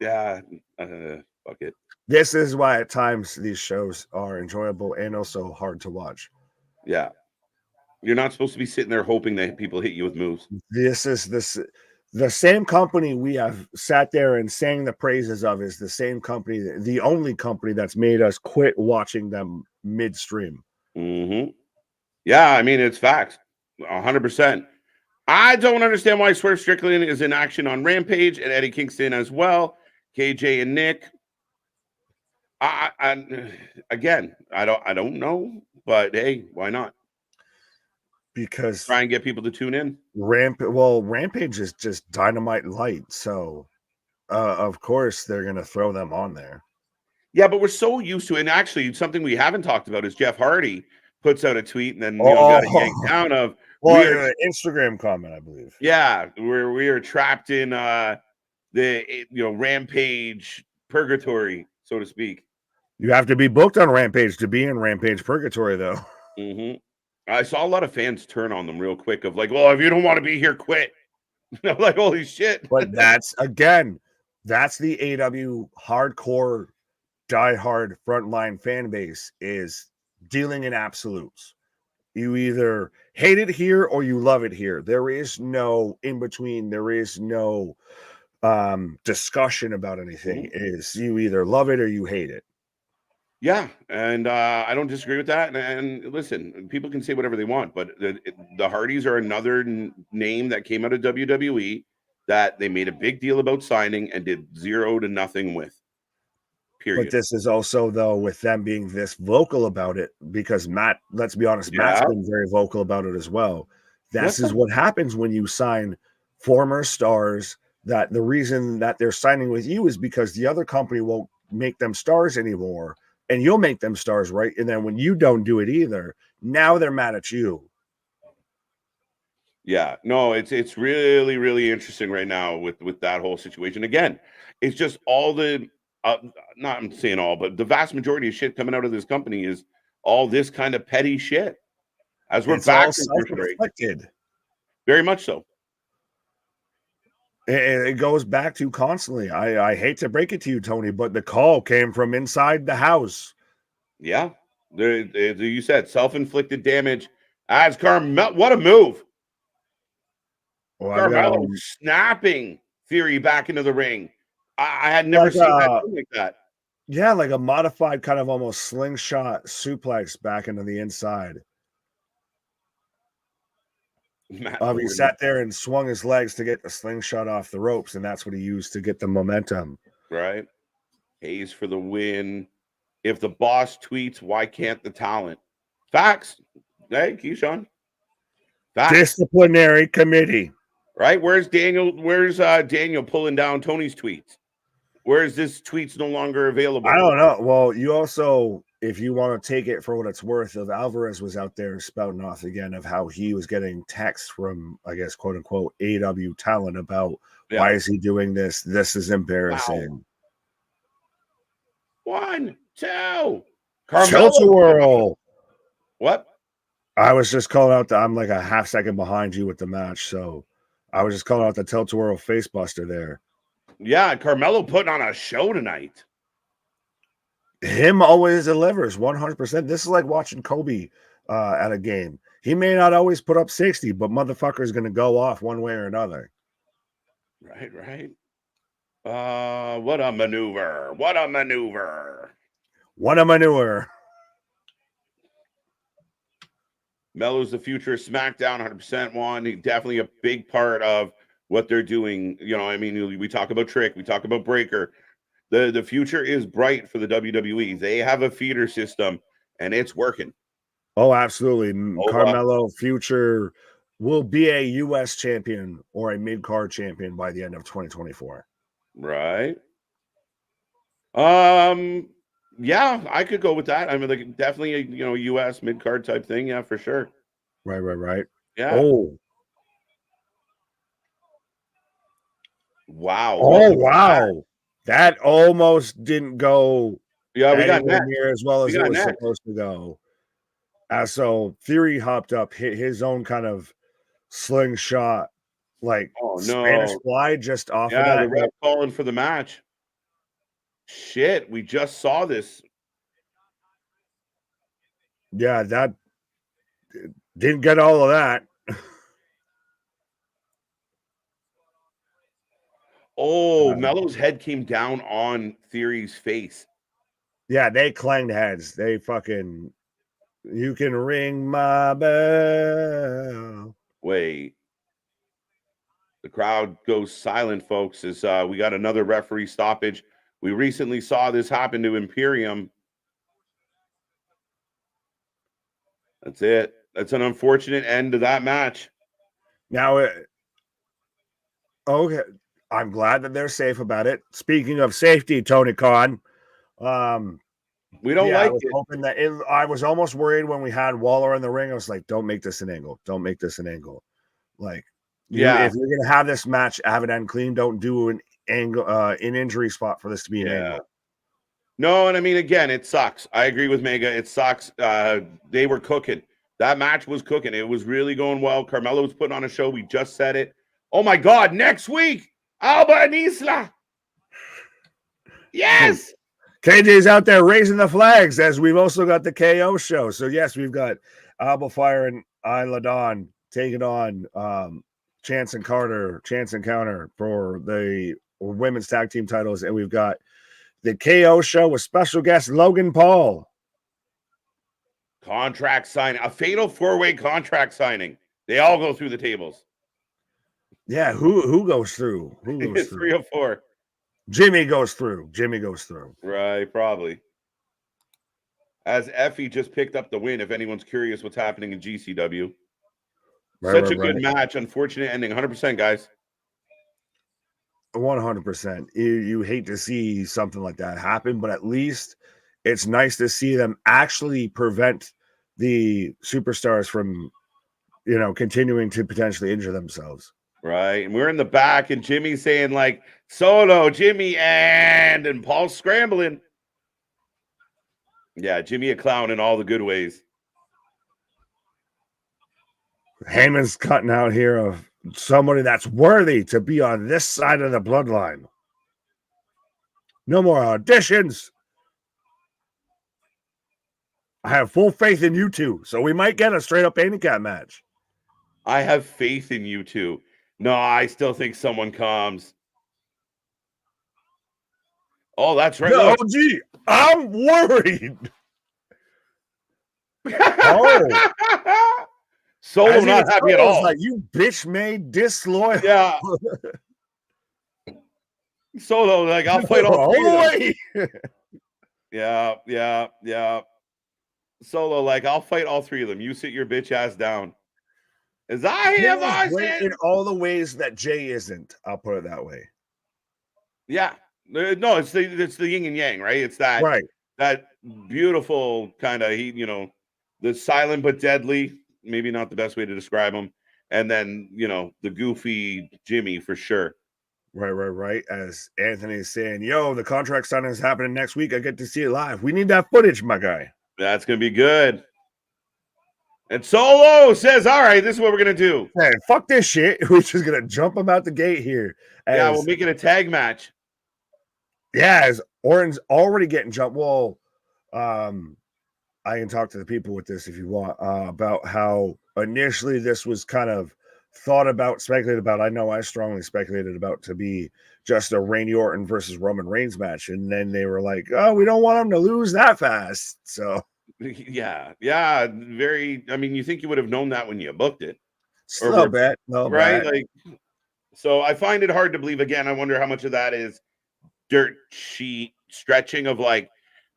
yeah, fuck it. This is why at times these shows are enjoyable and also hard to watch. Yeah. You're not supposed to be sitting there hoping that people hit you with moves. This is the same company we have sat there and sang the praises of is the same company, the only company that's made us quit watching them midstream. Mm-hmm. Yeah, I mean, it's facts. 100%. I don't understand why Swerve Strickland is in action on Rampage and Eddie Kingston as well. KJ and Nick. Again, I don't know, but hey, why not? Because Try and get people to tune in. Rampage is just Dynamite light, so of course they're gonna throw them on there. Yeah, but we're so used to it. And actually, something we haven't talked about is Jeff Hardy puts out a tweet and then got yanked down of an Instagram comment, I believe. Yeah, we are trapped in the Rampage purgatory, so to speak. You have to be booked on Rampage to be in Rampage purgatory, though. Mm-hmm. I saw a lot of fans turn on them real quick of like, well, if you don't want to be here, quit. I'm like, holy shit. But that's the AW hardcore diehard frontline fan base is dealing in absolutes. You either hate it here or you love it here. There is no in between. There is no discussion about anything. Mm-hmm. It is you either love it or you hate it. Yeah, and I don't disagree with that. And listen, people can say whatever they want, but the Hardys are another name that came out of WWE that they made a big deal about signing and did 0 to nothing with. Period. But this is also, though, with them being this vocal about it, because Matt, let's be honest, Matt's been very vocal about it as well. This is what happens when you sign former stars, that the reason that they're signing with you is because the other company won't make them stars anymore. And you'll make them stars, right? And then when you don't do it either, now they're mad at you. Yeah, no, it's really, really interesting right now with that whole situation. Again, it's just all the not I'm saying all, but the vast majority of shit coming out of this company is all this kind of petty shit. As we're back from self-inflicted. Very much so. It goes back to constantly. I hate to break it to you, Tony, but the call came from inside the house. Yeah. You said self-inflicted damage as Carmelo. What a move. Well, Carmelo snapping Theory back into the ring. I had never seen that like that. Yeah, like a modified kind of almost slingshot suplex back into the inside. He sat there and swung his legs to get the slingshot off the ropes, and that's what he used to get the momentum. Right. Hayes for the win. If the boss tweets, why can't the talent? Facts. Hey, Keyshawn. Facts. Disciplinary committee. Right? Where's Daniel? Where's Daniel pulling down Tony's tweets? Where's this tweets no longer available? I don't know. Well, you also, if you want to take it for what it's worth, of Alvarez was out there spouting off again of how he was getting texts from, I guess, quote unquote, AW talent about why is he doing this? This is embarrassing. Wow. 1, 2. Carmelo. What? I was just calling out I'm like a half second behind you with the match, so I was just calling out the Tilt-A-Whirl face buster there. Yeah, Carmelo putting on a show tonight. Him always delivers 100%. This is like watching Kobe at a game. He may not always put up 60, but motherfucker is going to go off one way or another. Right, right. What a maneuver. What a maneuver. What a maneuver. Melo's the future of SmackDown, 100% one. He's definitely a big part of what they're doing. You know, I mean, we talk about Trick, we talk about Breaker. The future is bright for the WWE. They have a feeder system, and it's working. Oh, absolutely. Oh, Carmelo, future, will be a U.S. champion or a mid-card champion by the end of 2024. Right. Yeah, I could go with that. I mean, like definitely a US mid-card type thing. Yeah, for sure. Right. Yeah. Oh. Wow. Oh, wow. That almost didn't go Yeah, we got anywhere next. near as well as We it got was next. supposed to go. So Theory hopped up, hit his own kind of slingshot, like Spanish no. fly just off of Yeah, that. the ref calling for the match. Shit, we just saw this. Yeah, that didn't get all of that. Oh, Melo's head came down on Theory's face. Yeah, they clanged heads. They fucking, you can ring my bell. Wait. The crowd goes silent, folks, as we got another referee stoppage. We recently saw this happen to Imperium. That's it. That's an unfortunate end to that match. Now, okay, I'm glad that they're safe about it. Speaking of safety, Tony Khan, we don't like I was it. hoping that I was almost worried when we had Waller in the ring. I was like, don't make this an angle. Don't make this an angle. Like, if you're gonna have this match, have it end clean. Don't do an angle, an injury spot for this to be an angle. No, and I mean, again, it sucks. I agree with Mega. It sucks. They were cooking. That match was cooking. It was really going well. Carmelo was putting on a show. We just said it. Oh my God! Next week, Alba and Isla. Yes. KJ's out there raising the flags as we've also got the KO show. So yes, we've got Alba Fire and Isla Dawn taking on Chance and Counter for the women's tag team titles, and we've got the KO show with special guest Logan Paul. Contract signing, a fatal 4-way contract signing. They all go through the tables. Yeah, who goes through? Who goes through? 3 or 4. Jimmy goes through. Right, probably. As Effie just picked up the win, if anyone's curious what's happening in GCW. Such a good match. Unfortunate ending. 100%, guys. 100%. You hate to see something like that happen, but at least it's nice to see them actually prevent the superstars from, continuing to potentially injure themselves. Right. And we're in the back, and Jimmy's saying, like, Solo, Jimmy, and Paul's scrambling. Yeah, Jimmy a clown in all the good ways. Heyman's cutting out here of somebody that's worthy to be on this side of the bloodline. No more auditions. I have full faith in you two, so we might get a straight up handicap match. I have faith in you two. No, I still think someone comes. Oh, that's right. No, gee, I'm worried. Oh. Solo not happy at all. Like, you bitch made disloyal. Yeah. Solo, like, I'll fight all three of them. Yeah. Solo, like, I'll fight all 3 of them. You sit your bitch ass down. As I have great in all the ways that Jay isn't. I'll put it that way. Yeah. No, it's the yin and yang, right? It's that right. That beautiful kind of the silent but deadly, maybe not the best way to describe him. And then, the goofy Jimmy for sure. Right. As Anthony is saying, yo, the contract signing is happening next week. I get to see it live. We need that footage, my guy. That's going to be good. And Solo says, all right, this is what we're going to do. Hey, fuck this shit. We're just going to jump him out the gate here. Yeah, we'll make it a tag match. Yeah, as Orton's already getting jumped. Well, I can talk to the people with this if you want about how initially this was kind of thought about, speculated about. I know I strongly speculated about to be just a Randy Orton versus Roman Reigns match. And then they were like, oh, we don't want him to lose that fast. So, yeah. Very, I mean, you think you would have known that when you booked it. No bet. Right? Like, so I find it hard to believe. Again, I wonder how much of that is dirt sheet stretching of like,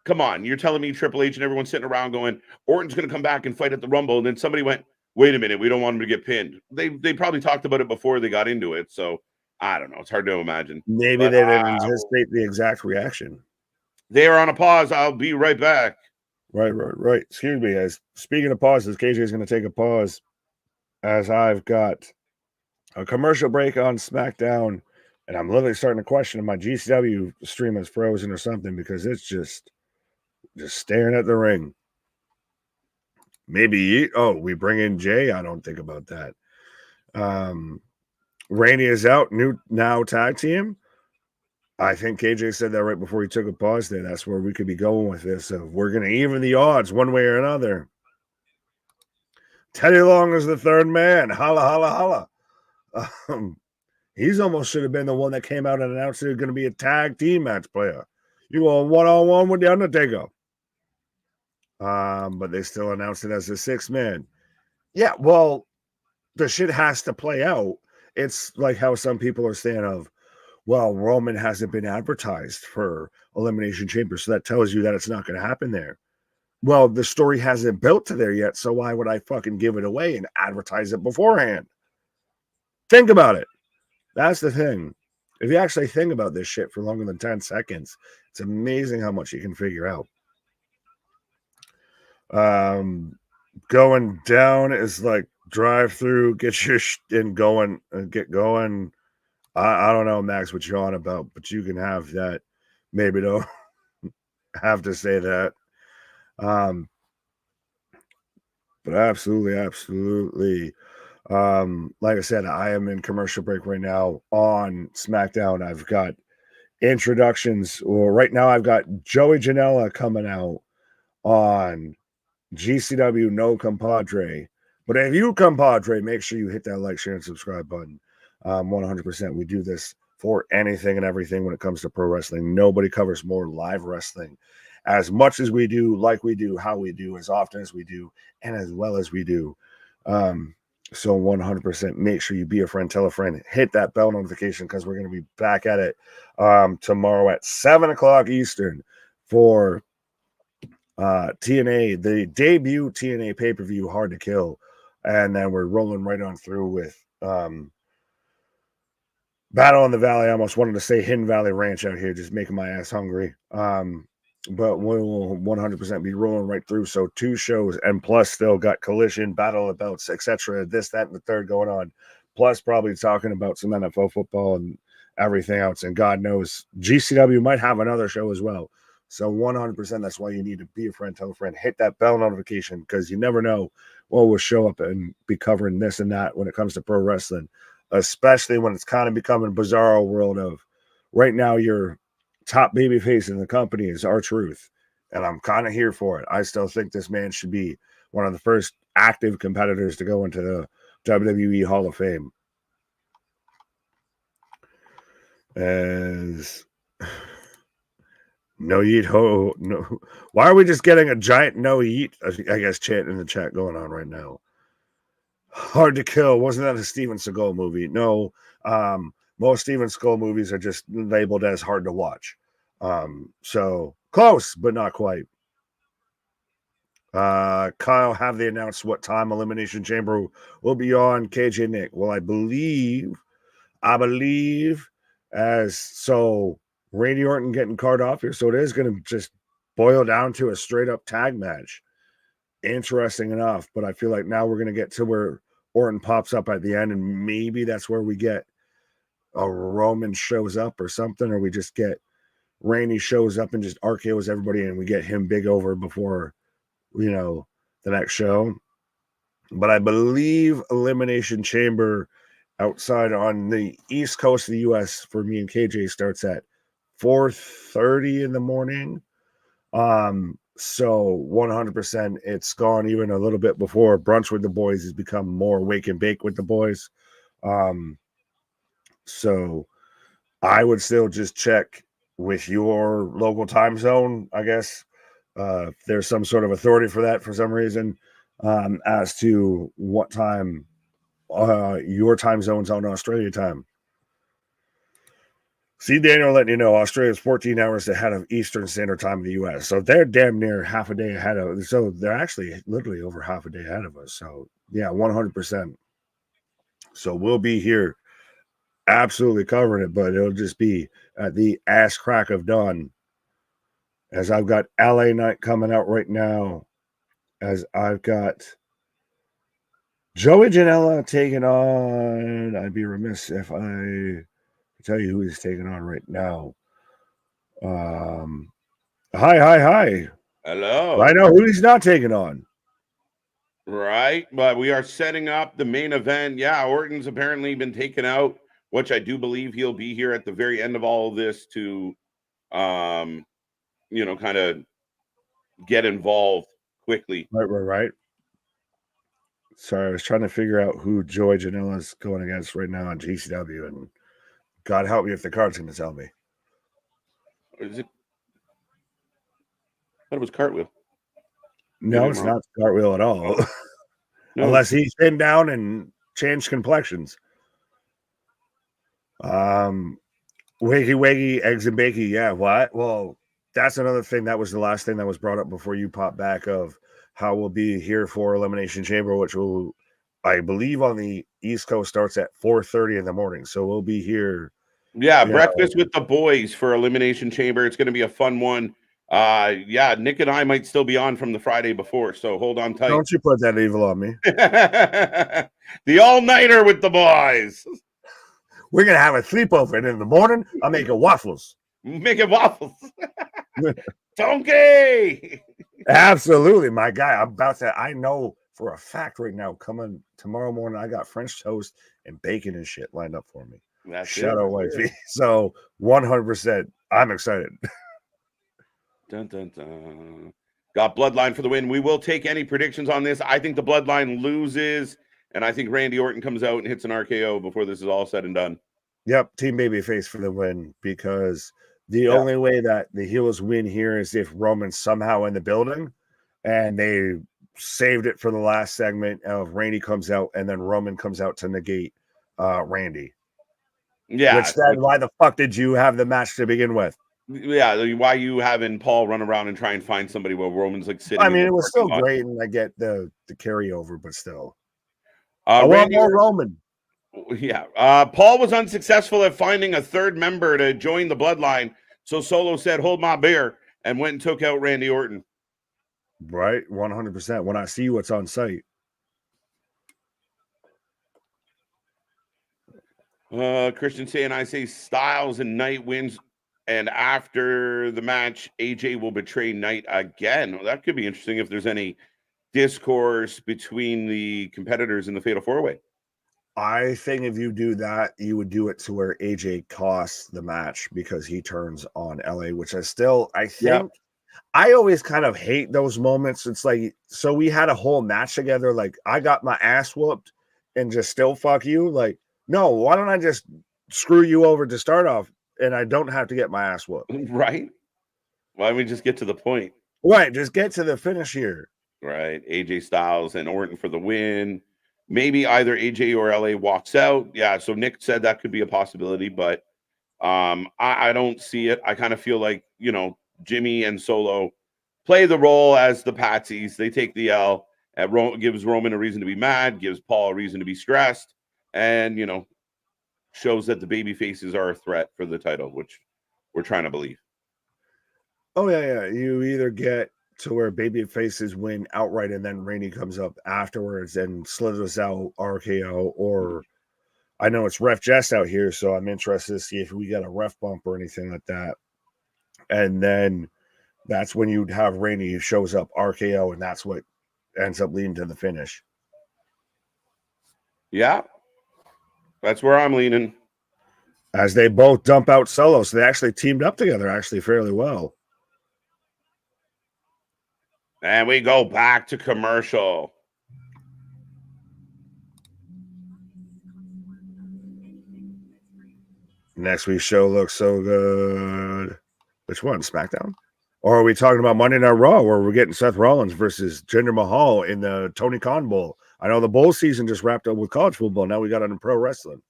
come on, you're telling me Triple H and everyone's sitting around going, Orton's going to come back and fight at the Rumble. And then somebody went, wait a minute, we don't want him to get pinned. They probably talked about it before they got into it. So I don't know. It's hard to imagine. Maybe they didn't anticipate the exact reaction. They are on a pause. I'll be right back. Right. Excuse me. As speaking of pauses, KJ is going to take a pause as I've got a commercial break on SmackDown, and I'm literally starting to question if my GCW stream is frozen or something because it's just staring at the ring. Maybe we bring in Jay. I don't think about that. Randy is out. New now tag team. I think KJ said that right before he took a pause there. That's where we could be going with this. So we're going to even the odds one way or another. Teddy Long is the third man. Holla, holla, holla. He's almost should have been the one that came out and announced he's going to be a tag team match player. You go one-on-one with The Undertaker. But they still announced it as a 6-man. Yeah, well, the shit has to play out. It's like how some people are saying of, well, Roman hasn't been advertised for Elimination Chamber, so that tells you that it's not going to happen there. Well, the story hasn't built to there yet, so why would I fucking give it away and advertise it beforehand? Think about it. That's the thing. If you actually think about this shit for longer than 10 seconds, it's amazing how much you can figure out. Going down is like drive through, get your and going and get going. I don't know, Max, what you're on about, but you can have that. Maybe don't have to say that. But absolutely. Like I said, I am in commercial break right now on SmackDown. I've got introductions. Well, right now I've got Joey Janela coming out on GCW No Compadre. But if you compadre, make sure you hit that like, share, and subscribe button. 100%. We do this for anything and everything when it comes to pro wrestling. Nobody covers more live wrestling as much as we do, like we do, how we do, as often as we do, and as well as we do. So 100% make sure you be a friend, tell a friend, hit that bell notification because we're going to be back at it tomorrow at 7 o'clock Eastern for TNA, the debut TNA pay-per-view, Hard to Kill. And then we're rolling right on through with Battle in the Valley. I almost wanted to say Hidden Valley Ranch out here, just making my ass hungry. But we'll 100% be rolling right through. So 2 shows, and plus still got Collision, Battle of the Belts, etc. This, that, and the third going on. Plus probably talking about some NFL football and everything else. And God knows GCW might have another show as well. So 100%, that's why you need to be a friend, tell a friend, hit that bell notification because you never know what will show up and be covering this and that when it comes to pro wrestling, especially when it's kind of becoming a bizarro world of right now your top babyface in the company is R-Truth, and I'm kind of here for it. I still think this man should be one of the first active competitors to go into the WWE Hall of Fame. As no yeet ho no, why are we just getting a giant no yeet? I guess chant in the chat going on right now. Hard to Kill, wasn't that a Steven Seagal movie? No. Most Steven Seagal movies are just labeled as hard to watch. So close, but not quite. Kyle, have they announced what time Elimination Chamber will be on? KJ Nick. Well, I believe as so Randy Orton getting card off here. So it is going to just boil down to a straight up tag match. Interesting enough, but I feel like now we're going to get to where Orton pops up at the end, and maybe that's where we get a Roman shows up or something, or we just get Randy shows up and just RKOs everybody, and we get him big over before, the next show. But I believe Elimination Chamber outside on the East Coast of the US for me and KJ starts at 4:30 in the morning. So 100% it's gone even a little bit before brunch with the boys has become more wake and bake with the boys. So I would still just check with your local time zone, I guess. If there's some sort of authority for that for some reason, as to what time your time zone's on Australia time. See, Daniel, letting you know, Australia's 14 hours ahead of Eastern Standard Time in the U.S. So they're damn near half a day ahead of. So they're actually literally over half a day ahead of us. So yeah, 100%. So we'll be here absolutely covering it, but it'll just be at the ass crack of dawn. As I've got LA Knight coming out right now, as I've got Joey Janela taking on. I'd be remiss if I tell you who he's taking on right now. Hi. Hello. I know who he's not taking on. Right, but we are setting up the main event. Yeah, Orton's apparently been taken out, which I do believe he'll be here at the very end of all of this to, kind of get involved quickly. Right. Sorry, I was trying to figure out who Joey Janela is going against right now on GCW, and God help me if the card's going to tell me. Is it? I thought it was Cartwheel. No, it's not Cartwheel at all. No. Unless he's been down and changed complexions. Wiggy, eggs and bakey. Yeah, what? Well, that's another thing. That was the last thing that was brought up before you pop back of how we'll be here for Elimination Chamber, which will, I believe, on the East Coast starts at 4:30 in the morning. So we'll be here. Yeah, breakfast with the boys for Elimination Chamber. It's going to be a fun one. Nick and I might still be on from the Friday before, so hold on tight. Don't you put that evil on me. The all-nighter with the boys. We're going to have a sleepover, and in the morning, I'll make waffles. Making waffles. Donkey! Absolutely, my guy. I'm about to, I know for a fact right now, coming tomorrow morning, I got French toast and bacon and shit lined up for me. Shout out, wifey. So 100%, I'm excited. Dun, dun, dun. Got Bloodline for the win. We will take any predictions on this. I think the Bloodline loses, and I think Randy Orton comes out and hits an RKO before this is all said and done. Yep, Team Babyface for the win, because the only way that the heels win here is if Roman's somehow in the building, and they saved it for the last segment of Randy comes out, and then Roman comes out to negate Randy. Yeah. Which then, why the fuck did you have the match to begin with? Yeah, why you having Paul run around and try and find somebody while Roman's like sitting? I mean, it was still great, and I get the carryover, but still. I want more Roman. Yeah. Paul was unsuccessful at finding a third member to join the Bloodline, so Solo said, hold my beer, and went and took out Randy Orton. Right, 100%. When I see what's on site. Christian saying, I say Styles and Knight wins, and after the match, AJ will betray Knight again. Well, that could be interesting if there's any discourse between the competitors in the Fatal 4-Way. I think if you do that, you would do it to where AJ costs the match because he turns on LA, which I think I always kind of hate those moments. It's like, so we had a whole match together. Like, I got my ass whooped and just still fuck you. Like, no, why don't I just screw you over to start off and I don't have to get my ass whooped? Right. Why don't we just get to the point? Right. Just get to the finish here. Right. AJ Styles and Orton for the win. Maybe either AJ or LA walks out. Yeah. So Nick said that could be a possibility, but I don't see it. I kind of feel like, Jimmy and Solo play the role as the patsies. They take the L. Gives Roman a reason to be mad, gives Paul a reason to be stressed, and, shows that the baby faces are a threat for the title, which we're trying to believe. Oh, yeah. You either get to where baby faces win outright and then Randy comes up afterwards and slithers out RKO, or I know it's Ref Jess out here, so I'm interested to see if we get a ref bump or anything like that. And then that's when you'd have Randy who shows up RKO, and that's what ends up leading to the finish. Yeah, that's where I'm leaning. As they both dump out solos. So they actually teamed up together actually fairly well. And we go back to commercial. Next week's show looks so good. Which one? SmackDown? Or are we talking about Monday Night Raw where we're getting Seth Rollins versus Jinder Mahal in the Tony Khan Bowl? I know the bowl season just wrapped up with college football. Now we got it in pro wrestling.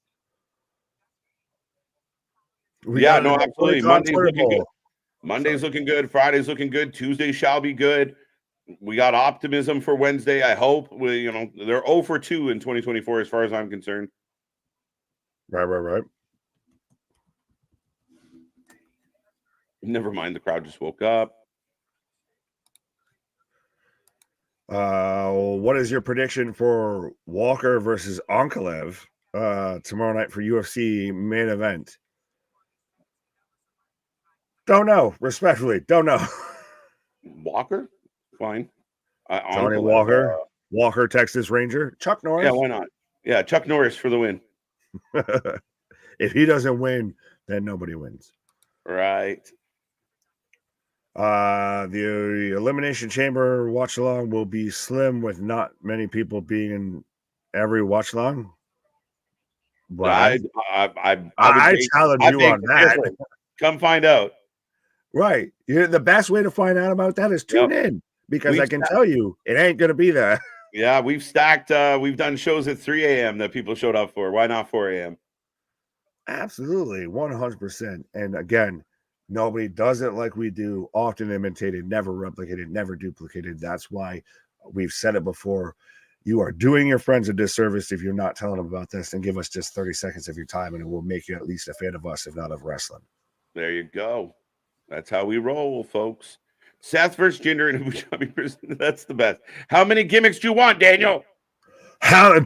No, absolutely. Monday's looking good. Monday's Sorry. looking good. Friday's looking good. Tuesday shall be good. We got optimism for Wednesday. I hope they're 0 for 2 in 2024 as far as I'm concerned. Right. Never mind. The crowd just woke up. What is your prediction for Walker versus Ankalev tomorrow night for UFC main event? Don't know. Respectfully, don't know. Walker? Fine. Johnny Walker. Walker, Texas Ranger. Chuck Norris. Yeah, why not? Yeah, Chuck Norris for the win. If he doesn't win, then nobody wins. Right. The Elimination Chamber watch along will be slim with not many people being in every watch along. I challenge you on that. Come find out. Right. The best way to find out about that is tune in, because I can tell you it ain't going to be there. Yeah, we've stacked. We've done shows at 3 a.m. that people showed up for. Why not 4 a.m.? Absolutely. 100%. And again, nobody does it like we do. Often imitated, never replicated, never duplicated. That's why we've said it before. You are doing your friends a disservice if you're not telling them about this, and give us just 30 seconds of your time, and it will make you at least a fan of us, if not of wrestling. There you go. That's how we roll, folks. Seth versus Jinder and Abu Dhabi. That's the best. How many gimmicks do you want, Daniel? Khan?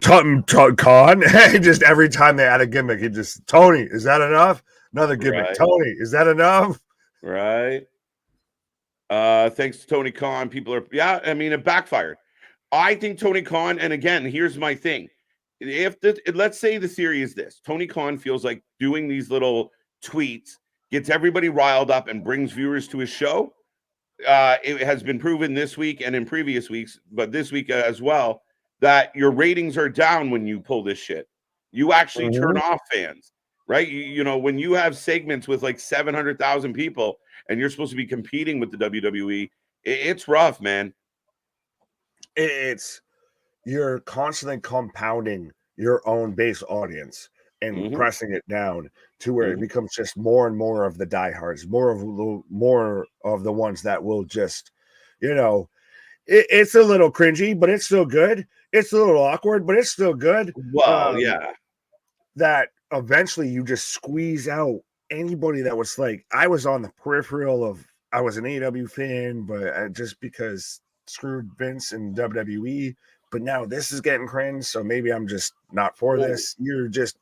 Just every time they add a gimmick, he just, Tony, is that enough? Another gimmick. Right. Tony, is that enough? Right. Thanks to Tony Khan. People are, it backfired. I think Tony Khan, and again, here's my thing. Let's say the theory is this: Tony Khan feels like doing these little tweets gets everybody riled up and brings viewers to his show. It has been proven this week and in previous weeks, but this week as well, that your ratings are down when you pull this shit. You actually turn off fans, right? When you have segments with like 700,000 people and you're supposed to be competing with the WWE, it's rough, man. You're constantly compounding your own base audience and pressing it down to where it becomes just more and more of the diehards, more of the ones that will just, it's a little cringy, but it's still good. It's a little awkward, but it's still good. Well, that eventually you just squeeze out anybody that was like, I was on the peripheral of, I was an AEW fan, but just because screwed Vince and WWE, but now this is getting cringe, so maybe I'm just not for this. You're just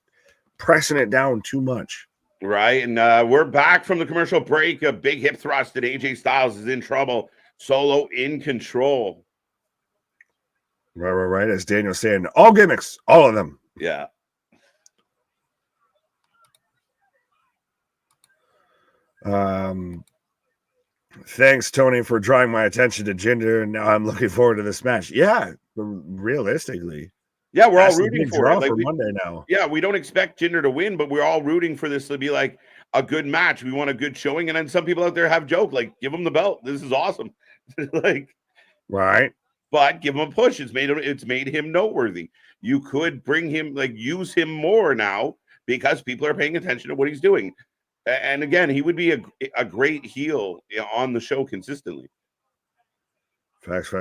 pressing it down too much. Right, and we're back from the commercial break. A big hip thrust, and AJ Styles is in trouble. Solo in control. Right. As Daniel's saying, all gimmicks, all of them. Yeah. Thanks, Tony, for drawing my attention to Jinder, and now I'm looking forward to this match. Yeah, realistically. Yeah, we're all rooting for it. For Monday now. Yeah, we don't expect Jinder to win, but we're all rooting for this to be like a good match. We want a good showing, and then some people out there have joked, like, give him the belt. This is awesome. Right. But give him a push. It's made him noteworthy. You could bring him, use him more now because people are paying attention to what he's doing. And again, he would be a great heel on the show consistently. Facts.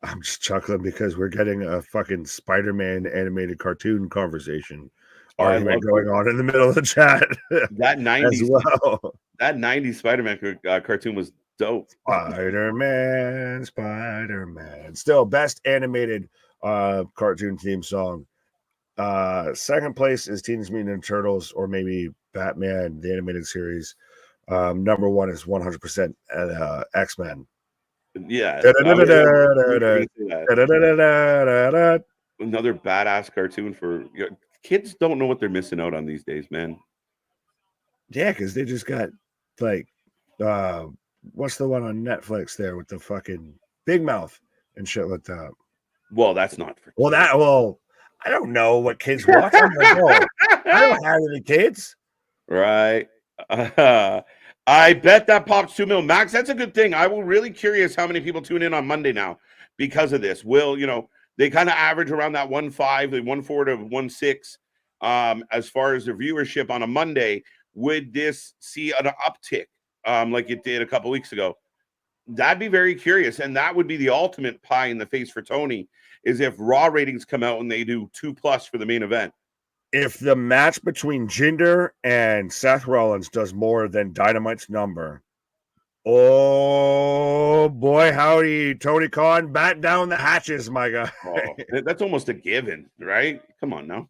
I'm just chuckling because we're getting a fucking Spider-Man animated cartoon conversation argument going on in the middle of the chat. That 90s as well. That 90s Spider-Man cartoon was dope. Spider-Man. Still best animated cartoon theme song. Second place is Teenage Mutant Ninja Turtles, or maybe Batman, the animated series. Number one is 100% X-Men. Yeah. Another badass cartoon for kids. Don't know what they're missing out on these days, man. Yeah, because they just got like, what's the one on Netflix there with the fucking Big Mouth and shit like that? Well, that's not for Well, kids. I don't know what kids watch. I'm an adult. I don't have any kids. Right. I bet that pops 2 mil. Max, that's a good thing. I will really curious how many people tune in on Monday now because of this. Will, they kind of average around that 1.5, 1.4 to 1.6 as far as their viewership on a Monday. Would this see an uptick like it did a couple weeks ago? That'd be very curious. And that would be the ultimate pie in the face for Tony is if Raw ratings come out and they do 2+ for the main event. If the match between Jinder and Seth Rollins does more than Dynamite's number, oh boy, howdy, Tony Khan, bat down the hatches, my guy. Oh, that's almost a given, right? Come on now.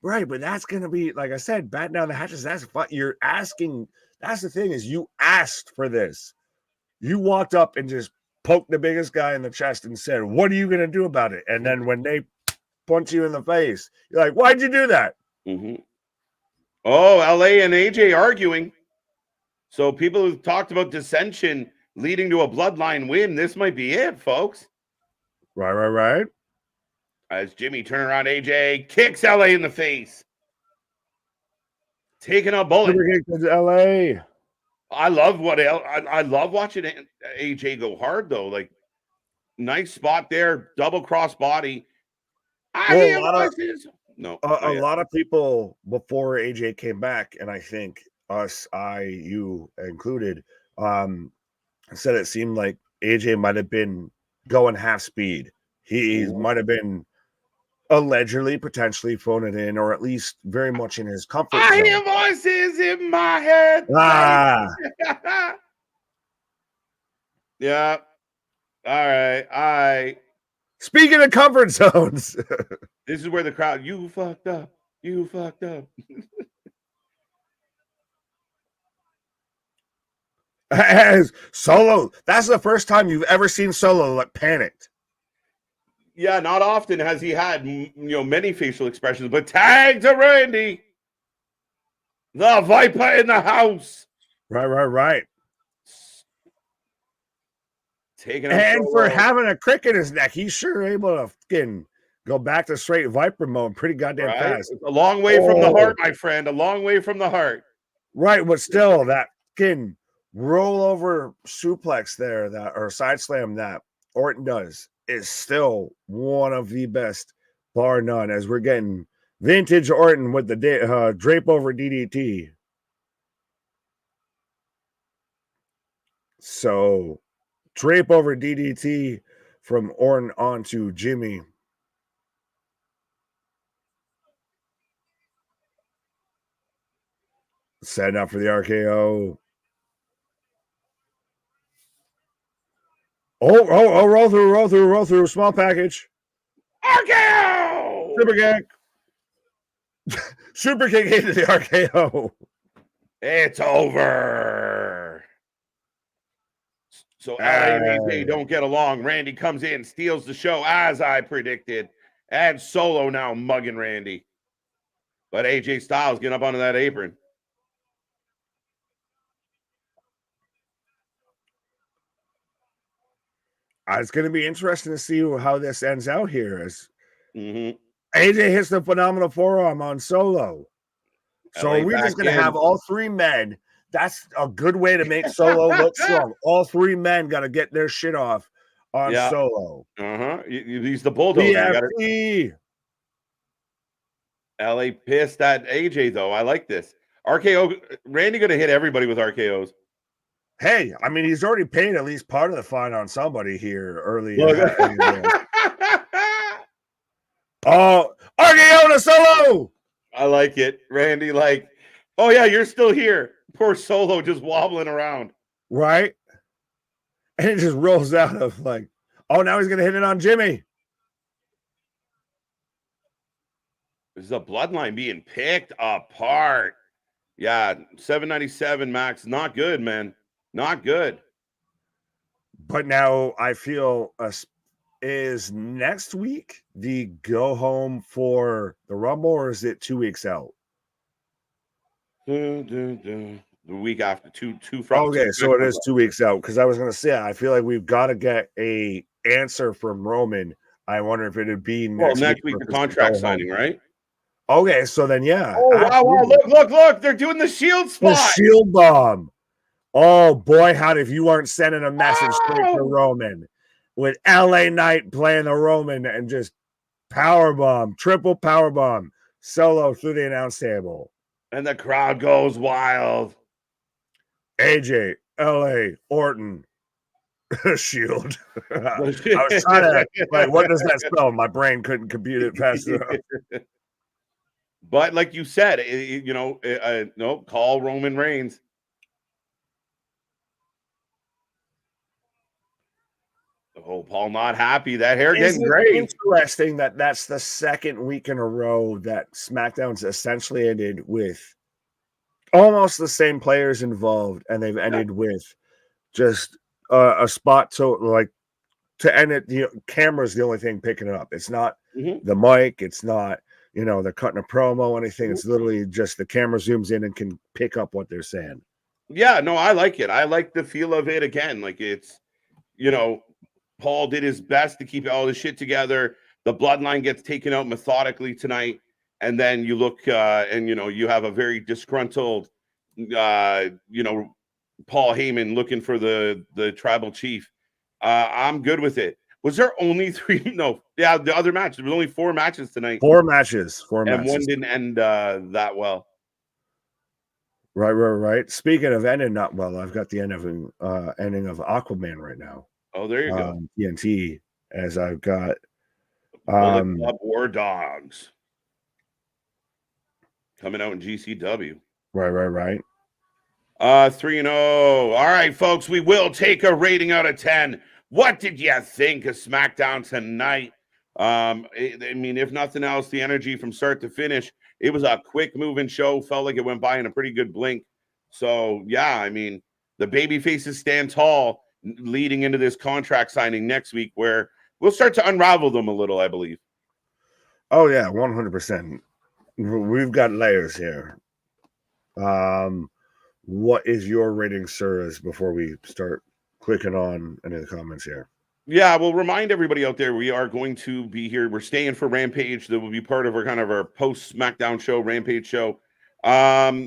Right, but that's gonna be, like I said, bat down the hatches. That's what you're asking. That's the thing, is you asked for this. You walked up and just poked the biggest guy in the chest and said, "What are you gonna do about it?" And then when they punch you in the face, you're like, "Why'd you do that?" Mm-hmm. Oh, LA and AJ arguing. So people who've talked about dissension leading to a bloodline win, this might be it, folks. Right. As Jimmy turn around, AJ kicks LA in the face. Taking a bullet. Super kick to LA. I love I love watching AJ go hard though. Like nice spot there, double cross body. Well, A lot of people before AJ came back, and I think us, you included, said it seemed like AJ might have been going half speed. He might have been allegedly, potentially phoning it in, or at least very much in his comfort zone. I hear voices in my head. Yeah. All right. Speaking of comfort zones, this is where the crowd, you fucked up. As Solo, that's the first time you've ever seen Solo look panicked. Yeah, not often has he had many facial expressions, but tag to Randy, the Viper in the house. Right. Taking and for having a crick in his neck, he's sure able to fucking go back to straight Viper mode pretty goddamn fast. It's a long way from the heart, my friend. A long way from the heart. Right, but still, that fucking rollover suplex there, or side slam that Orton does, is still one of the best, bar none, as we're getting vintage Orton with the drape over DDT. So, drape over DDT from Orton onto Jimmy. Setting up for the RKO. Oh, roll through, small package. RKO! Super kick. Super kick into the RKO. It's over. So LA and AJ don't get along. Randy comes in, steals the show as I predicted. And Solo now mugging Randy. But AJ Styles getting up onto that apron. It's going to be interesting to see how this ends out here. As AJ hits the phenomenal forearm on Solo. So are we just going to have all three men? That's a good way to make Solo look strong. All three men got to get their shit off on Solo. He's the bulldozer. LA pissed at AJ, though. I like this. RKO. Randy going to hit everybody with RKOs. Hey, I mean, he's already paid at least part of the fine on somebody here early. Oh, RKO to Solo. I like it. Randy, oh, yeah, you're still here. Poor Solo just wobbling around. Right. And it just rolls out of oh, now he's going to hit it on Jimmy. This is a bloodline being picked apart. Yeah, 797 Max. Not good, man. Not good. But now I feel is next week the go home for the Rumble, or is it 2 weeks out? The week after, two from. Okay, so it is 2 weeks out, because I was going to say, I feel like we've got to get a answer from Roman. I wonder if it'd be Well, next week week the contract signing, right? Okay, so then yeah. Oh wow! Look! They're doing the Shield spot. The Shield bomb. Oh boy, how if you weren't sending a message straight to Roman with LA Knight playing the Roman and just power bomb, triple power bomb, solo through the announce table, and the crowd goes wild. AJ, LA, Orton, Shield. I was trying to like, what does that spell? My brain couldn't compute it fast enough. But like you said, no, call Roman Reigns. Oh, Paul not happy. That hair getting great. Interesting that that's the second week in a row that SmackDown's essentially ended with almost the same players involved, and they've ended with just a spot to end it. The camera's the only thing picking it up. It's not the mic. It's not, they're cutting a promo, anything. It's literally just the camera zooms in and can pick up what they're saying. Yeah, no, I like it. I like the feel of it again. Like it's, Paul did his best to keep all this shit together. The bloodline gets taken out methodically tonight. And then you look and, you have a very disgruntled, Paul Heyman looking for the tribal chief. I'm good with it. Was there only 3? No. Yeah, the other match. There was only 4 matches tonight. 4 matches. And one didn't end that well. Right. Speaking of ending not well, I've got the ending of Aquaman right now. Oh, there you go. TNT, as I've got Bullet Club War Dogs coming out in GCW. Right. 3-0. All right, folks, we will take a rating out of 10. What did you think of SmackDown tonight? If nothing else, the energy from start to finish. It was a quick moving show. Felt like it went by in a pretty good blink. So, yeah, the baby faces stand tall leading into this contract signing next week, where we'll start to unravel them a little, I believe. Oh, yeah, 100%. We've got layers here. What is your rating, sirs, before we start clicking on any of the comments here? Yeah, we'll remind everybody out there, we are going to be here. We're staying for Rampage. That will be part of our post SmackDown show, Rampage show. Yeah,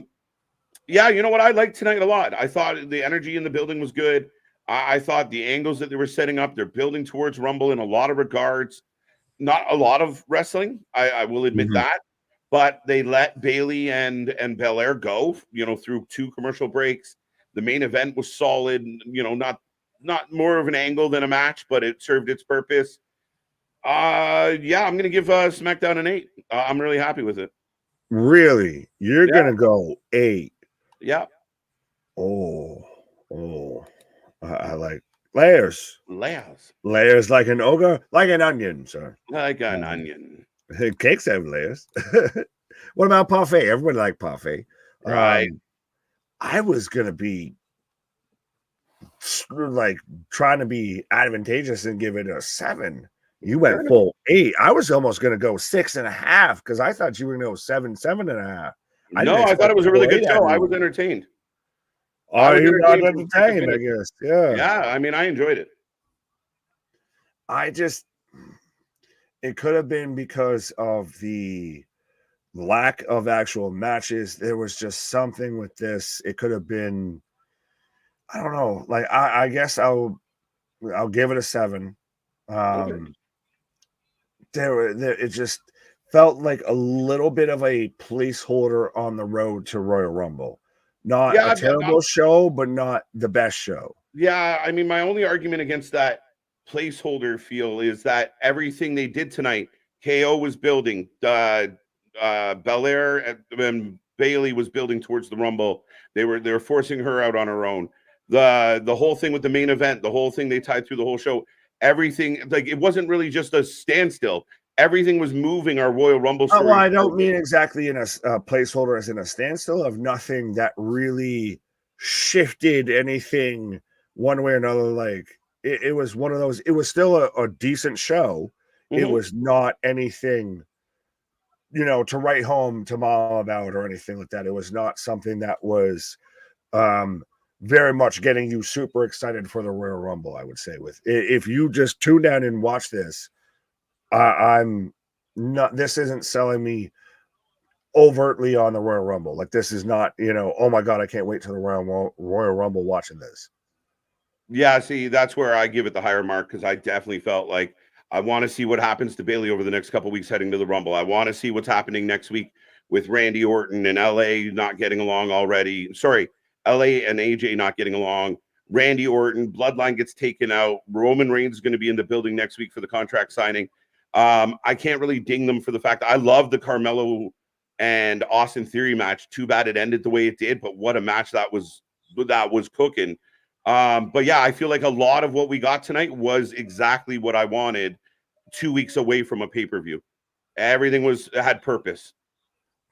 you know what? I liked tonight a lot. I thought the energy in the building was good. I thought the angles that they were setting up, they're building towards Rumble in a lot of regards. Not a lot of wrestling, I will admit that. But they let Bayley and Belair go, through 2 commercial breaks. The main event was solid, not more of an angle than a match, but it served its purpose. Yeah, I'm going to give SmackDown an 8. I'm really happy with it. Really? You're going to go 8? Yeah. Oh. I like layers. Layers like an ogre, like an onion, sir. Like an onion. Cakes have layers. What about parfait? Everybody like parfait. Right. I was going to be trying to be advantageous and give it a 7. You went full 8. I was almost going to go 6.5 because I thought you were going to go 7.5. No, I thought it was a really good show. I was entertained. You're not entertained, I guess. Yeah, I enjoyed it. It could have been because of the lack of actual matches. There was just something with this. It could have been, I don't know. Like I guess I'll give it a 7. It just felt like a little bit of a placeholder on the road to Royal Rumble. Not a terrible show, but not the best show. Yeah, my only argument against that placeholder feel is that everything they did tonight, KO was building, Belair and Bayley was building towards the Rumble. They were forcing her out on her own. The whole thing with the main event, the whole thing they tied through the whole show, everything, like it wasn't really just a standstill. Everything was moving our Royal Rumble story. Well, I don't mean exactly in a placeholder as in a standstill of nothing that really shifted anything one way or another. Like it was one of those. It was still a decent show. It Mhm. was not anything, to write home to mom about or anything like that. It was not something that was very much getting you super excited for the Royal Rumble. I would say, if you just tune down and watch this, I'm not. This isn't selling me overtly on the Royal Rumble. Like, this is not, oh my god, I can't wait to the Royal Rumble watching this. Yeah, see, that's where I give it the higher mark because I definitely felt like I want to see what happens to Bailey over the next couple weeks heading to the Rumble. I want to see what's happening next week with Randy Orton and LA not getting along already. Sorry, LA and AJ not getting along. Randy Orton, Bloodline gets taken out. Roman Reigns is going to be in the building next week for the contract signing. I can't really ding them for the fact that I love the Carmelo and Austin Theory match. Too bad it ended the way it did, but what a match that was cooking. But yeah, I feel like a lot of what we got tonight was exactly what I wanted 2 weeks away from a pay-per-view. Everything had purpose.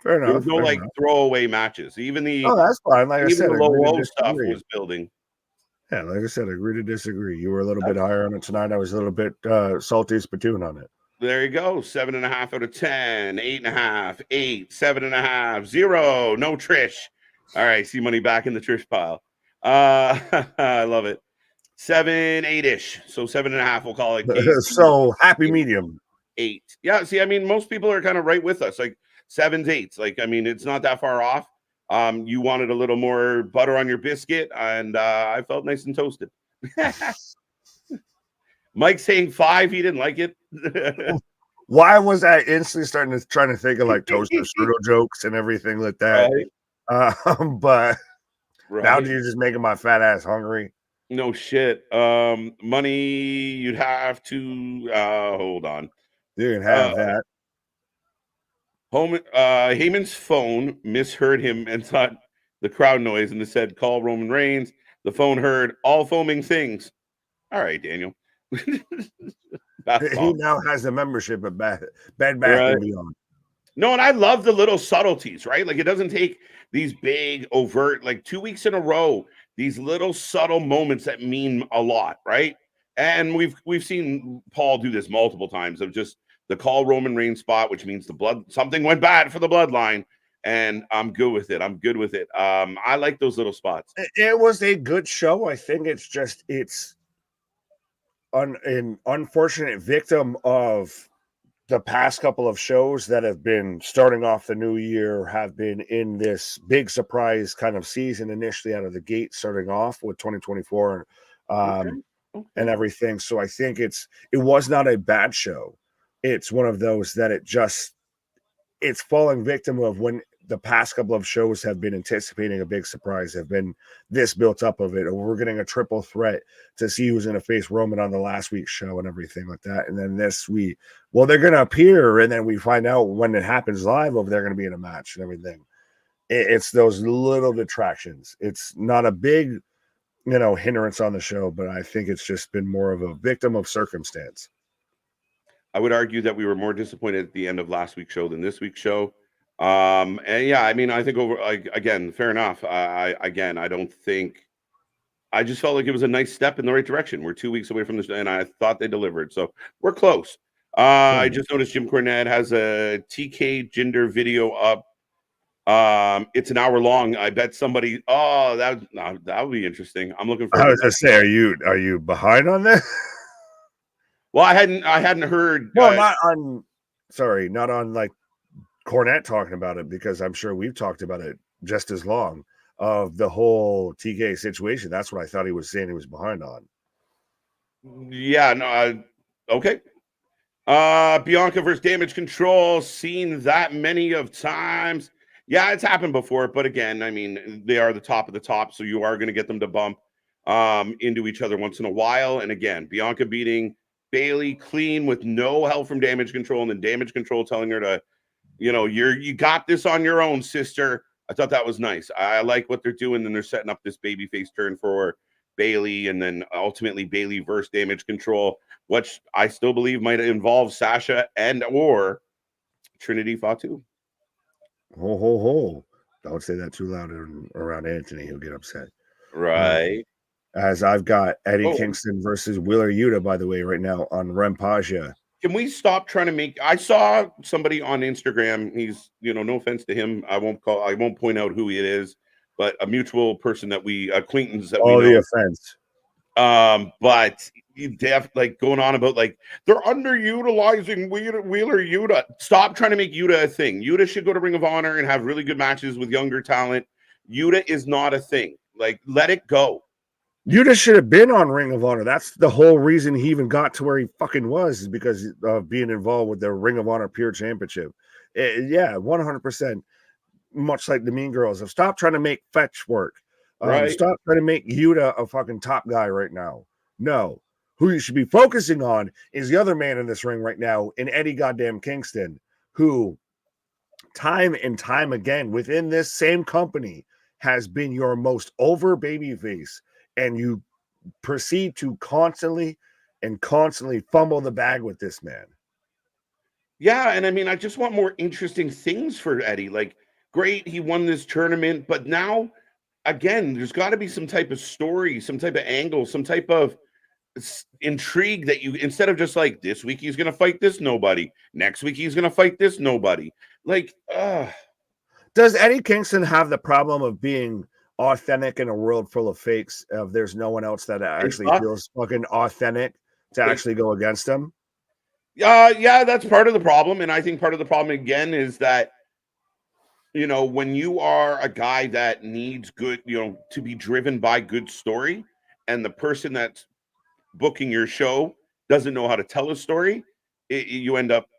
Fair There was enough. no Fair like enough. throwaway matches. Even Oh, that's fine. Like I the said, agree to low stuff disagree. was building. Yeah, like I said, agree to disagree. You were a little bit higher on it tonight. I was a little bit salty spittoon on it. There you go. 7.5 out of 10, 8.5, 8, 7.5, 0. No Trish. All right, see money back in the Trish pile. I love it. 7, 8-ish. So 7.5, we'll call it Casey. So happy medium. 8. Yeah, see, I mean, most people are kind of right with us, like 7s, 8s. Like, I mean, it's not that far off. You wanted a little more butter on your biscuit, and I felt nice and toasted. Mike saying 5, he didn't like it. Why was I instantly trying to think of like toaster strudel jokes and everything like that? Right. But now Right. you're just making my fat ass hungry. No shit. Money, you'd have to hold on. You can have that. Heyman's phone misheard him and thought the crowd noise and said, call Roman Reigns. The phone heard all foaming things. All right, Daniel. He now has a membership at Bed Bath Right. and Beyond. No, and I love the little subtleties, right? Like, it doesn't take these big overt, like 2 weeks in a row, these little subtle moments that mean a lot, right? And we've seen Paul do this multiple times of just the call Roman Reigns spot, which means something went bad for the bloodline, and I'm good with it. I'm good with it. I like those little spots. It was a good show. I think it's an unfortunate victim of the past couple of shows that have been starting off the new year, have been in this big surprise kind of season initially out of the gate, starting off with 2024 Okay. and everything. So I think it was not a bad show. It's one of those that it's falling victim of when the past couple of shows have been anticipating a big surprise, have been this built up of it, or we're getting a triple threat to see who's going to face Roman on the last week's show and everything like that. And then they're going to appear, and then we find out when it happens live over they're going to be in a match and everything. It's those little detractions. It's not a big, hindrance on the show, but I think it's just been more of a victim of circumstance. I would argue that we were more disappointed at the end of last week's show than this week's show. And yeah, I mean, I think again, fair enough. I don't think. I just felt like it was a nice step in the right direction. We're 2 weeks away from this, and I thought they delivered, so we're close. I just noticed Jim Cornette has a TK gender video up. It's an hour long. I bet somebody. Oh, that would be interesting. I'm looking I forward was to gonna say, are you behind on this? Well, I hadn't heard. Well, not on like Cornette talking about it, because I'm sure we've talked about it just as long, of the whole TK situation. That's what I thought he was saying he was behind on. Yeah, no. Okay. Bianca versus Damage Control, seen that many of times. Yeah, it's happened before, but again, I mean, they are the top of the top, so you are going to get them to bump into each other once in a while. And again, Bianca beating Bailey clean with no help from Damage Control, and then Damage Control telling her to, you got this on your own, sister. I thought that was nice. I like what they're doing, and they're setting up this babyface turn for Bailey, and then ultimately Bailey versus Damage Control, which I still believe might involve Sasha and or Trinity Fatu. Ho ho ho! Don't say that too loud around Anthony. He'll get upset. Right. as I've got Eddie Oh, Kingston versus Wheeler Yuta, by the way, right now on RAMPAGE. can we stop trying to make? I saw somebody on Instagram. He's, no offense to him. I won't point out who it is, but a mutual person that acquaintance that we Oh, the know. offense. But like going on about like they're underutilizing Wheeler Yuta. Stop trying to make Yuta a thing. Yuta should go to Ring of Honor and have really good matches with younger talent. Yuta is not a thing. Like, let it go. Yuta should have been on Ring of Honor. That's the whole reason he even got to where he fucking was, is because of being involved with the Ring of Honor Pure Championship. Yeah, 100%. Much like the Mean Girls. Stop trying to make fetch work. Right. Stop trying to make Yuta a fucking top guy right now. No. Who you should be focusing on is the other man in this ring right now, in Eddie goddamn Kingston, who time and time again within this same company has been your most over babyface, and you proceed to constantly fumble the bag with this man. Yeah, and I mean, I just want more interesting things for Eddie. Like, great, he won this tournament, but now, again, there's got to be some type of story, some type of angle, some type of intrigue that you, instead of just like this week he's gonna fight this nobody, next week he's gonna fight this nobody. Like, does Eddie Kingston have the problem of being authentic in a world full of fakes? Of there's no one else that actually feels fucking authentic to actually go against him? Yeah, that's part of the problem. And I think part of the problem again is that, when you are a guy that needs good, to be driven by good story, and the person that's booking your show doesn't know how to tell a story, you end up,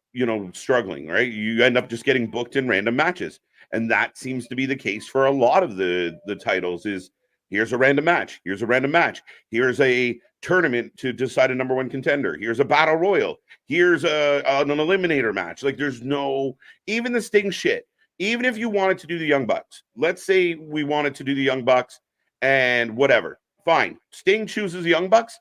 struggling, right? You end up just getting booked in random matches. And that seems to be the case for a lot of the titles. Is here's a random match, here's a random match, here's a tournament to decide a number one contender, here's a battle royal, here's an eliminator match. Like, there's no, even the Sting shit. Even if you wanted to do the Young Bucks, let's say we wanted to do the Young Bucks and whatever, fine. Sting chooses the Young Bucks,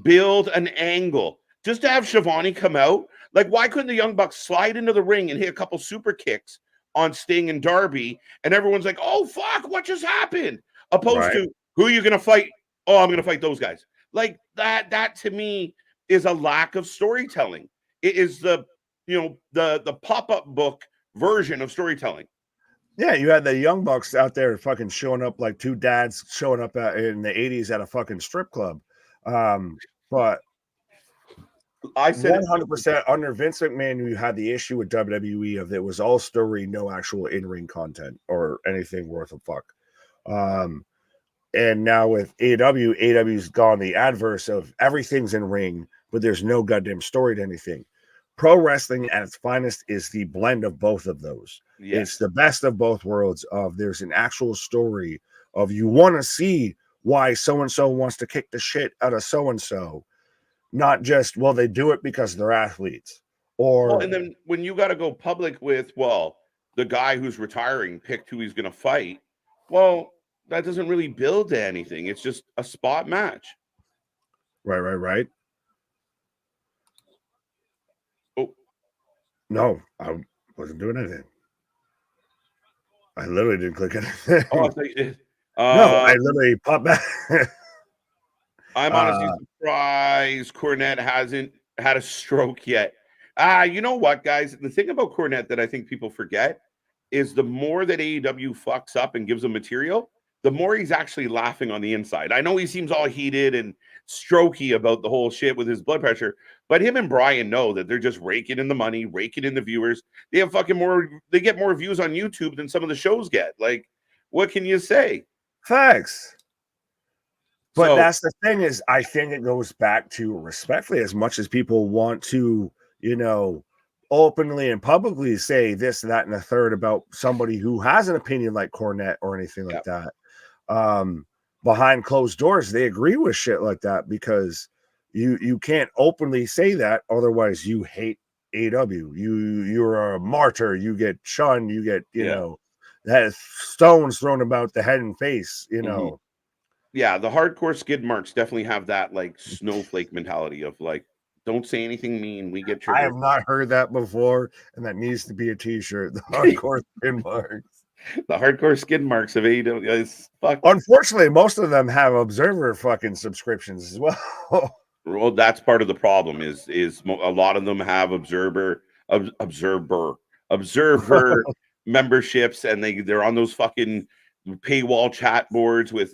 build an angle just to have Shivani come out. Like, why couldn't the Young Bucks slide into the ring and hit a couple super kicks on Sting and Darby, and everyone's like, oh fuck, what just happened? Opposed to, who are you gonna fight? Oh, I'm gonna fight those guys. Like, that to me is a lack of storytelling. It is the the pop-up book version of storytelling. Yeah, you had the Young Bucks out there fucking showing up like two dads showing up in the 80s at a fucking strip club. But I said 100% under Vince McMahon, you had the issue with WWE of it was all story, no actual in-ring content or anything worth a fuck. And now with AEW's gone the adverse of everything's in ring, but there's no goddamn story to anything. Pro wrestling at its finest is the blend of both of those. Yes. It's the best of both worlds. Of there's an actual story of, you want to see why so-and-so wants to kick the shit out of so-and-so, not just, well, they do it because they're athletes. Or and then when you got to go public with, well, the guy who's retiring picked who he's going to fight, well, that doesn't really build to anything. It's just a spot match. Right. Oh. No, I wasn't doing anything. I literally didn't click anything. Oh, I thought you did. No, I literally popped back. I'm honestly surprised Cornette hasn't had a stroke yet. You know what, guys? The thing about Cornette that I think people forget is the more that AEW fucks up and gives him material, the more he's actually laughing on the inside. I know he seems all heated and strokey about the whole shit with his blood pressure, but him and Brian know that they're just raking in the money, raking in the viewers. They have they get more views on YouTube than some of the shows get. Like, what can you say? Facts. But that's the thing, is I think it goes back to, respectfully, as much as people want to, openly and publicly say this, that, and a third about somebody who has an opinion like Cornette or anything like that. Behind closed doors, they agree with shit like that, because you can't openly say that, otherwise you hate AEW. You're a martyr. You get shunned. You get that stones thrown about the head and face. Yeah, the hardcore skid marks definitely have that like snowflake mentality of like, don't say anything mean. We get triggered. I have not heard that before, and that needs to be a t-shirt. The hardcore skid marks. The hardcore skid marks of AEW is fuck. Unfortunately, most of them have Observer fucking subscriptions as well. Well, that's part of the problem. A lot of them have observer memberships, and they're on those fucking paywall chat boards with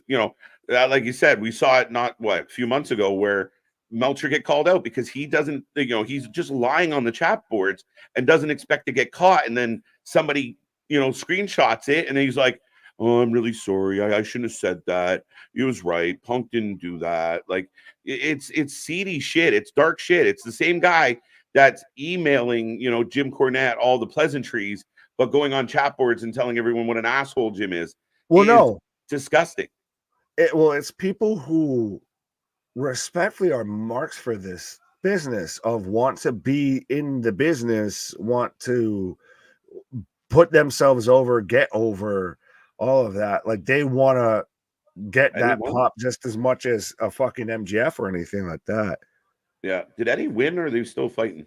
like you said, we saw it not a few months ago where Meltzer get called out because he doesn't, he's just lying on the chat boards and doesn't expect to get caught, and then somebody screenshots it, and he's like, "Oh, I'm really sorry. I shouldn't have said that. He was right. Punk didn't do that." Like it's seedy shit. It's dark shit. It's the same guy that's emailing, Jim Cornette all the pleasantries, but going on chat boards and telling everyone what an asshole Jim is. Well, It is no, disgusting. it's people who respectfully are marks for this business of want to be in the business, want to put themselves over, get over all of that. Like they want to get Eddie that won. pop just as much as a fucking MGF or anything like that. Yeah. Did Eddie win, or are they still fighting?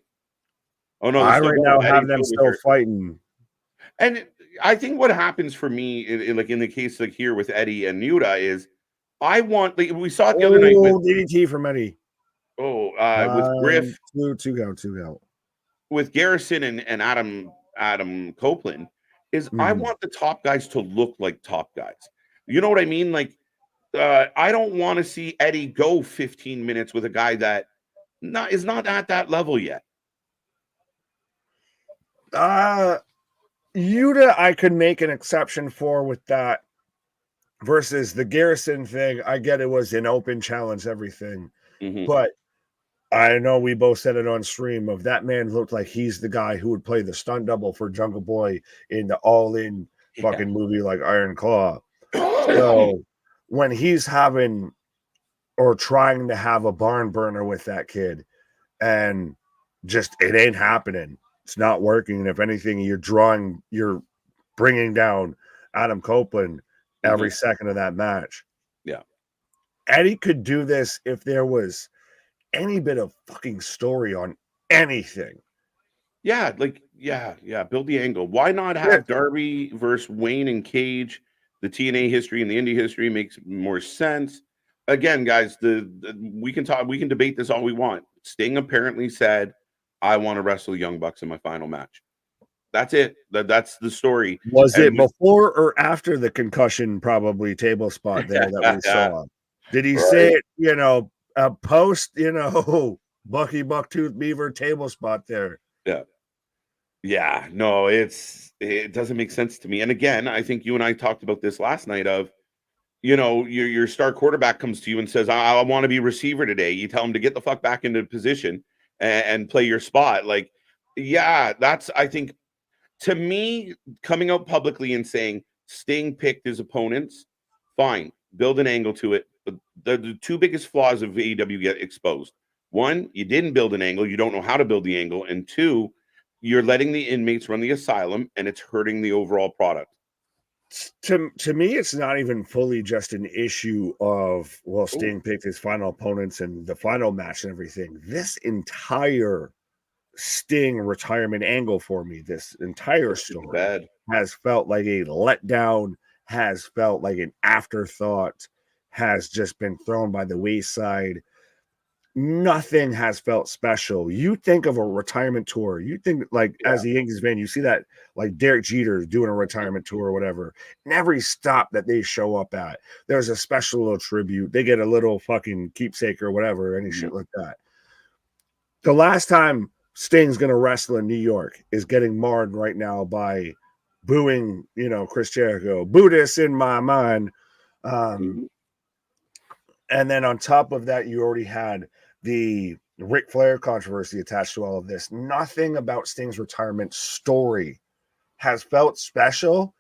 Oh no, they're I still right going. now have them still fighting. And I think what happens for me, like in the case like here with Eddie and Yuta, is I want, like we saw it the other night with DDT from Eddie. with Griff, two go. with Garrison and Adam Copeland, is I want the top guys to look like top guys. You know what I mean? Like I don't want to see Eddie go 15 minutes with a guy that is not at that level yet. Yuta, I could make an exception for with that versus the Garrison thing. I get it was an open challenge, everything, but I know we both said it on stream of that man looked like he's the guy who would play the stunt double for Jungle Boy in the all-in fucking movie like Iron Claw. So when he's having or trying to have a barn burner with that kid and just it ain't happening, it's not working. And if anything, you're bringing down Adam Copeland every second of that match. Yeah. Eddie could do this if there was any bit of fucking story on anything. Yeah, like build the angle. Why not have Darby versus Wayne and Cage? The TNA history and the indie history makes more sense. Again, guys, we can debate this all we want. Sting apparently said, "I want to wrestle Young Bucks in my final match." That's it. That's the story. Was it before or after the concussion probably table spot there that we saw? Did he say it, a post, Bucky Bucktooth Beaver table spot there? Yeah, no, it doesn't make sense to me. And again, I think you and I talked about this last night of, your star quarterback comes to you and says, I want to be receiver today. You tell him to get the fuck back into position and play your spot. Like, yeah, that's, I think, to me, coming out publicly and saying Sting picked his opponents, fine, build an angle to it. But the two biggest flaws of AEW get exposed. One, you didn't build an angle. You don't know how to build the angle. And two, you're letting the inmates run the asylum, and it's hurting the overall product. To me, it's not even fully just an issue of, well, Sting picked his final opponents and the final match and everything. This entire Sting retirement angle for me, this entire story has felt like a letdown, has felt like an afterthought, has just been thrown by the wayside. Nothing has felt special. You think of a retirement tour, you think as a Yankees fan, you see that like Derek Jeter doing a retirement tour or whatever. And every stop that they show up at, there's a special little tribute. They get a little fucking keepsake or whatever, any shit like that. The last time Sting's gonna wrestle in New York is getting marred right now by booing, Chris Jericho. Buddhist in my mind. And then on top of that, you already had the Ric Flair controversy attached to all of this. Nothing about Sting's retirement story has felt special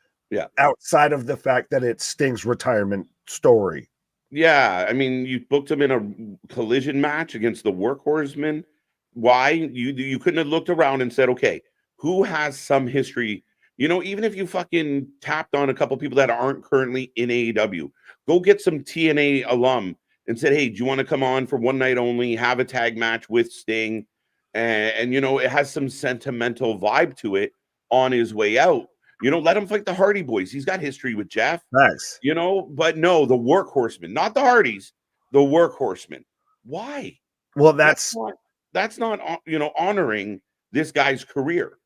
outside of the fact that it's Sting's retirement story. Yeah, I mean, you booked him in a collision match against the Workhorsemen. Why? You couldn't have looked around and said, okay, who has some history? Even if you fucking tapped on a couple people that aren't currently in AEW, go get some TNA alum and said, hey, do you want to come on for one night only, have a tag match with Sting? And it has some sentimental vibe to it on his way out. You know, let him fight the Hardy Boys. He's got history with Jeff. Nice. You know, but no, the workhorsemen, not the Hardys, the workhorsemen. Why? Well, That's not you know, honoring this guy's career.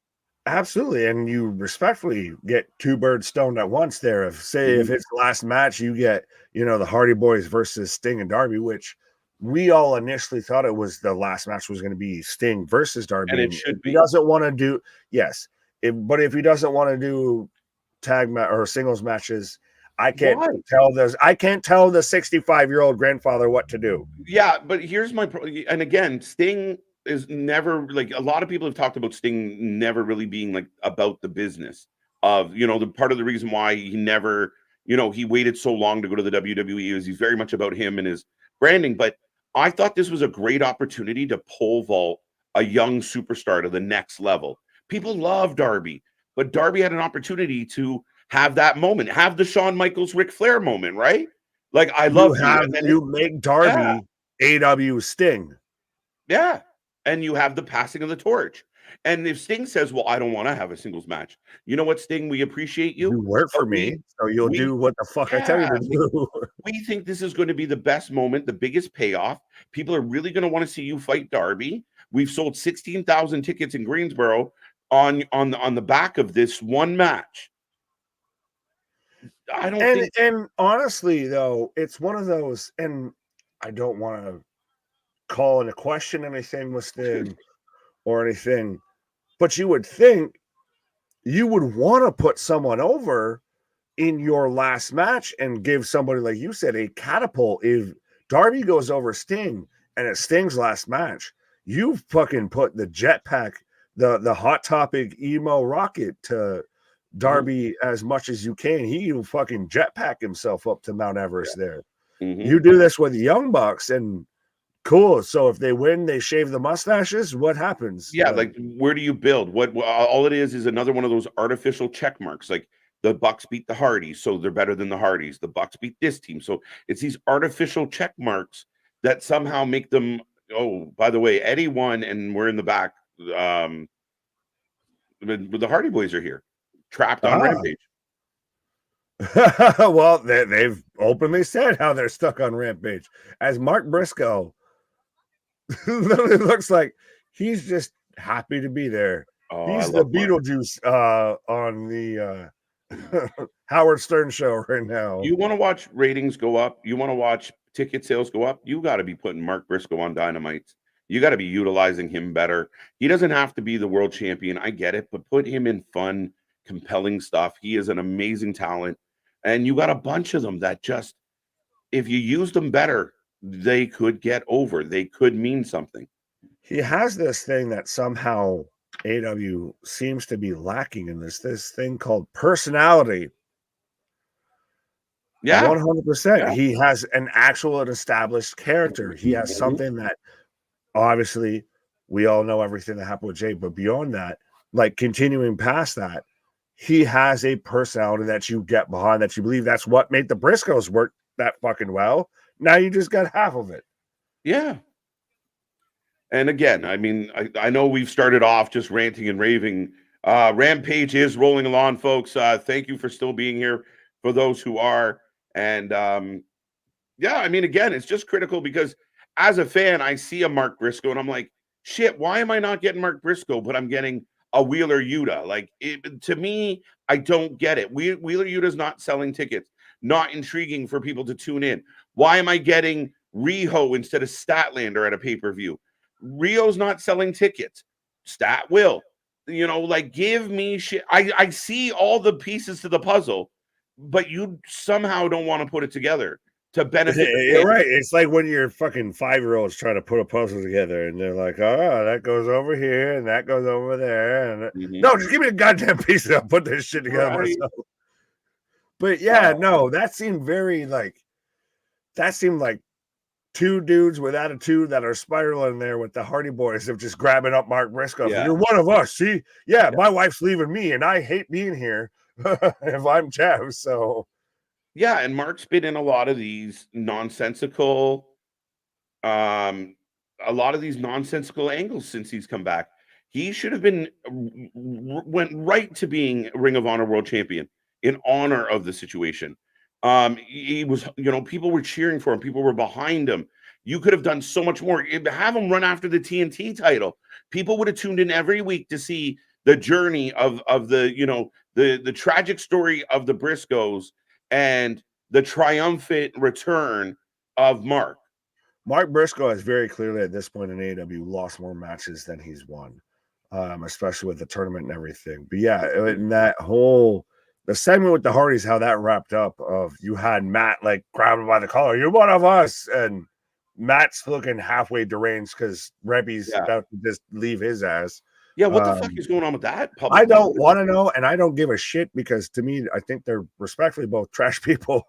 absolutely, and you respectfully get two birds stoned at once there. If Mhm. it's the last match, you get, you know, the Hardy Boys versus Sting and Darby, which we all initially thought it was the last match was going to be Sting versus Darby. And it And if should he be. doesn't want to do, yes, but if he doesn't want to do or singles matches, I can't Why? tell the 65-year-old grandfather what to do. Yeah, but here's my and again, Sting is never like a lot of people have talked about Sting never really being like about the business of, you know, the part of the reason why he never, you know, he waited so long to go to the WWE is he's very much about him and his branding. But I thought this was a great opportunity to pole vault a young superstar to the next level. People love Darby, but Darby had an opportunity to have that moment, have the Shawn Michaels Ric Flair moment, right? Like I You love you, have and then you make yeah, Darby AW Sting. yeah. And you have the passing of the torch. And if Sting says, "Well, I don't want to have a singles match," you know what, Sting? We appreciate You you, work but for me, so you'll we do what the fuck I tell you yeah, to like do. we think this is going to be the best moment, the biggest payoff. People are really going to want to see you fight Darby. We've sold 16,000 tickets in Greensboro on the back of this one match. I don't think And honestly, though, it's one of those, and I don't want to call into question anything with Sting or anything, but you would think you would want to put someone over in your last match and give somebody, like you said, a catapult. If Darby goes over Sting and it's Sting's last match, you fucking put the jetpack, the hot topic emo rocket to Mhm. Darby as much as you can. He will fucking jetpack himself up to Mount Yeah. Everest there. Mhm. You do this with the Young Bucks and cool. So if they win, they shave the mustaches. What happens? Yeah, Like, like where do you build? All it is another one of those artificial check marks. Like the Bucks beat the Hardys, so they're better than the Hardys. The Bucks beat this team, so it's these artificial check marks that somehow make them. Oh, by the way, Eddie won, and we're in the back. Um, but the Hardy Boys are here, trapped on ah, Rampage. well, they've openly said how they're stuck on Rampage. As Mark Briscoe literally looks like he's just happy to be there. Oh, I He's the love Mark. Beetlejuice on the Howard Stern show right now. You want to watch ratings go up? You want to watch ticket sales go up? You got to be putting Mark Briscoe on Dynamite. You got to be utilizing him better. He doesn't have to be the world champion. I get it, but put him in fun, compelling stuff. He is an amazing talent. And you got a bunch of them that just, if you used them better, they could get over. They could mean something. He has this thing that somehow AW seems to be lacking in this thing called personality. Yeah. 100%. Yeah. He has an actual and established character. He has Mhm. something that obviously we all know everything that happened with Jay, but beyond that, like continuing past that, he has a personality that you get behind, that you believe. That's what made the Briscoes work that fucking well. Now you just got half of it. Yeah. And again, I mean, I know we've started off just ranting and raving. Rampage is rolling along, folks. Thank you for still being here for those who are. And yeah, I mean, again, it's just critical because as a fan, I see a Mark Briscoe and I'm like, shit, why am I not getting Mark Briscoe, but I'm getting a Wheeler Yuta? Like, to me, I don't get it. Wheeler Yuta's not selling tickets, not intriguing for people to tune in. Why am I getting Riho instead of Statlander at a pay per view? Rio's not selling tickets. Stat will. You know, like give me shit. I see all the pieces to the puzzle, but you somehow don't want to put it together to benefit the You're fan. right. It's like when your fucking 5-year-olds trying to put a puzzle together and they're like, oh, that goes over here and that goes over there. And Mhm. no, just give me a goddamn piece and I'll put this shit together Right. myself. But yeah, Uh, no, that seemed like two dudes with attitude that are spiraling there with the Hardy Boys of just grabbing up Mark Briscoe. yeah. You're one of us. See, yeah, Yeah. my wife's leaving me and I hate being here if I'm Jeff. So Yeah, and Mark's been in um, a lot of these nonsensical angles since he's come back. He should have been went right to being Ring of Honor World Champion in honor of the situation. He was, people were cheering for him, people were behind him. You could have done so much more. Have him run after the TNT title. People would have tuned in every week to see the journey of the tragic story of the Briscoes and the triumphant return of Mark. Mark Briscoe has very clearly at this point in AEW lost more matches than he's won, especially with the tournament and everything. But yeah, in that whole the segment with the Hardys, how that wrapped up, of you had Matt like grabbing by the collar, "You're one of us," and Matt's looking halfway deranged because Rebby's about to just leave his ass. Yeah, what the fuck is going on with that? I don't want to know, and I don't give a shit, because to me, I think they're respectfully both trash people.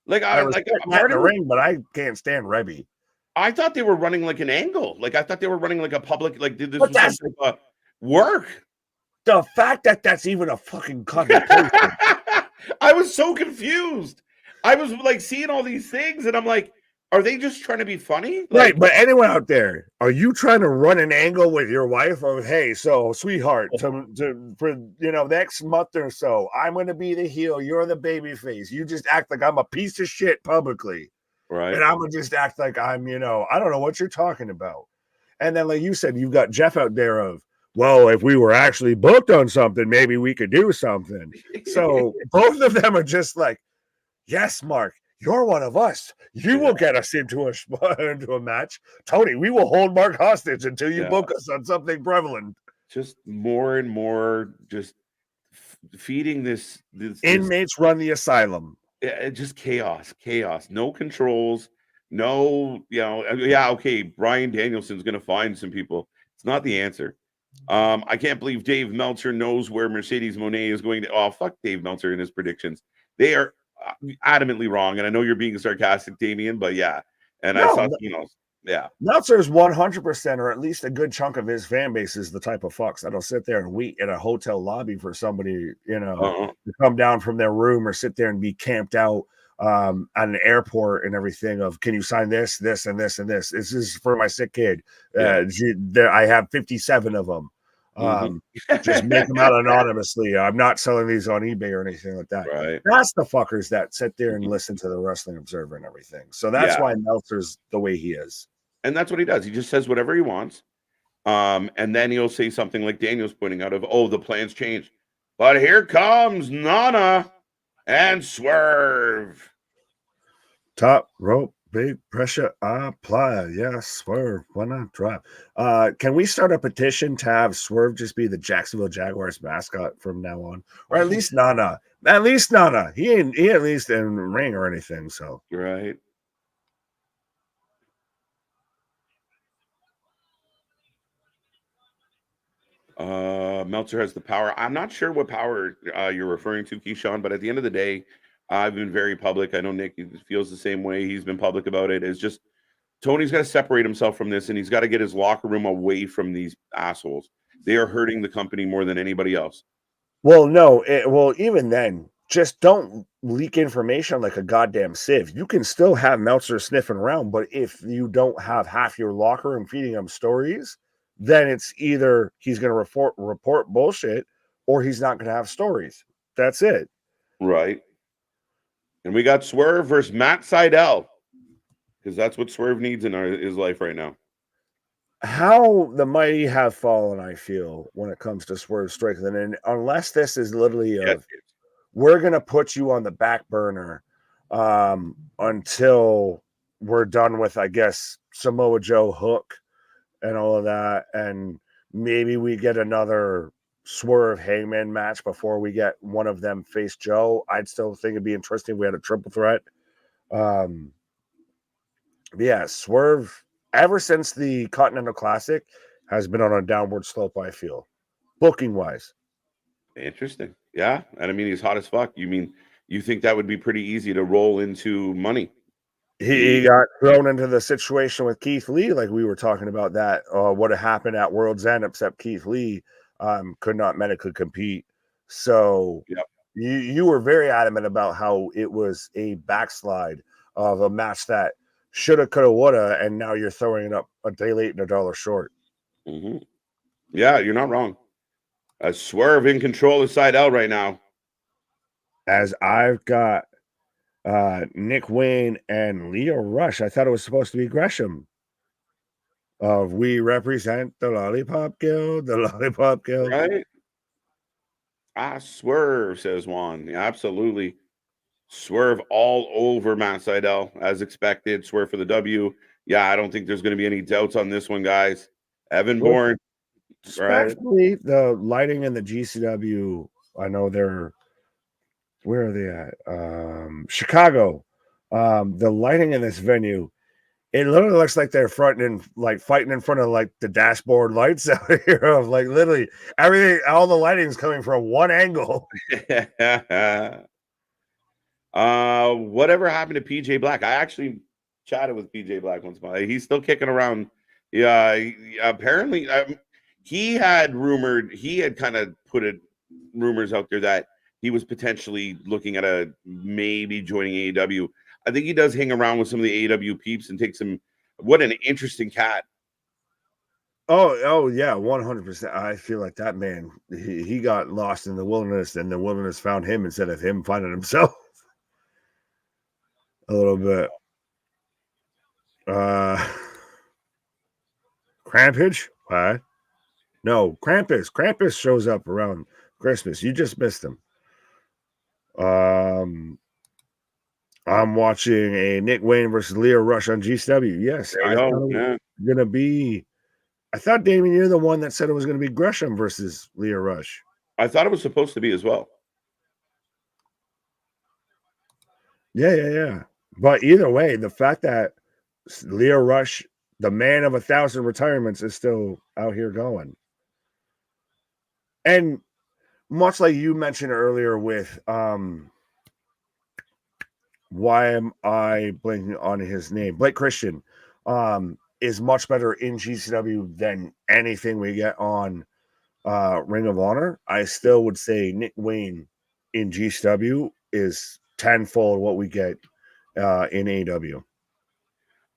Like I respect Matt in the ring, but I can't stand Rebby. I thought they were running like an angle. Like I thought they were running like a public, like this was some type of work. The fact that that's even a fucking conversation. I was so confused. I was like seeing all these things, and I'm like, are they just trying to be funny? Right, but anyone out there, are you trying to run an angle with your wife? Or, hey, so sweetheart, for next month or so, I'm going to be the heel. You're the baby face. You just act like I'm a piece of shit publicly. Right. And I'm going to just act like I'm, I don't know what you're talking about. And then, like you said, you've got Jeff out there of, well, if we were actually booked on something, maybe we could do something. So both of them are just like, yes, Mark, you're one of us. You will get us into a match. Tony, we will hold Mark hostage until you book us on something prevalent. Just more and more, just feeding this inmates run the asylum. Just chaos. No controls. No, okay, Bryan Danielson's going to find some people. It's not the answer. I can't believe Dave Meltzer knows where Mercedes Moné is going to. Oh, fuck Dave Meltzer and his predictions. They are adamantly wrong. And I know you're being sarcastic, Damien, but yeah. And I saw, Meltzer's 100%, or at least a good chunk of his fan base, is the type of fucks that'll sit there and wait in a hotel lobby for somebody, to come down from their room, or sit there and be camped out at an airport and everything of, can you sign this, this, and this, and this? This is for my sick kid. I have 57 of them. Just make them out anonymously. I'm not selling these on eBay or anything like that. Right. That's the fuckers that sit there and listen to the Wrestling Observer and everything. So that's why Meltzer's the way he is. And that's what he does. He just says whatever he wants. And then he'll say something like Daniel's pointing out of, the plans changed. But here comes Nana and Swerve. Top rope, big pressure apply. Yeah, Swerve. Why not drop? Can we start a petition to have Swerve just be the Jacksonville Jaguars mascot from now on? Or at least Nana. At least Nana. He ain't at least in the ring or anything. So right. Meltzer has the power. I'm not sure what power you're referring to, Keyshawn, but at the end of the day, I've been very public. I know Nick feels the same way. He's been public about it. It's just Tony's got to separate himself from this, and he's got to get his locker room away from these assholes. They are hurting the company more than anybody else. Well, no. Even then, just don't leak information like a goddamn sieve. You can still have Meltzer sniffing around, but if you don't have half your locker room feeding him stories, then it's either he's going to report bullshit, or he's not going to have stories. That's it. Right. And we got Swerve versus Matt Sydal, because that's what Swerve needs in his life right now. How the mighty have fallen, I feel, when it comes to Swerve Strickland. And unless this is literally we're going to put you on the back burner until we're done with, I guess, Samoa Joe Hook and all of that. And maybe we get another Swerve Hangman match before we get one of them face Joe. I'd still think it'd be interesting if we had a triple threat. Swerve, ever since the Continental Classic, has been on a downward slope, I feel, booking wise. Interesting. Yeah. And I mean, he's hot as fuck. You think that would be pretty easy to roll into money? He got thrown into the situation with Keith Lee, like we were talking about that. What had happened at World's End, except Keith Lee could not medically compete. So you were very adamant about how it was a backslide of a match that shoulda, coulda, woulda, and now you're throwing it up a day late and $1 short. Mm-hmm. Yeah, you're not wrong. A Swerve in control of side L right now. As I've got Nick Wayne and Leo Rush. I thought it was supposed to be Gresham. Of we represent the Lollipop Guild, the Lollipop Guild. Right? Swerve, says Juan. Yeah, absolutely. Swerve all over Matt Sydal, as expected. Swerve for the W. Yeah, I don't think there's going to be any doubts on this one, guys. Evan Well, Bourne, right? especially the lighting in the GCW. I know they're where are they at? Chicago. The lighting in this venue, it literally looks like they're fronting like fighting in front of like the dashboard lights out here of like literally everything, all the lighting's coming from one angle. Whatever happened to PJ Black? I actually chatted with PJ Black once. He's still kicking around. Yeah, apparently, he had kind of put rumors out there that he was potentially looking at maybe joining AEW. I think he does hang around with some of the AEW peeps and take some. What an interesting cat. Oh yeah, 100%. I feel like that man, he got lost in the wilderness, and the wilderness found him instead of him finding himself. A little bit. Crampage? What? No, Krampus. Krampus shows up around Christmas. You just missed him. I'm watching a Nick Wayne versus Leo Rush on GCW. Yes, There you go. Yeah. Gonna be. I thought, Damien, you're the one that said it was going to be Gresham versus Leo Rush. I thought it was supposed to be as well. Yeah. But either way, the fact that Leo Rush, the man of 1,000 retirements, is still out here going. And much like you mentioned earlier with why am I blanking on his name? Blake Christian is much better in GCW than anything we get on Ring of Honor. I still would say Nick Wayne in GCW is tenfold what we get in AEW.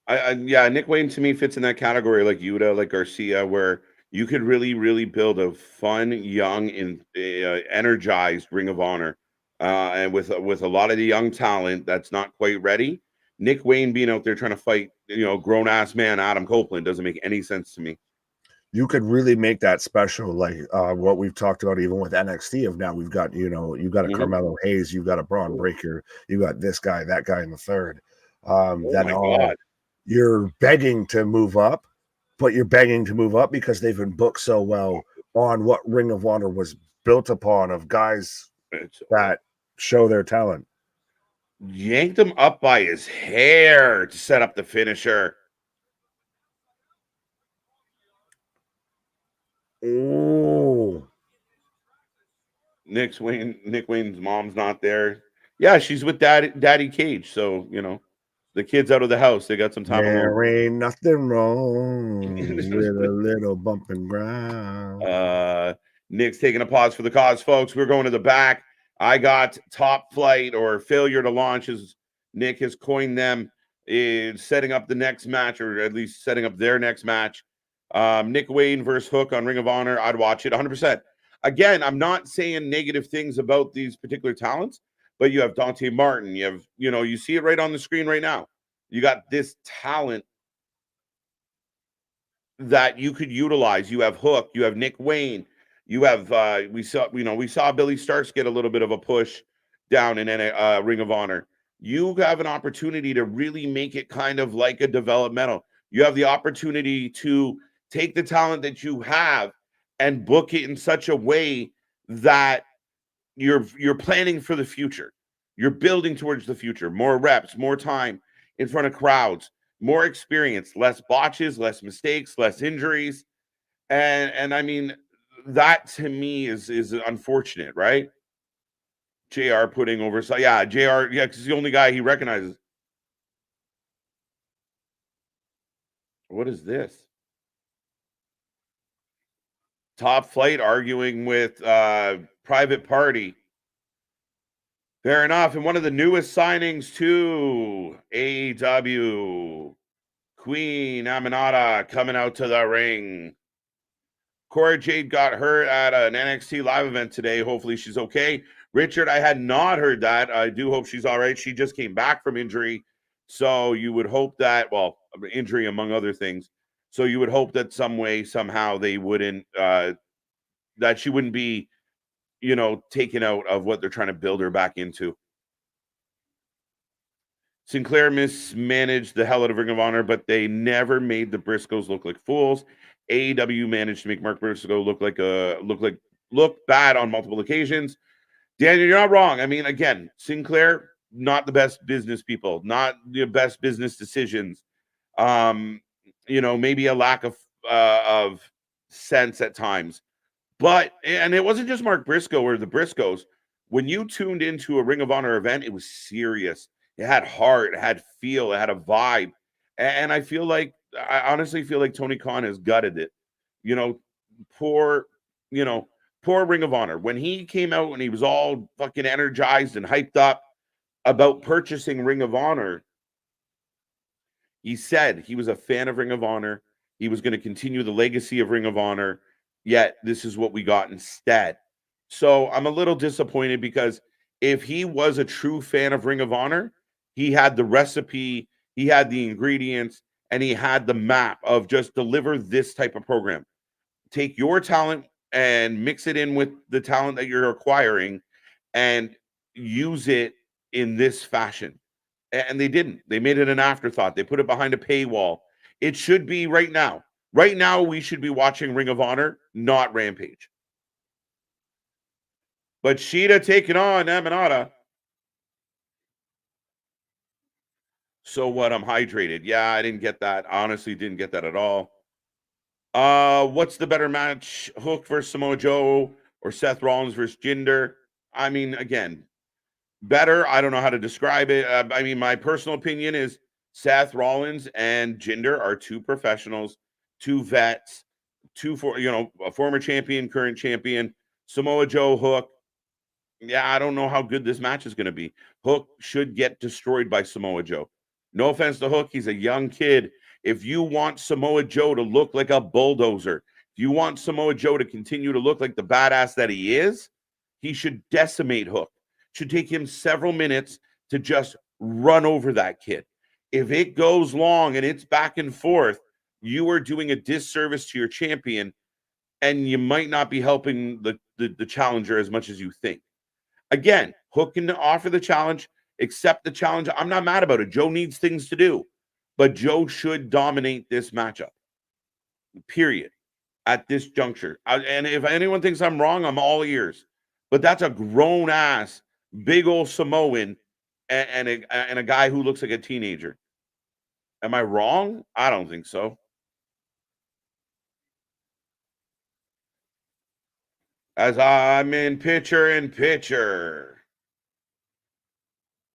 Yeah, Nick Wayne to me fits in that category, like Yuta, like Garcia, where you could really, really build a fun, young, and energized Ring of Honor, and with a lot of the young talent that's not quite ready. Nick Wayne being out there trying to fight, grown ass man Adam Copeland doesn't make any sense to me. You could really make that special, like what we've talked about, even with NXT. Of now, we've got you've got a Carmelo Hayes, you've got a Braun Breaker, you got this guy, that guy in the third. God. You're begging to move up, but you're begging to move up because they've been booked so well on what Ring of Honor was built upon, of guys that show their talent. Yanked him up by his hair to set up the finisher. Oh, Nick Wayne's mom's not there. Yeah, she's with Daddy Cage. So the kids out of the house. They got some time alone. There ain't nothing wrong with a little bump and ground. Nick's taking a pause for the cause, folks. We're going to the back. I got Top Flight, or Failure to Launch, as Nick has coined them, is setting up the next match, or at least setting up their next match. Nick Wayne versus Hook on Ring of Honor. I'd watch it 100%. Again, I'm not saying negative things about these particular talents, but you have Dante Martin. You have, you see it right on the screen right now. You got this talent that you could utilize. You have Hook. You have Nick Wayne. You have we saw Billy Starks get a little bit of a push down in Ring of Honor. You have an opportunity to really make it kind of like a developmental. You have the opportunity to take the talent that you have and book it in such a way that you're planning for the future. You're building towards the future. More reps, more time in front of crowds, more experience, less botches, less mistakes, less injuries. And I mean, that to me is unfortunate, right? JR putting over. So yeah, JR, yeah, because he's the only guy he recognizes. What is this? Top Flight arguing with Private Party. Fair enough. And one of the newest signings to AEW, Queen Aminata coming out to the ring. Cora Jade got hurt at an NXT live event today. Hopefully she's okay. Richard, I had not heard that. I do hope she's all right. She just came back from injury. So you would hope that, well, injury among other things. So you would hope that some way, somehow they wouldn't, that she wouldn't be, taken out of what they're trying to build her back into. Sinclair mismanaged the hell out of Ring of Honor, but they never made the Briscoes look like fools. AEW managed to make Mark Briscoe look bad on multiple occasions. Daniel, you're not wrong. I mean, again, Sinclair, not the best business people, not the best business decisions. Maybe a lack of sense at times. And it wasn't just Mark Briscoe or the Briscoes. When you tuned into a Ring of Honor event, it was serious. It had heart, it had feel, it had a vibe. And I honestly feel like Tony Khan has gutted it. Poor Ring of Honor. When he came out and he was all fucking energized and hyped up about purchasing Ring of Honor, he said he was a fan of Ring of Honor. He was going to continue the legacy of Ring of Honor. Yet this is what we got instead. So I'm a little disappointed because if he was a true fan of Ring of Honor, he had the recipe, he had the ingredients, and he had the map of just deliver this type of program. Take your talent and mix it in with the talent that you're acquiring and use it in this fashion. And they didn't. They made it an afterthought. They put it behind a paywall. It should be right now. Right now, we should be watching Ring of Honor, not Rampage. But Sheeta taking on Amanada. So what? I'm hydrated. Yeah, I didn't get that. Honestly, didn't get that at all. What's the better match? Hook versus Samoa Joe or Seth Rollins versus Jinder? I mean, again, better. I don't know how to describe it. My personal opinion is Seth Rollins and Jinder are two professionals, two vets, a former champion, current champion. Samoa Joe, Hook. Yeah, I don't know how good this match is going to be. Hook should get destroyed by Samoa Joe. No offense to Hook. He's a young kid. If you want Samoa Joe to look like a bulldozer, if you want Samoa Joe to continue to look like the badass that he is, he should decimate Hook. Should take him several minutes to just run over that kid. If it goes long and it's back and forth, you are doing a disservice to your champion, and you might not be helping the challenger as much as you think. Again, Hook can offer the challenge, accept the challenge. I'm not mad about it. Joe needs things to do, but Joe should dominate this matchup, period, at this juncture. And if anyone thinks I'm wrong, I'm all ears. But that's a grown-ass, big old Samoan and a guy who looks like a teenager. Am I wrong? I don't think so. As I'm in picture.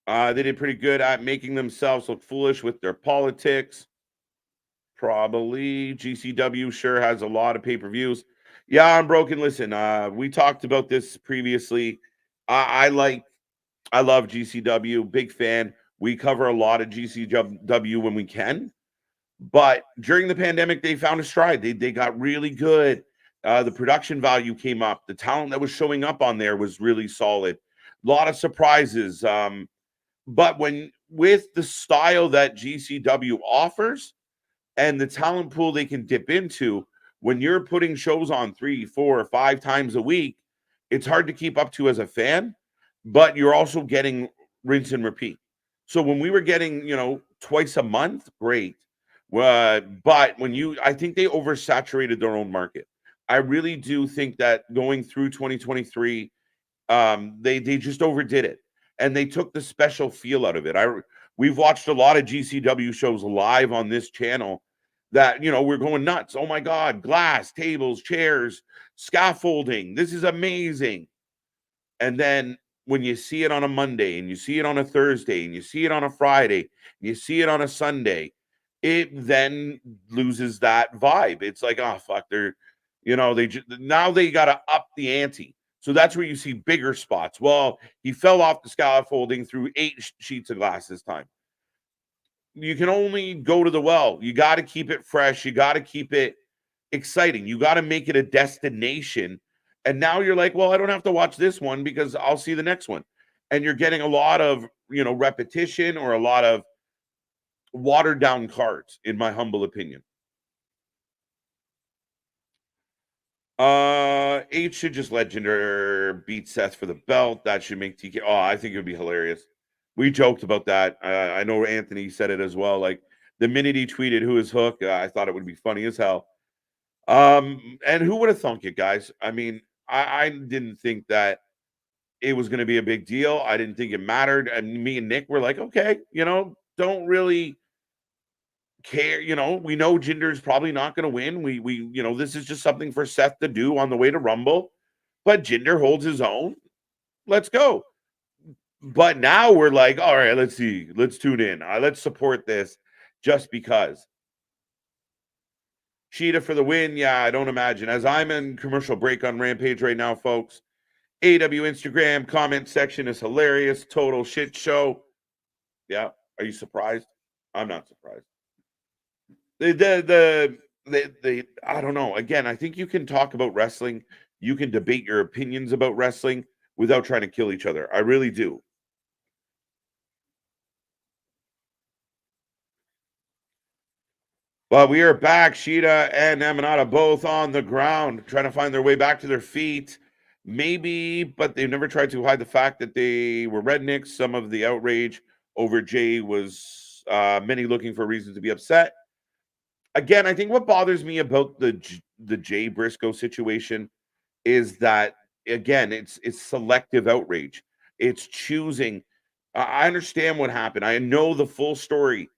They did pretty good at making themselves look foolish with their politics. Probably. GCW sure has a lot of pay-per-views. Yeah, I'm broken. Listen, we talked about this previously. I love GCW. Big fan. We cover a lot of GCW when we can. But during the pandemic, they found a stride. They got really good. The production value came up. The talent that was showing up on there was really solid. A lot of surprises. But with the style that GCW offers and the talent pool they can dip into, when you're putting shows on 3, 4, or 5 times a week, it's hard to keep up to as a fan, but you're also getting rinse and repeat. So when we were getting, twice a month, great. But I think they oversaturated their own market. I really do think that going through 2023, they just overdid it, and they took the special feel out of it. We've watched a lot of GCW shows live on this channel that, we're going nuts. Oh my God, glass, tables, chairs, scaffolding. This is amazing. And then when you see it on a Monday and you see it on a Thursday and you see it on a Friday, and you see it on a Sunday, it then loses that vibe. It's like, oh, fuck, now they got to up the ante. So that's where you see bigger spots. Well, he fell off the scaffolding through 8 sheets of glass this time. You can only go to the well. You got to keep it fresh. You got to keep it exciting. You got to make it a destination. And now you're like, well, I don't have to watch this one because I'll see the next one. And you're getting a lot of, repetition or a lot of watered down cards, in my humble opinion. H should just let Jinder beat Seth for the belt. That should make TK. Oh, I think it would be hilarious. We joked about that. I know Anthony said it as well. Like the minute he tweeted who is Hook, I thought it would be funny as hell. And who would have thunk it, guys? I mean, I didn't think that it was going to be a big deal. I didn't think it mattered. And me and Nick were like, okay, don't really care. We know Jinder's probably not going to win. We this is just something for Seth to do on the way to Rumble. But Jinder holds his own. Let's go. But now we're like, all right, let's see. Let's tune in. Let's support this just because. Sheeta for the win. Yeah, I don't imagine. As I'm in commercial break on Rampage right now, folks. AW Instagram comment section is hilarious. Total shit show. Yeah. Are you surprised? I'm not surprised. The I don't know. Again, I think you can talk about wrestling. You can debate your opinions about wrestling without trying to kill each other. I really do. But we are back. Sheeta and Amanada both on the ground, trying to find their way back to their feet. Maybe, but they've never tried to hide the fact that they were rednecks. Some of the outrage over Jay was many looking for reasons to be upset. Again, I think what bothers me about the Jay Briscoe situation is that, again, it's selective outrage. It's choosing. I understand what happened. I know the full story.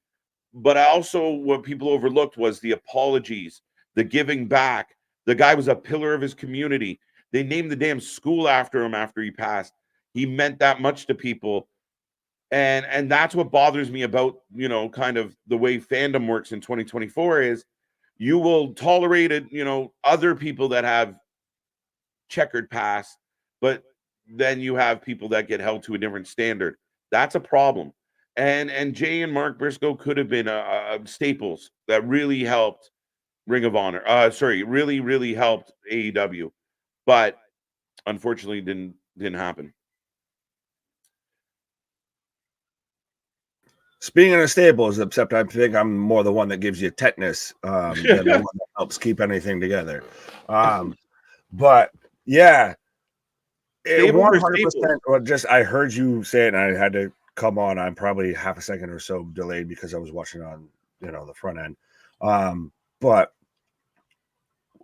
But also what people overlooked was the apologies, the giving back. The guy was a pillar of his community. They named the damn school after him after he passed. He meant that much to people. And that's what bothers me about, kind of the way fandom works in 2024 is you will tolerate it, other people that have checkered past, but then you have people that get held to a different standard. That's a problem. And Jay and Mark Briscoe could have been staples that really helped Ring of Honor. Really helped AEW, but unfortunately didn't happen. Speaking of staples, except I think I'm more the one that gives you tetanus than the one that helps keep anything together. But yeah, 100%. Well, just I heard you say it, and I had to come on. I'm probably half a second or so delayed because I was watching on the front end. But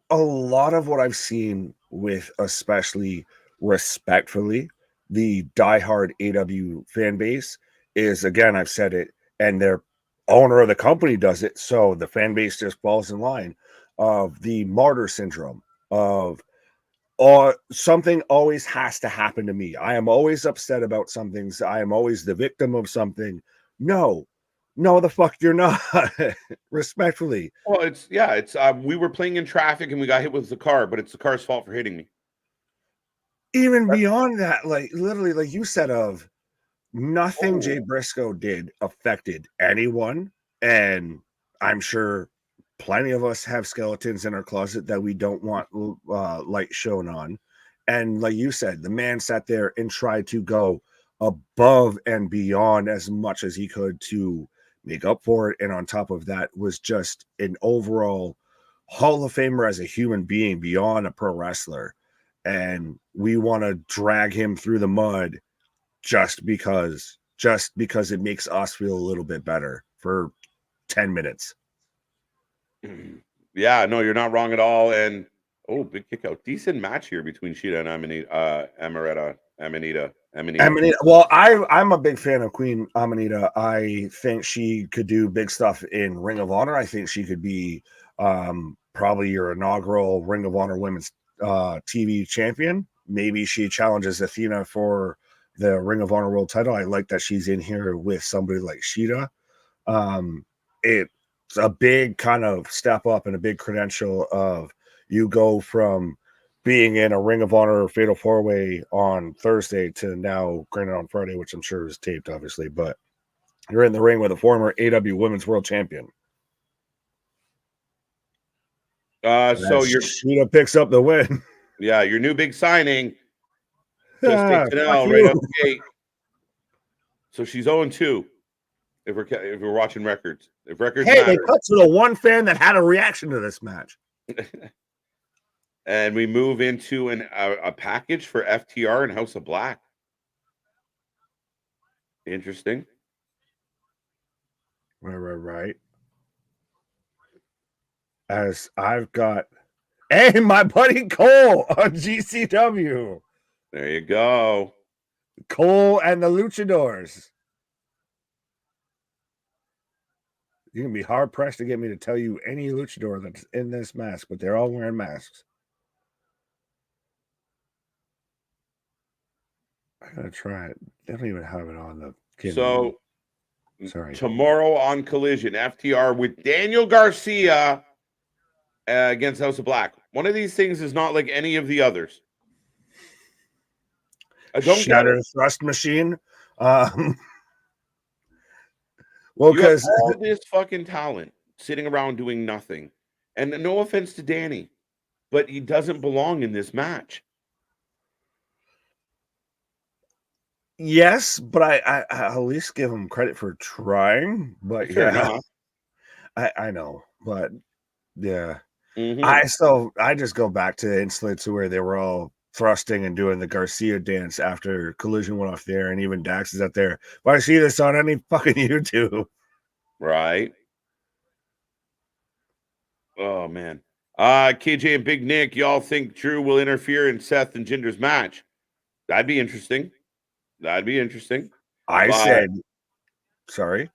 a lot of what I've seen with, especially respectfully, the diehard AW fan base is, again, I've said it, and their owner of the company does it, so the fan base just falls in line of the martyr syndrome of something always has to happen to me. I am always upset about something. I am always the victim of something. No, the fuck you're not. Respectfully. Well, it's we were playing in traffic and we got hit with the car, but it's the car's fault for hitting me. Even beyond that, like literally, like you said, of nothing Jay Briscoe did affected anyone. And I'm sure plenty of us have skeletons in our closet that we don't want light shown on. And like you said, the man sat there and tried to go above and beyond as much as he could to make up for it. And on top of that was just an overall Hall of Famer as a human being beyond a pro wrestler. And we want to drag him through the mud just because it makes us feel a little bit better for 10 minutes. Yeah, no, you're not wrong at all. And big kick out. Decent match here between Sheeta and Amanita. Well, I'm a big fan of Queen Amanita. I think she could do big stuff in Ring of Honor. I think she could be probably your inaugural Ring of Honor Women's TV champion. Maybe she challenges Athena for the Ring of Honor World title. I like that she's in here with somebody like Sheeta. It's a big kind of step up and a big credential of you go from being in a Ring of Honor Fatal 4-Way on Thursday to now, granted on Friday, which I'm sure is taped, obviously, but you're in the ring with a former AW Women's World Champion. So your Sheeta picks up the win. your new big signing just takes an Fuck L right you. out the gate. So she's 0-2 if we're watching records. If records Hey, they matter. cut to the one fan that had a reaction to this match. And we move into a package for FTR and House of Black. Interesting. Right. As I've got, hey, my buddy Cole on GCW. There you go. Cole and the Luchadors. You can be hard pressed to get me to tell you any luchador that's in this mask, but they're all wearing masks. I gotta try it. They don't even have it on the kid. So sorry. Tomorrow on Collision, FTR with Daniel Garcia against House of Black. One of these things is not like any of the others. I don't Shatter thrust machine. Well, you have because all this fucking talent sitting around doing nothing. And no offense to Danny, but he doesn't belong in this match. yes, but I at least give him credit for trying. But Fair yeah, enough. I know, but yeah. Mhm. I just go back to instantly to where they were all thrusting and doing the Garcia dance after Collision went off the air, and even Dax is out there. But I see this on any fucking YouTube. Right. Oh man. KJ and Big Nick, y'all think Drew will interfere in Seth and Jinder's match? That'd be interesting. I said, sorry.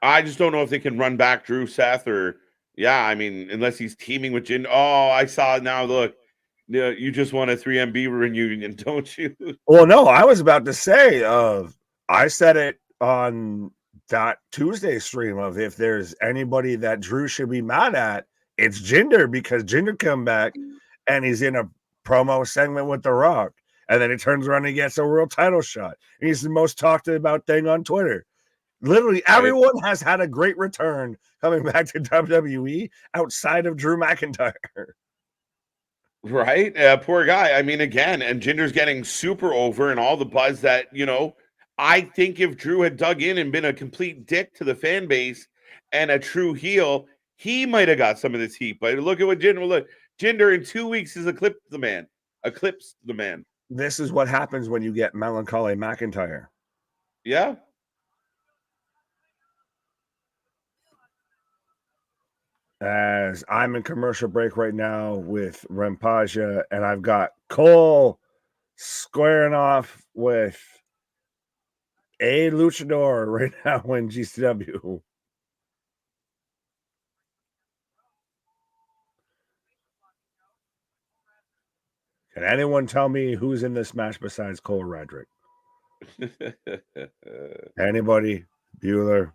I just don't know if they can run back Drew, Seth, or I mean, unless he's teaming with Jinder. Oh, I saw it now. Look, you just won a 3MB reunion, don't you? Well, no, I was about to say, I said it on that Tuesday stream of if there's anybody that Drew should be mad at, it's Jinder, because Jinder come back and he's in a promo segment with The Rock, and then he turns around and he gets a world title shot. And he's the most talked about thing on Twitter. Literally, everyone has had a great return coming back to WWE outside of Drew McIntyre. Right? Poor guy. I mean, again, and Jinder's getting super over and all the buzz that, I think if Drew had dug in and been a complete dick to the fan base and a true heel, he might have got some of this heat. But look at what Jinder in 2 weeks has eclipsed the man. This is what happens when you get Melancholy McIntyre. Yeah. As I'm in commercial break right now with Rampage, and I've got Cole squaring off with a luchador right now in GCW. Can anyone tell me who's in this match besides Cole Radrick? Anybody? Bueller.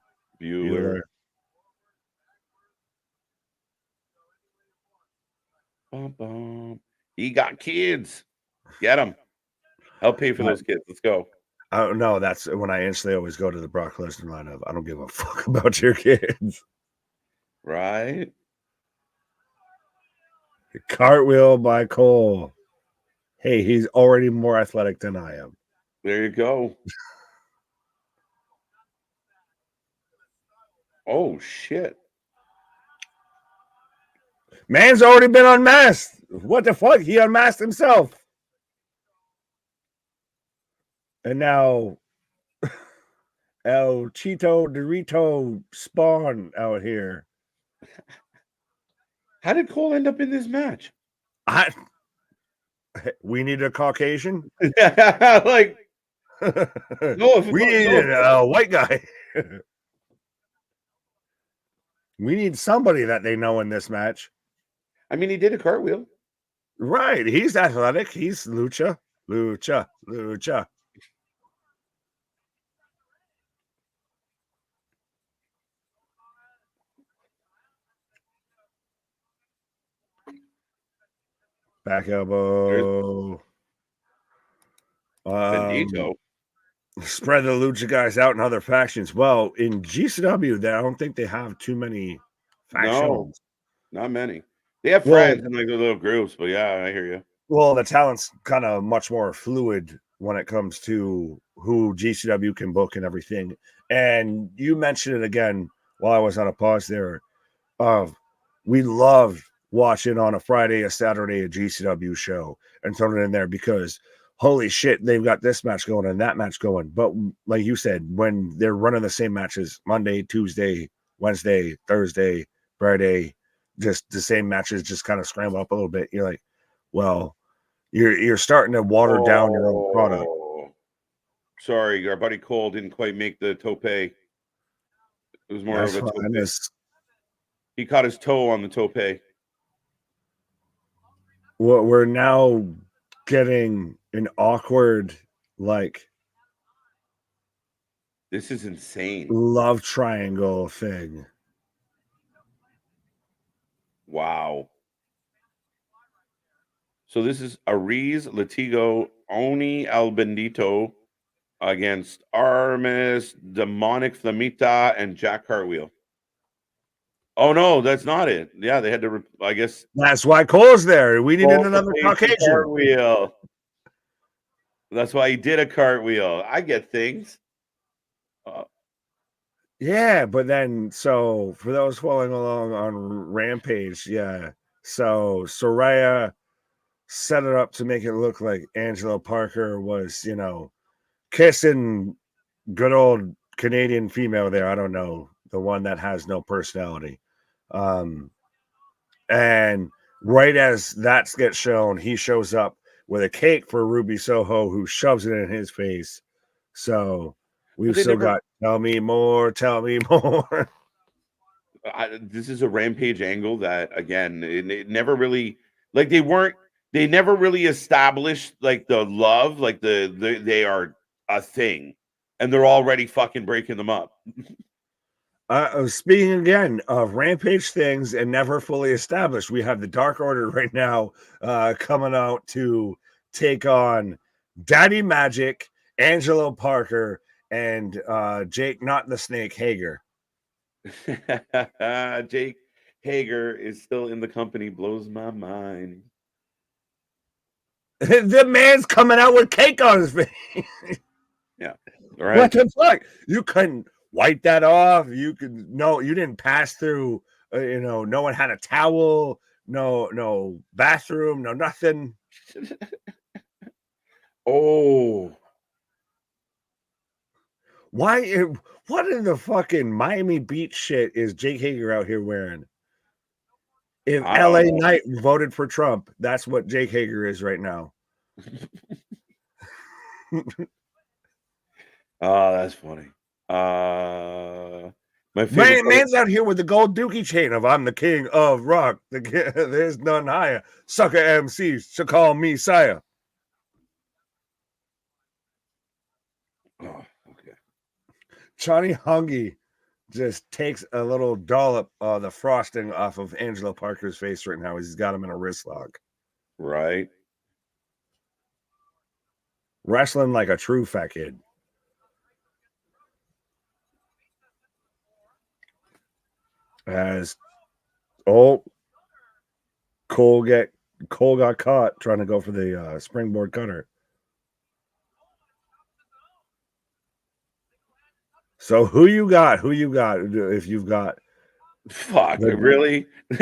He got kids. Get them. Help pay for those kids. Let's go. No, that's when I instantly always go to the Brock Lesnar line of I don't give a fuck about your kids. Right. The cartwheel by Cole. Hey, he's already more athletic than I am. There you go. Oh, shit. Man's already been unmasked. What the fuck? He unmasked himself. And now El Chito Dorito Spawn out here. How did Cole end up in this match? We need a Caucasian. Like, we need a white guy. We need somebody that they know in this match. I mean, he did a cartwheel. Right. He's athletic. He's lucha. Back elbow. Benito. Spread the lucha guys out in other factions. Well, in GCW, I don't think they have too many factions. No, not many. They have friends in like the little groups, but yeah, I hear you. Well, the talent's kind of much more fluid when it comes to who GCW can book and everything. And you mentioned it again while I was on a pause there. We loved watching on a Friday, a Saturday, a GCW show and throwing it in there because holy shit, they've got this match going and that match going. But like you said, when they're running the same matches Monday, Tuesday, Wednesday, Thursday, Friday, just the same matches, just kind of scramble up a little bit. You're like, well, you're starting to water down your own product. Sorry, our buddy Cole didn't quite make the tope. It was more That's of a fine. tope. He caught his toe on the tope. What we're now getting an awkward, like, this is insane. Love triangle thing. Wow. So this is Ariz Latigo Oni El Bendito against Armis, Demonic Flamita, and Jack Cartwheel. Oh no, that's not it. Yeah, they had to. I guess that's why Cole's there. We needed another Caucasian cartwheel. That's why he did a cartwheel. I get things. Yeah, but then so for those following along on Rampage, yeah. So Soraya set it up to make it look like Angelo Parker was, kissing good old Canadian female there. I don't know, the one that has no personality. And right as that gets shown, he shows up with a cake for Ruby Soho, who shoves it in his face. So we've still got tell me more. This is a Rampage angle that, again, it never really, like, they never really established like the love, like they are a thing, and they're already fucking breaking them up. Speaking again of Rampage things and never fully established, we have the Dark Order right now coming out to take on Daddy Magic, Angelo Parker, and Jake, not the Snake, Hager. Jake Hager is still in the company. Blows my mind. The man's coming out with cake on his face. Yeah. All right. What the fuck? You couldn't wipe that off. You didn't pass through. No one had a towel. No bathroom. No nothing. Oh. Why? What in the fucking Miami Beach shit is Jake Hager out here wearing? If LA Knight voted for Trump, that's what Jake Hager is right now. Oh, that's funny. My favorite man's out here with the gold dookie chain of "I'm the king of rock. There's none higher. Sucker MCs should call me sire." Oh, okay. Johnny Hungy just takes a little dollop of the frosting off of Angelo Parker's face right now. He's got him in a wrist lock. Right. Wrestling like a true fat kid. As Cole got caught trying to go for the springboard cutter. So who you got? If you've got, fuck, really? My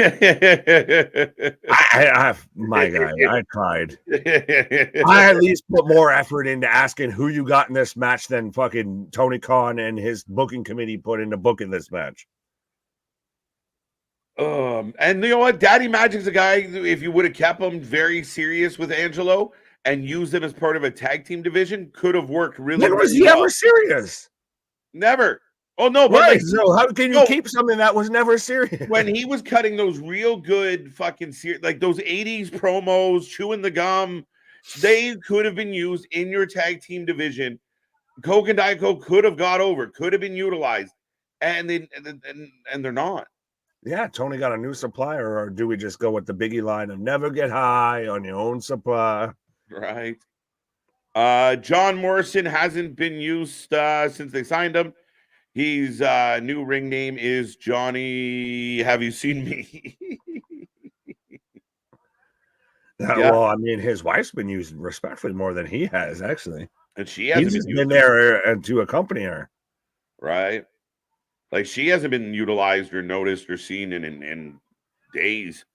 guy, I tried. I at least put more effort into asking who you got in this match than fucking Tony Khan and his booking committee put into booking this match. And you know what? Daddy Magic's a guy, if you would have kept him very serious with Angelo and used him as part of a tag team division, could have worked really well. Was he ever serious? Never. Oh no, but right. So how can you keep something that was never serious? When he was cutting those real good fucking like those 80s promos, chewing the gum, they could have been used in your tag team division. Coke and Diet Coke could have got over, could have been utilized, and they're not. Yeah, Tony got a new supplier, or do we just go with the biggie line of never get high on your own supply? Right. John Morrison hasn't been used since they signed him. His new ring name is Johnny. Have you seen me? Yeah. Well, I mean, his wife's been used respectfully more than he has, actually. And she He's hasn't just been been used, there to accompany her. right? Like she hasn't been utilized or noticed or seen in days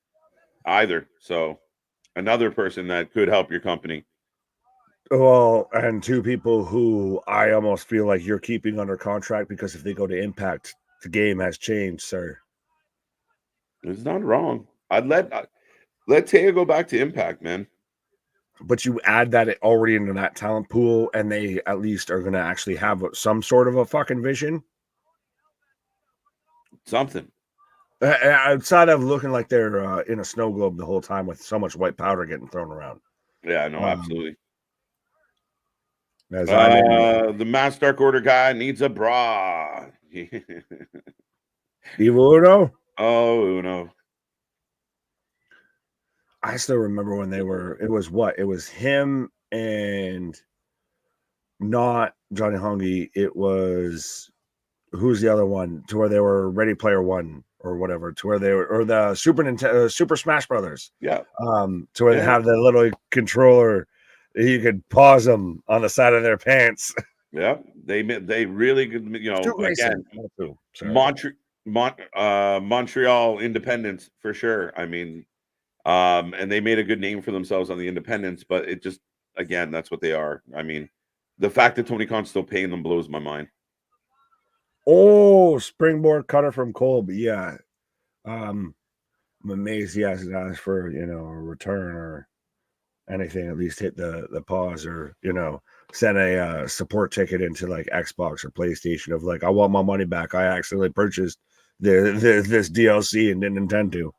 either. So another person that could help your company. Well, and two people who I almost feel like you're keeping under contract because if they go to Impact, the game has changed, sir. It's not wrong. I'd let Taya go back to Impact, man. But you add that already into that talent pool, and they at least are going to actually have some sort of a fucking vision. Something. Outside of looking like they're in a snow globe the whole time with so much white powder getting thrown around. Yeah, no, absolutely. As I'm in The Mass Dark Order guy needs a bra. Evil Uno. Oh, Uno. I still remember when they were. It was him and not Johnny Hungy. It was who's the other one to where they were Ready Player One or whatever, to where they were, or the Super Smash Brothers. Yeah. To where they have the little controller, you could pause them on the side of their pants. Yeah. They really good, again, Montreal independence for sure. I mean, and they made a good name for themselves on the independents, but it just, again, that's what they are. I mean, the fact that Tony Khan's still paying them blows my mind. Oh, springboard cutter from Kolb. Yeah. I'm amazed he hasn't asked for, a return or anything. At least hit the pause or, send a support ticket into like Xbox or PlayStation of like, I want my money back. I accidentally purchased this DLC and didn't intend to.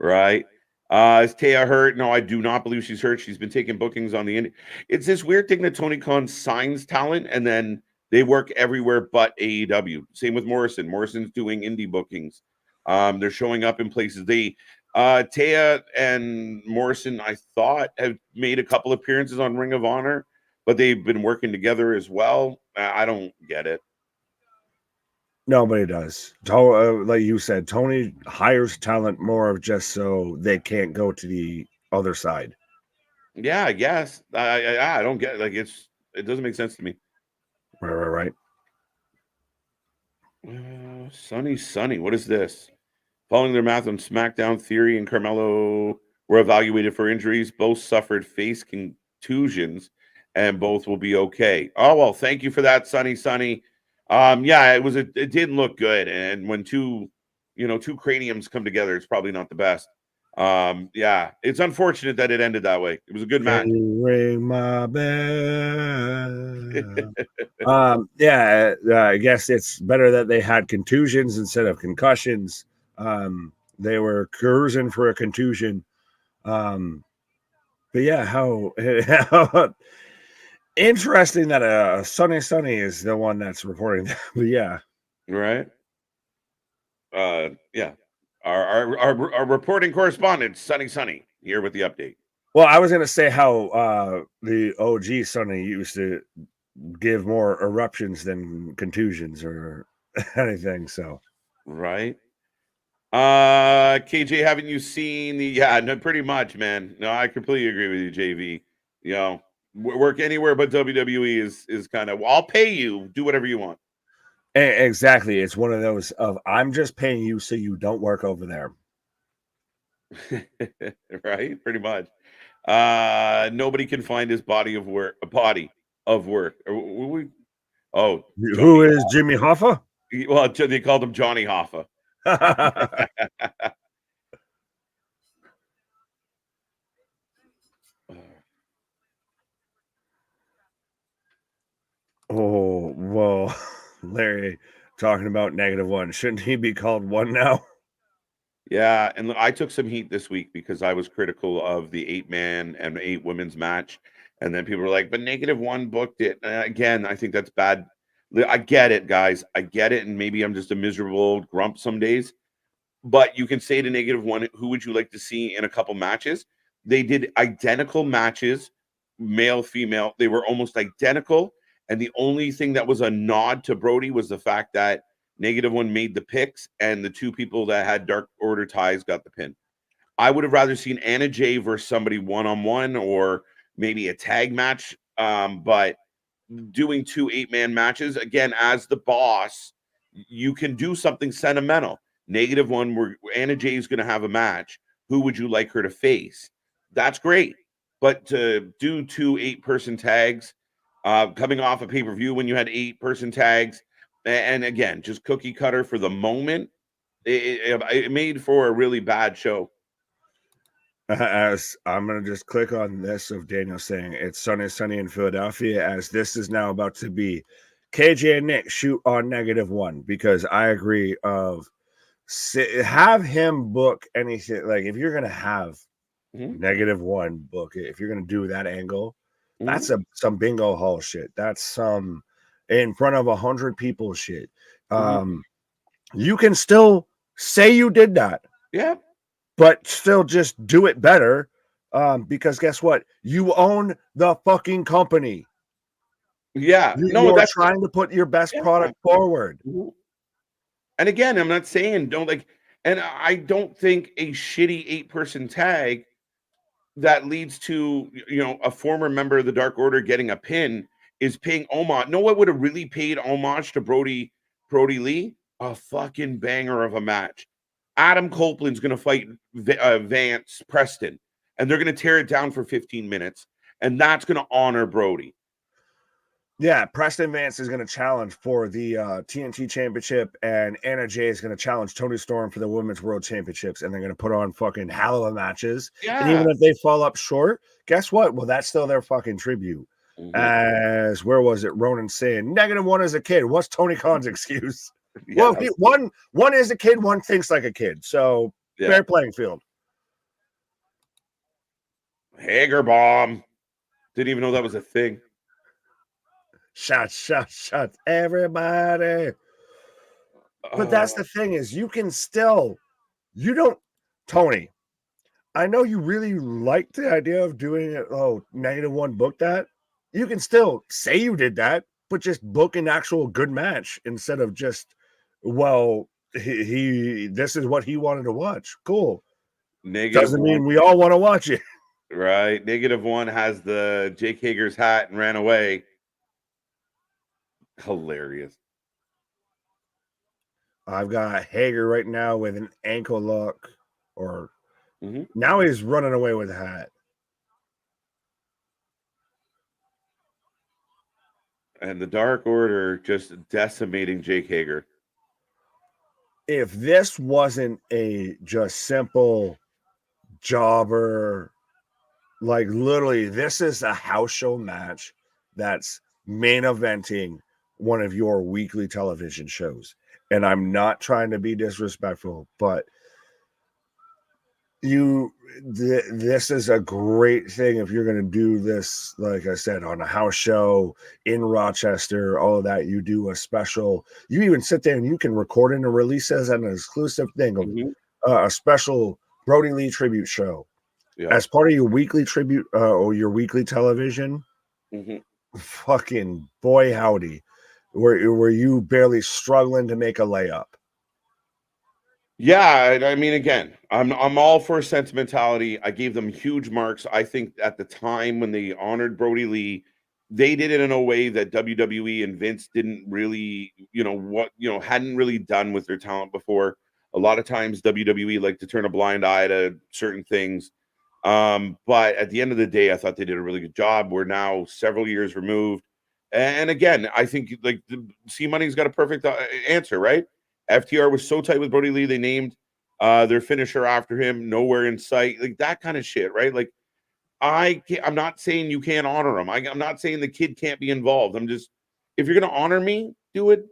Right. Is Taya hurt? No, I do not believe she's hurt. She's been taking bookings on the indie. It's this weird thing that Tony Khan signs talent and then they work everywhere but AEW. Same with Morrison. Morrison's doing indie bookings. They're showing up in places. Taya and Morrison, I thought, have made a couple appearances on Ring of Honor, but they've been working together as well. I don't get it. Nobody does. Like you said, Tony hires talent more of just so they can't go to the other side. Yeah, I guess. I don't get it. Like it doesn't make sense to me. Right. Sunny. What is this? Following their math on SmackDown, Theory and Carmelo were evaluated for injuries. Both suffered face contusions, and both will be okay. Oh well, thank you for that, Sunny. Yeah, it didn't look good, and when two craniums come together, it's probably not the best. Yeah, it's unfortunate that it ended that way. It was a good match. Ring my bell. Yeah, I guess it's better that they had contusions instead of concussions. They were cruising for a contusion. But yeah, how interesting that Sunny is the one that's reporting that. But yeah, Right. Yeah. Our reporting correspondent, Sunny, here with the update. well, I was gonna say how the OG Sunny used to give more eruptions than contusions or anything. So Right. KJ, haven't you seen no, pretty much, man. No, I completely agree with you, JV. Work anywhere but WWE is kind of, I'll pay you, do whatever you want. exactly, it's one of those of I'm just paying you so you don't work over there. Right, pretty much. Nobody can find his body of work. Oh, Johnny. Who is Jimmy Hoffa? Well, they called him Johnny Hoffa. Oh, well, Larry talking about -1. Shouldn't he be called 1 now? Yeah, and I took some heat this week because I was critical of the 8-man and 8 women's match, and then people were like, "But -1 booked it." Again, I think that's bad. I get it, guys. I get it, and maybe I'm just a miserable old grump some days. But you can say to -1, who would you like to see in a couple matches? They did identical matches, male, female. They were almost identical. And the only thing that was a nod to Brody was the fact that -1 made the picks and the two people that had Dark Order ties got the pin. I would have rather seen Anna Jay versus somebody one-on-one or maybe a tag match. But doing 2 8-man matches, again, as the boss, you can do something sentimental. -1, where Anna Jay is going to have a match. Who would you like her to face? That's great. But to do 2 8-person tags, coming off a pay-per-view when you had 8-person tags, and again, just cookie cutter for the moment, it made for a really bad show. As I'm gonna just click on this of Daniel saying it's sunny in Philadelphia, as this is now about to be KJ and Nick shoot on -1, because I agree of have him book anything. Like, if you're gonna have Mhm. -1 book it, if you're gonna do that angle, that's Mhm. some bingo hall shit. That's some in front of 100 people shit. Mhm. You can still say you did that, Yeah. but still just do it better. Because guess what? You own the fucking company. Yeah. No, You're that's trying to put your best yeah. product forward. Mhm. And again, I'm not saying don't like, and I don't think a shitty 8-person tag that leads to, a former member of the Dark Order getting a pin is paying homage. Know what would have really paid homage to Brody Lee? A fucking banger of a match. Adam Copeland's going to fight Vance Preston, and they're going to tear it down for 15 minutes, and that's going to honor Brody. Yeah, Preston Vance is going to challenge for the TNT Championship, and Anna Jay is going to challenge Tony Storm for the Women's World Championships, and they're going to put on fucking hell of matches. And even Yeah. if they fall up short, guess what? Well, that's still their fucking tribute. Mhm. As where was it? Ronan saying -1 as a kid. What's Tony Khan's excuse? Well, Yeah. one is a kid, one thinks like a kid. So Yeah. fair playing field. Hager bomb. Didn't even know that was a thing. Shots, everybody. But that's the thing is you don't, Tony, I know you really like the idea of doing it. Oh, -1 book that. You can still say you did that, but just book an actual good match instead of just, well, he this is what he wanted to watch. Cool. Negative Doesn't one. mean we all want to watch it. Right. -1 has the Jake Hager's hat and ran away. Hilarious. I've got Hager right now with an ankle lock, or Mhm. now he's running away with a hat. And the Dark Order just decimating Jake Hager. If this wasn't a just simple jobber, like literally, this is a house show match that's main eventing one of your weekly television shows. And I'm not trying to be disrespectful, but this is a great thing if you're going to do this, like I said, on a house show in Rochester, all of that. You do a special, you even sit there and you can record it and release as an exclusive thing of Mhm. a special Brody Lee tribute show Yeah. as part of your weekly tribute or your weekly television. Mhm. Fucking boy howdy, were you barely struggling to make a layup? Yeah, I mean, again, I'm all for sentimentality. I gave them huge marks. I think at the time when they honored Brody Lee, they did it in a way that WWE and Vince didn't really, hadn't really done with their talent before. A lot of times WWE like to turn a blind eye to certain things. But at the end of the day, I thought they did a really good job. We're now several years removed. And again, I think like the C Money's got a perfect answer, right? FTR was so tight with Brody Lee, they named their finisher after him, nowhere in sight, like that kind of shit, right? Like I'm not saying you can't honor him. I'm not saying the kid can't be involved. I'm just, if you're gonna honor me, do it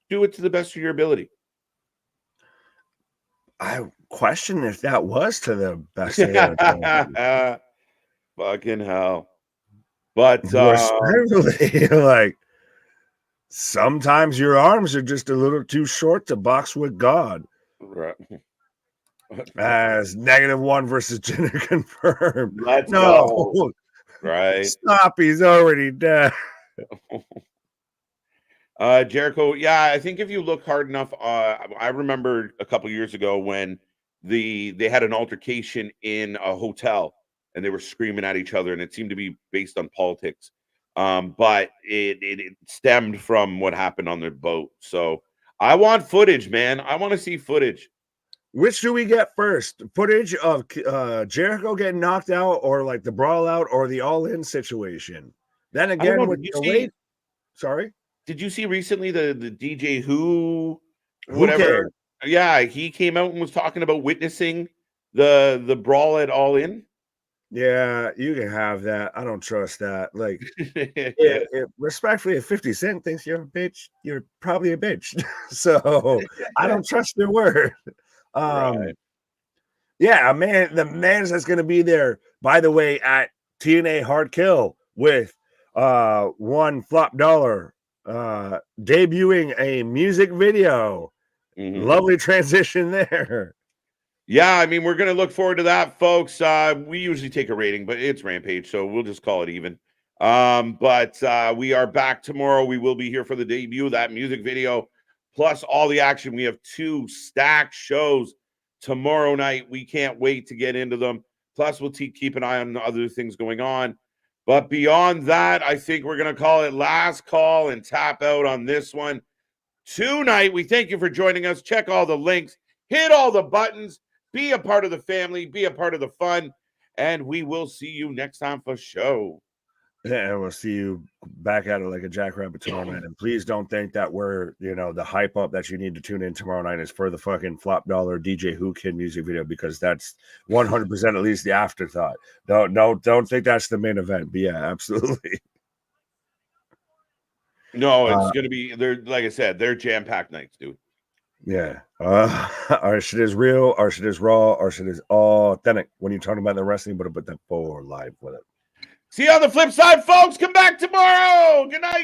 to the best of your ability. I question if that was to the best of their ability. Fucking hell. But Respectfully, like sometimes your arms are just a little too short to box with God. right. As -1 versus Jenner confirmed. Let's go. No, Right. stop. He's already dead. Jericho, yeah, I think if you look hard enough, I remember a couple years ago when they had an altercation in a hotel and they were screaming at each other, and it seemed to be based on politics. But it stemmed from what happened on their boat. So I want footage, man. I want to see footage. Which do we get first? Footage of Jericho getting knocked out, or like the brawl out, or the all-in situation? Then again, with the weight. Sorry, did you see recently the DJ who whatever? Yeah, he came out and was talking about witnessing the brawl at All In. Yeah, you can have that. I don't trust that. Like, respectfully, if 50 Cent thinks you're a bitch, you're probably a bitch. So I don't trust their word. Right. Yeah, man, the man that's going to be there, by the way, at TNA Hard Kill with one flop dollar, debuting a music video. Lovely transition there. Yeah, I mean, we're going to look forward to that, folks. We usually take a rating, but it's Rampage, so we'll just call it even. But we are back tomorrow. We will be here for the debut of that music video, plus all the action. We have 2 stacked shows tomorrow night. We can't wait to get into them. Plus, we'll keep an eye on other things going on. But beyond that, I think we're going to call it last call and tap out on this one. Tonight, we thank you for joining us. Check all the links. Hit all the buttons. Be a part of the family. Be a part of the fun. And we will see you next time for show. Yeah, we'll see you back at it like a jackrabbit tomorrow night. And please don't think that we're, the hype up that you need to tune in tomorrow night is for the fucking flop dollar DJ Who Kid music video, because that's 100% at least the afterthought. Don't think that's the main event. But yeah, absolutely. No, it's going to be, like I said, they're jam-packed nights, dude. Yeah. Our shit is real. Our shit is raw. Our shit is authentic. When you're talking about the wrestling, but put that for live with it. See you on the flip side, folks. Come back tomorrow. Good night.